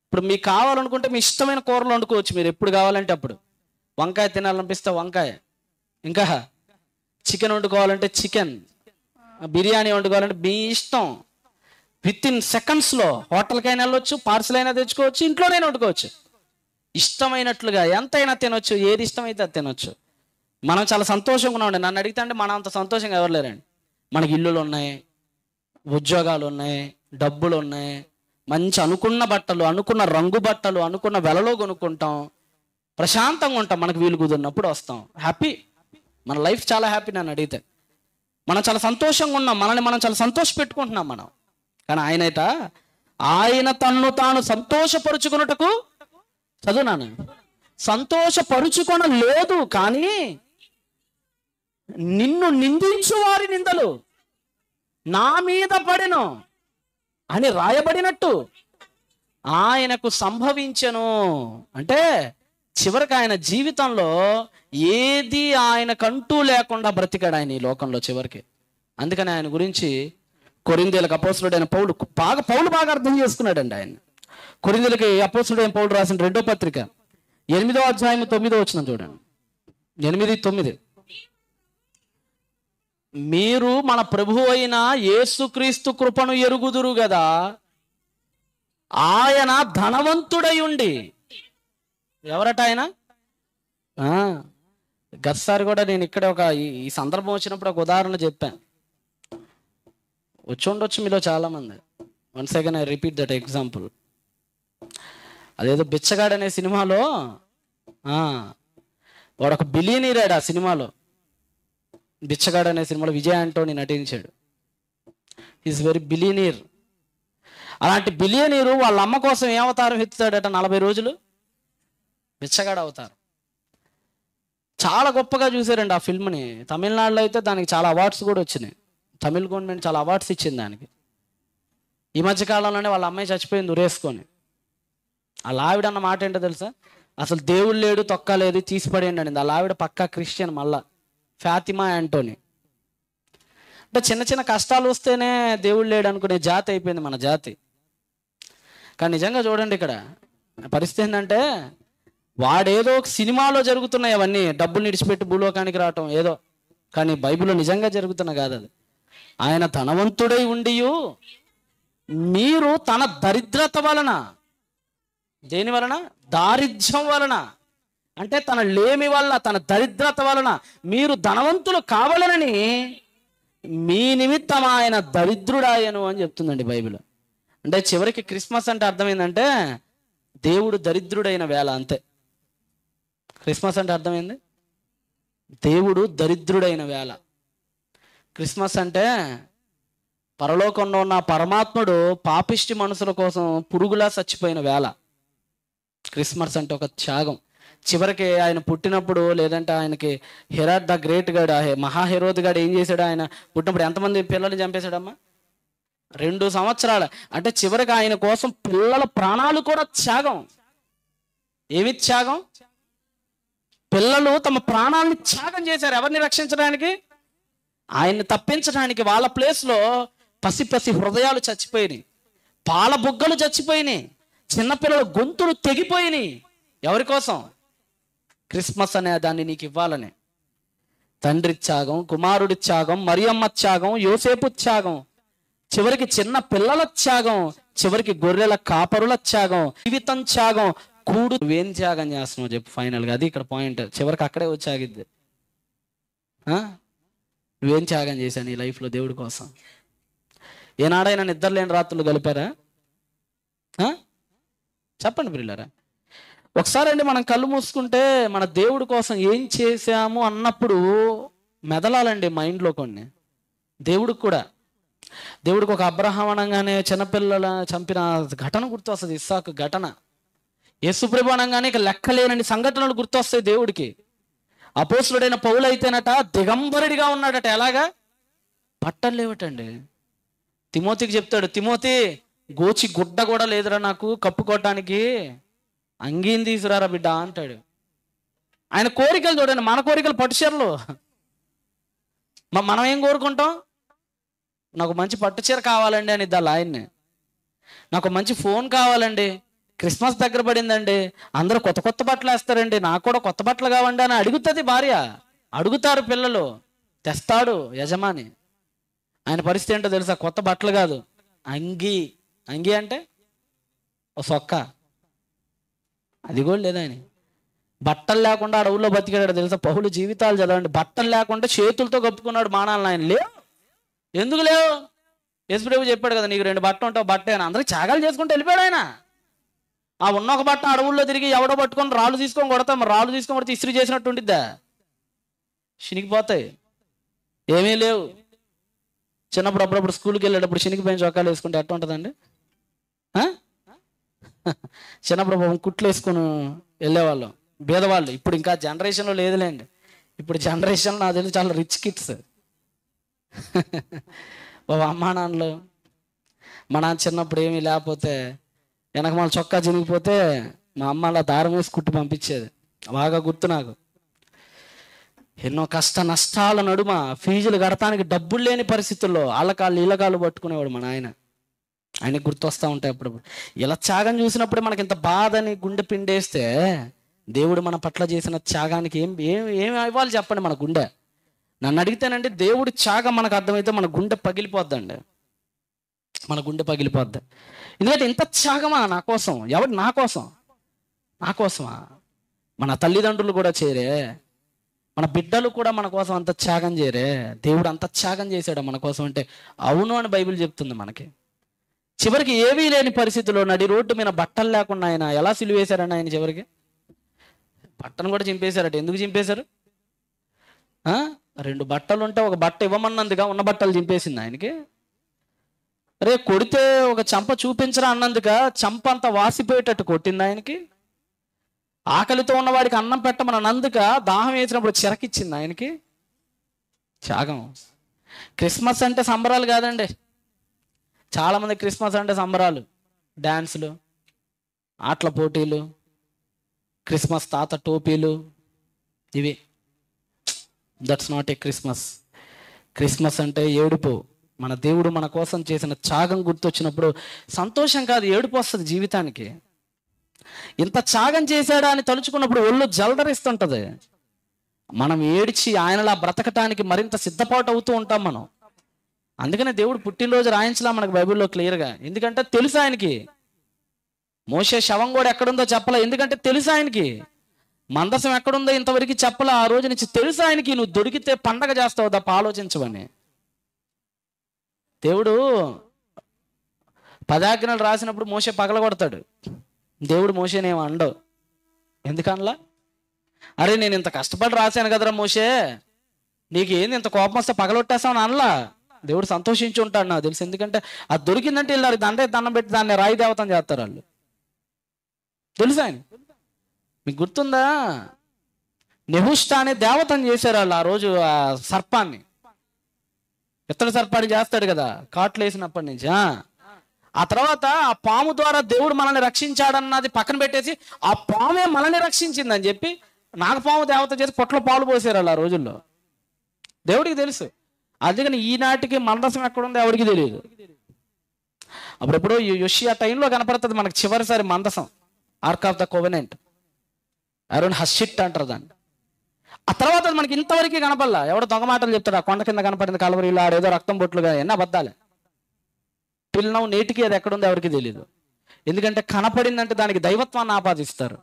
ఇప్పుడు మీకు కావాలనుకుంటే మీ ఇష్టమైన కూరలు వండుకోవచ్చు మీరు, ఎప్పుడు కావాలంటే అప్పుడు. వంకాయ తినాలనిపిస్తే వంకాయ, ఇంకా చికెన్ వండుకోవాలంటే చికెన్, బిర్యానీ వండుకోవాలంటే మీ ఇష్టం. విత్ ఇన్ సెకండ్స్లో హోటల్కైనా వెళ్ళొచ్చు, పార్సల్ అయినా తెచ్చుకోవచ్చు, ఇంట్లోనైనా వండుకోవచ్చు. ఇష్టమైనట్లుగా ఎంతైనా తినొచ్చు, ఏది ఇష్టమైతే అది తినొచ్చు. మనం చాలా సంతోషంగా ఉన్నామండి. నన్ను అడిగితే అంటే మనం అంత సంతోషంగా ఎవరు లేరండి. మనకి ఇల్లులు ఉన్నాయి, ఉద్యోగాలు ఉన్నాయి, డబ్బులు ఉన్నాయి, మంచి అనుకున్న బట్టలు, అనుకున్న రంగు బట్టలు, అనుకున్న వెలలో కొనుక్కుంటాం, ప్రశాంతంగా ఉంటాం. మనకు వీలు కుదిరినప్పుడు వస్తాం, హ్యాపీ. మన లైఫ్ చాలా హ్యాపీ. నన్ను అడిగితే మనం చాలా సంతోషంగా ఉన్నాం, మనల్ని మనం చాలా సంతోష పెట్టుకుంటున్నాం మనం. కానీ ఆయన తన్ను తాను సంతోషపరుచుకున్నటకు, చదువునాను, సంతోషపరుచుకొన లేదు, కానీ నిన్ను నిందించు వారి నిందలు నా మీద పడెను అని రాయబడినట్టు ఆయనకు సంభవించెను. అంటే చివరికి ఆయన జీవితంలో ఏది ఆయనకంటూ లేకుండా బ్రతికాడు ఆయన ఈ లోకంలో చివరికి. అందుకని ఆయన గురించి కొరింథీయులకు అపోస్తలుడైన పౌలు బాగా అర్థం చేసుకున్నాడండి ఆయన. కొరింథీయులకి అపోస్తలుడైన పౌలు రాసిన 2వ పత్రిక 8వ అధ్యాయం 9వ వచనం చూడండి. 8:9. మీరు మన ప్రభువు అయిన యేసుక్రీస్తు కృపను ఎరుగుదురు కదా, ఆయన ధనవంతుడై ఉండి. ఎవరట ఆయన? గతసారి కూడా నేను ఇక్కడ ఈ సందర్భం వచ్చినప్పుడు ఒక ఉదాహరణ చెప్పాను. వచ్చి ఉండొచ్చు మీలో చాలా మంది. Once again I repeat that example. అదేదో బిచ్చగాడు అనే సినిమాలో వాడు ఒక బిలియనీరాడు. ఆ సినిమాలో బిచ్చగాడు అనే సినిమాలో విజయ్ ఆంటోనీ నటించాడు. Is very billionaire. అలాంటి బిలియనీరు వాళ్ళ అమ్మ కోసం ఏ అవతారం ఎత్తుతాడట? 40 రోజులు బిచ్చగాడు అవతారం. చాలా గొప్పగా చూశారండి ఆ ఫిల్మ్ని. తమిళనాడులో అయితే దానికి చాలా అవార్డ్స్ కూడా వచ్చినాయి. తమిళ గవర్నమెంట్ చాలా అవార్డ్స్ ఇచ్చింది దానికి. ఈ మధ్య కాలంలోనే వాళ్ళ అమ్మాయి చచ్చిపోయింది ఉరేసుకొని. అలా ఆవిడ అన్న మాట ఏంటో తెలుసా? అసలు దేవుడు లేడు, తొక్కలేదు, తీసిపడేయండి అనింది. అలా ఆవిడ పక్కా క్రిస్టియన్. మళ్ళా ఫాతిమా యాంటోనీ. అంటే చిన్న చిన్న కష్టాలు వస్తేనే దేవుడు లేడు అనుకునే జాతి అయిపోయింది మన జాతి. కానీ నిజంగా చూడండి ఇక్కడ పరిస్థితి ఏంటంటే, వాడేదో ఒక సినిమాలో జరుగుతున్నాయి అవన్నీ, డబ్బులు నిడిచిపెట్టి భూలోకానికి రావటం ఏదో. కానీ బైబిల్లో నిజంగా జరుగుతున్న కాదు అది. ఆయన ధనవంతుడై ఉండియు మీరు తన దరిద్రత వలన, దేని వలన? దారిద్ర్యం వలన, అంటే తన లేమి వలన, తన దరిద్రత వలన మీరు ధనవంతులు కావాలనని మీ నిమిత్తం ఆయన దరిద్రుడాయను అని చెప్తుందండి బైబిల్. అంటే చివరికి క్రిస్మస్ అంటే అర్థమైందంటే దేవుడు దరిద్రుడైన వేళ, అంతే. క్రిస్మస్ అంటే అర్థమైంది, దేవుడు దరిద్రుడైన వేళ. క్రిస్మస్ అంటే పరలోకంలో ఉన్న పరమాత్ముడు పాపిష్టి మనుషుల కోసం పురుగులా చచ్చిపోయిన వేళ. క్రిస్మస్ అంటే ఒక త్యాగం. చివరికి ఆయన పుట్టినప్పుడు, లేదంటే ఆయనకి హెరాడ్ ద గ్రేట్ గాడు, మహాహెరోద్ గాడు ఏం చేశాడు? ఆయన పుట్టినప్పుడు ఎంతమంది పిల్లల్ని చంపేశాడమ్మా? 2 సంవత్సరాలు. అంటే చివరికి ఆయన కోసం పిల్లల ప్రాణాలు కూడా త్యాగం. ఏమి త్యాగం? పిల్లలు తమ ప్రాణాలను త్యాగం చేశారు. ఎవరిని రక్షించడానికి? ఆయన్ని తప్పించడానికి. వాళ్ళ ప్లేస్లో పసి హృదయాలు చచ్చిపోయినాయి, పాల బుగ్గలు చచ్చిపోయినాయి, చిన్నపిల్లల గొంతులు తెగిపోయినాయి. ఎవరి కోసం? క్రిస్మస్ అనే దాన్ని నీకు ఇవ్వాలని. తండ్రి త్యాగం, కుమారుడి త్యాగం, మరియమ్మ త్యాగం, యోసేపు త్యాగం, చివరికి చిన్న పిల్లల త్యాగం, చివరికి గొర్రెల కాపరుల త్యాగం, జీవితం త్యాగం. నువ్వేం త్యాగం చేస్తున్నావు చెప్పు? ఫైనల్గా అది ఇక్కడ పాయింట్. చివరికి అక్కడే వచ్చాగిద్ది. నువ్వేం త్యాగం చేశాను ఈ లైఫ్లో దేవుడి కోసం? ఏనాడైనా నిద్ర లేని రాత్రులు గలిపారా? ఆ? చెప్పండి ప్రియులారా. ఒకసారి అండి మనం కళ్ళు మూసుకుంటే మన దేవుడి కోసం ఏం చేశాము అన్నప్పుడు మెదలాలండి మైండ్లో కొన్ని. దేవుడికి ఒక అబ్రహాం అనగానే చిన్నపిల్లల చంపిన ఘటన గుర్తొస్తుంది, ఇస్సాకు ఘటన. యేసుప్రభు అనగానే ఇక లెక్కలేనని సంఘటనలు గుర్తొస్తాయి దేవుడికి. అపోస్తులుడైన పౌలు అయితేనట దిగంబరుడిగా ఉన్నాడట. ఎలాగా? బట్టలు లేవటండి. తిమోతికి చెప్తాడు, తిమోతి గోచి గుడ్డ కూడా లేదురా నాకు కప్పుకోవటానికి, అంగీని తీసుకురారా బిడ్డ అంటాడు. ఆయన కోరికలు చూడండి, మన కోరికలు పట్టుచీరలు. మనం ఏం కోరుకుంటాం? నాకు మంచి పట్టుచీర కావాలండి అని ఇద్దాలి ఆయన్ని. నాకు మంచి ఫోన్ కావాలండి, క్రిస్మస్ దగ్గర పడిందండి, అందరూ కొత్త కొత్త బట్టలు వేస్తారండి, నాకు కూడా కొత్త బట్టలు కావండి అని అడుగుతుంది భార్య. అడుగుతారు పిల్లలు, తెస్తాడు యజమాని. ఆయన పరిస్థితి ఏంటో తెలుసా? కొత్త బట్టలు కాదు, అంగీ. అంగీ అంటే ఓ సొక్క, అది కూడా లేదా ఆయన. బట్టలు లేకుండా అడవుల్లో బతికాడు తెలుసా? పౌలు జీవితాలు చదవండి. బట్టలు లేకుండా చేతులతో కప్పుకున్నాడు మానాలను. ఆయన లేవు. ఎందుకు లేవు? యేసుప్రభు చెప్పాడు కదా, నీకు 2 బట్టలు ఉంటావు బట్టే అని. అందరికి త్యాగాలు చేసుకుంటూ వెళ్ళిపోయాడు ఆయన. ఆ ఉన్న ఒక బట్ట అడవుల్లో తిరిగి ఎవడో పట్టుకొని రాళ్ళు తీసుకొని కొడతాం. మరి రాళ్ళు తీసుకొని కొడితే ఇస్త్రీ చేసినట్టు ఉండిద్దా? చినిగిపోతాయి. ఏమీ లేవు. చిన్నప్పుడు అప్పుడప్పుడు స్కూల్కి వెళ్ళేటప్పుడు చినిగిపోయిన చొక్కాలు వేసుకుంటే ఎట్లా ఉంటుందండి? చిన్నప్పుడు కుట్లు వేసుకుని వెళ్ళేవాళ్ళం బీదవాళ్ళు. ఇప్పుడు ఇంకా జనరేషన్లో లేదులేండి. ఇప్పుడు జనరేషన్ నాకు తెలిసి చాలా రిచ్ కిడ్స్. అమ్మా నాన్నలు, మా నాన్న చిన్నప్పుడు ఏమీ లేకపోతే వెనక మన చొక్కా చినిగిపోతే మా అమ్మ అలా దారం వేసి కుట్టి పంపించేది. బాగా గుర్తు నాకు. ఎన్నో కష్ట నష్టాల నడుమ ఫీజులు కడతానికి డబ్బులు లేని పరిస్థితుల్లో ఆళ్ళకాళ్ళు ఈళ్ళకాళ్ళు పట్టుకునేవాడు మా నాయన. ఆయనకు గుర్తొస్తూ ఉంటాయి అప్పుడప్పుడు. ఇలా త్యాగం చూసినప్పుడే మనకి ఇంత బాధని గుండె పిండేస్తే దేవుడు మన పట్ల చేసిన త్యాగానికి ఏం ఇవ్వాలి చెప్పండి? మన గుండె. నన్ను అడిగితేనండి, దేవుడి త్యాగం మనకు అర్థమైతే మన గుండె పగిలిపోద్దండి. మన గుండె పగిలిపోద్ది. ఎందుకంటే ఇంత త్యాగమా నా కోసం? ఎవరు? నా కోసం. నా కోసమా? మన తల్లిదండ్రులు కూడా చేరే, మన బిడ్డలు కూడా మన కోసం అంత త్యాగం చేయరే. దేవుడు అంత త్యాగం చేశాడు మన కోసం అంటే అవును అని బైబిల్ చెప్తుంది మనకి. చివరికి ఏవీ లేని పరిస్థితుల్లో నడి రోడ్డు మీద బట్టలు లేకుండా ఆయన ఎలా సిలువేశారని ఆయన చివరికి బట్టను కూడా చింపేశారట. ఎందుకు చింపేశారు? 2 బట్టలు ఉంటే ఒక బట్ట ఇవ్వమన్నందుగా ఉన్న బట్టలు చింపేసింది ఆయనకి. అరే కొడితే ఒక చంప చూపించరా అన్నందుగా చంప అంతా వాసిపోయేటట్టు కొట్టింది ఆయనకి. ఆకలితో ఉన్నవాడికి అన్నం పెట్టమని అన్నందుక దాహం వేసినప్పుడు చిరకిచ్చింది ఆయనకి. త్యాగం. క్రిస్మస్ అంటే సంబరాలు కాదండి. చాలామంది క్రిస్మస్ అంటే సంబరాలు, డ్యాన్సులు, ఆటల పోటీలు, క్రిస్మస్ తాత టోపీలు, ఇవి. That's not A Christmas. Christmas అంటే ఏడుపు. మన దేవుడు మన కోసం చేసిన త్యాగం గుర్తొచ్చినప్పుడు సంతోషం కాదు, ఏడుపు వస్తుంది జీవితానికి. ఇంత త్యాగం చేశాడా అని తలుచుకున్నప్పుడు ఒళ్ళు జలదరిస్తుంటది. మనం ఏడ్చి ఆయనలా బ్రతకటానికి మరింత సిద్ధపాటు అవుతూ ఉంటాం మనం. అందుకనే దేవుడు పుట్టినరోజు రాయించలా మనకు బైబిల్లో క్లియర్గా. ఎందుకంటే తెలుసు ఆయనకి. మోషే శవం కూడా ఎక్కడుందో చెప్పలే, ఎందుకంటే తెలుసు ఆయనకి. మందసం ఎక్కడుందో ఇంతవరకు చెప్పలే. ఆ రోజు నుంచి తెలుసు ఆయనకి, నువ్వు దొరికితే పండగ చేస్తావు తప్ప ఆలోచించవని. దేవుడు 10 ఆజ్ఞలు రాసినప్పుడు మోషే పగలగొడతాడు. దేవుడు మోషేనేమో అండవు. ఎందుకనలా? అరే నేను ఇంత కష్టపడి రాశాను కదరా మోషే, నీకు ఏంది ఇంత కోపం వస్తే పగలొట్టేస్తామని అనలా. దేవుడు సంతోషించి ఉంటాడు నాకు తెలుసు. ఎందుకంటే అది దొరికిందంటే వెళ్ళారు దండం పెట్టి దాన్ని రాయి దేవతం చేస్తారు వాళ్ళు. తెలుసు ఆయన. మీకు గుర్తుందా? నెహుష్ఠా అనే దేవతను చేశారు వాళ్ళు ఆ రోజు. ఆ సర్పాన్ని, ఇత్తడి సర్పాన్ని చేస్తాడు కదా కాట్లు వేసినప్పటి నుంచి. ఆ తర్వాత ఆ పాము ద్వారా దేవుడు మనల్ని రక్షించాడన్నది పక్కన పెట్టేసి ఆ పామే మనల్ని రక్షించిందని చెప్పి నాగపాము దేవత చేసి పొట్లో పాలు పోసారు వాళ్ళు ఆ రోజుల్లో. దేవుడికి తెలుసు. అందుకని ఈనాటికి మందసం ఎక్కడుందో ఎవరికి తెలియదు. అప్పుడెప్పుడు యోషియా టైంలో కనపడుతుంది మనకు చివరిసారి మందసం, ఆర్క్ ఆఫ్ ద కోవెనెంట్, అరుణ్ హషిట్ అంటారు దాన్ని. ఆ తర్వాత మనకి ఇంతవరకు కనపడలా. ఎవడో దొంగ మాటలు చెప్తాడు, ఆ కొండ కింద కనపడింది కలవరిలో ఆడేదో రక్తం బొట్లుగా, ఎన్న అబద్ధాలే. పిల్లనం నేటికి అది ఎక్కడుందో ఎవరికి తెలియదు. ఎందుకంటే కనపడిందంటే దానికి దైవత్వాన్ని ఆపాదిస్తారు.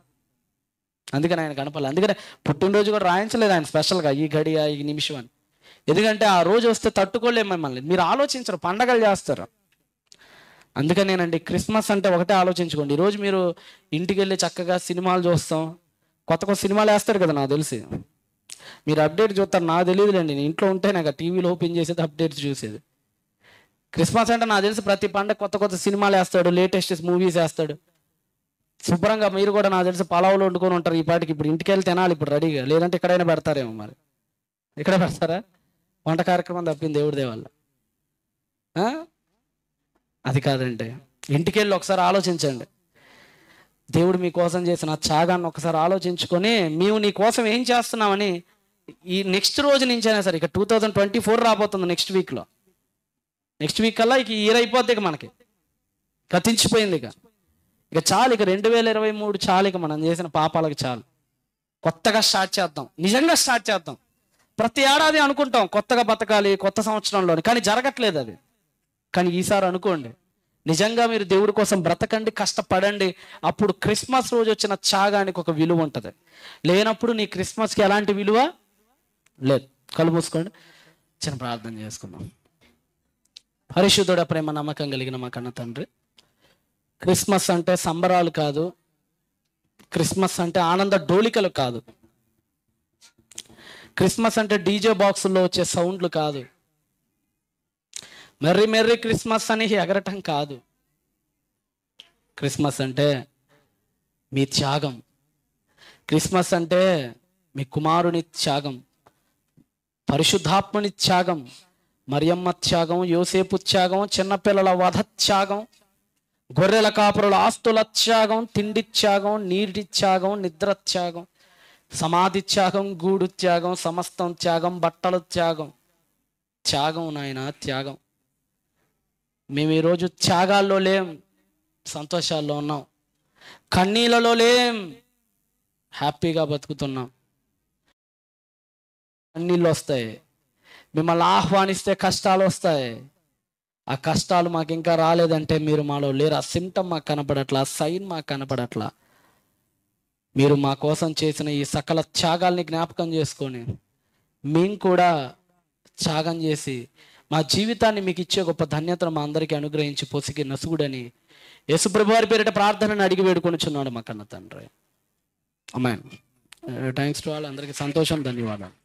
అందుకని ఆయన కనపడలే. అందుకనే పుట్టినరోజు కూడా రాయించలేదు ఆయన స్పెషల్గా ఈ గడియ ఈ నిమిషం అని. ఎందుకంటే ఆ రోజు వస్తే తట్టుకోలేము మిమ్మల్ని. మీరు ఆలోచించరు, పండగలు చేస్తారు. అందుకనేనండి క్రిస్మస్ అంటే ఒకటే ఆలోచించుకోండి. ఈరోజు మీరు ఇంటికి వెళ్ళి చక్కగా సినిమాలు చూస్తాం, కొత్త కొత్త సినిమాలు వేస్తారు కదా, నాకు తెలిసి మీరు అప్డేట్ చూస్తారు, నాకు తెలియదులేండి. నేను ఇంట్లో ఉంటే నాకు టీవీలో ఓపెన్ చేసేది అప్డేట్స్ చూసేది. క్రిస్మస్ అంటే నాకు తెలిసి ప్రతి పండుగ కొత్త కొత్త సినిమాలు వేస్తాడు, లేటెస్ట్ మూవీస్ వేస్తాడు. శుభ్రంగా మీరు కూడా నాకు తెలిసి పలావులు వండుకొని ఉంటారు ఈ పాటికి. ఇప్పుడు ఇంటికి వెళ్ళి తినాలి ఇప్పుడు రెడీగా, లేదంటే ఎక్కడైనా పెడతారేమో. మరి ఇక్కడ పెడతారా? వంట కార్యక్రమం తప్పింది దేవుడి దేవల్ల. అది కాదండి, ఇంటికి వెళ్ళి ఒకసారి ఆలోచించండి. దేవుడు మీకోసం చేసిన త్యాగాన్ని ఒకసారి ఆలోచించుకొని మేము నీ కోసం ఏం చేస్తున్నామని ఈ నెక్స్ట్ రోజు నుంచైనా సరే, ఇక 2024 రాబోతుంది నెక్స్ట్ వీక్లో. నెక్స్ట్ వీక్ కల్లా ఇక ఇయర్ అయిపోద్ది, ఇక మనకి గతించిపోయింది. ఇక చాలు, ఇక 2023 చాలు, ఇక మనం చేసిన పాపాలకు చాలు. కొత్తగా స్టార్ట్ చేద్దాం, నిజంగా స్టార్ట్ చేద్దాం. ప్రతి ఏడాది అనుకుంటాం కొత్తగా బతకాలి కొత్త సంవత్సరంలోని, కానీ జరగట్లేదు అది. కానీ ఈసారి అనుకోండి, నిజంగా మీరు దేవుడి కోసం బ్రతకండి, కష్టపడండి. అప్పుడు క్రిస్మస్ రోజు వచ్చిన త్యాగానికి ఒక విలువ ఉంటుంది. లేనప్పుడు నీ క్రిస్మస్కి ఎలాంటి విలువ లేదు. కళ్ళు మూసుకోండి, చిన్న ప్రార్థన చేసుకుందాం. పరిశుద్ధుడ, ప్రేమ నమ్మకం కలిగిన మా కన్న తండ్రి, క్రిస్మస్ అంటే సంబరాలు కాదు, క్రిస్మస్ అంటే ఆనంద డోలికలు కాదు, క్రిస్మస్ అంటే డీజే బాక్సుల్లో వచ్చే సౌండ్లు కాదు, మెర్రీ మెర్రీ క్రిస్మస్ అని ఎగరటం కాదు. క్రిస్మస్ అంటే మీ త్యాగం. క్రిస్మస్ అంటే మీ కుమారుని త్యాగం, పరిశుద్ధాత్మని త్యాగం, మరియమ్మ త్యాగం, యోసేపు త్యాగం, చిన్నపిల్లల వధ త్యాగం, గొర్రెల కాపురుల ఆస్తుల త్యాగం, తిండి త్యాగం, నీటి త్యాగం, నిద్ర త్యాగం, సమాధి త్యాగం, గూడు త్యాగం, సమస్తం త్యాగం, బట్టల త్యాగం. త్యాగం నాయన, త్యాగం. మేము ఈరోజు త్యాగాల్లో లేం, సంతోషాల్లో ఉన్నాం. కన్నీళ్ళలో లేం, హ్యాపీగా బతుకుతున్నాం. కన్నీళ్ళు వస్తాయి, మిమ్మల్ని ఆహ్వానిస్తే కష్టాలు వస్తాయి. ఆ కష్టాలు మాకు ఇంకా రాలేదంటే మీరు మాలో లేరు. ఆ సిమ్టమ్ మాకు కనపడట్లా, ఆ సైన్ మాకు కనపడట్లా. మీరు మా కోసం చేసిన ఈ సకల త్యాగాల్ని జ్ఞాపకం చేసుకొని మేము కూడా త్యాగం చేసి మా జీవితాన్ని మీకు ఇచ్చే గొప్ప ధన్యతను మా అందరికీ అనుగ్రహించి పొసిగి నసుగుడని యేసుప్రభు వారి పేరిట ప్రార్థనను అడిగి వేడుకొనిచున్నాడు మా కన్న తండ్రి. ఆమేన్. Thanks to all. అందరికీ సంతోషం, ధన్యవాదాలు.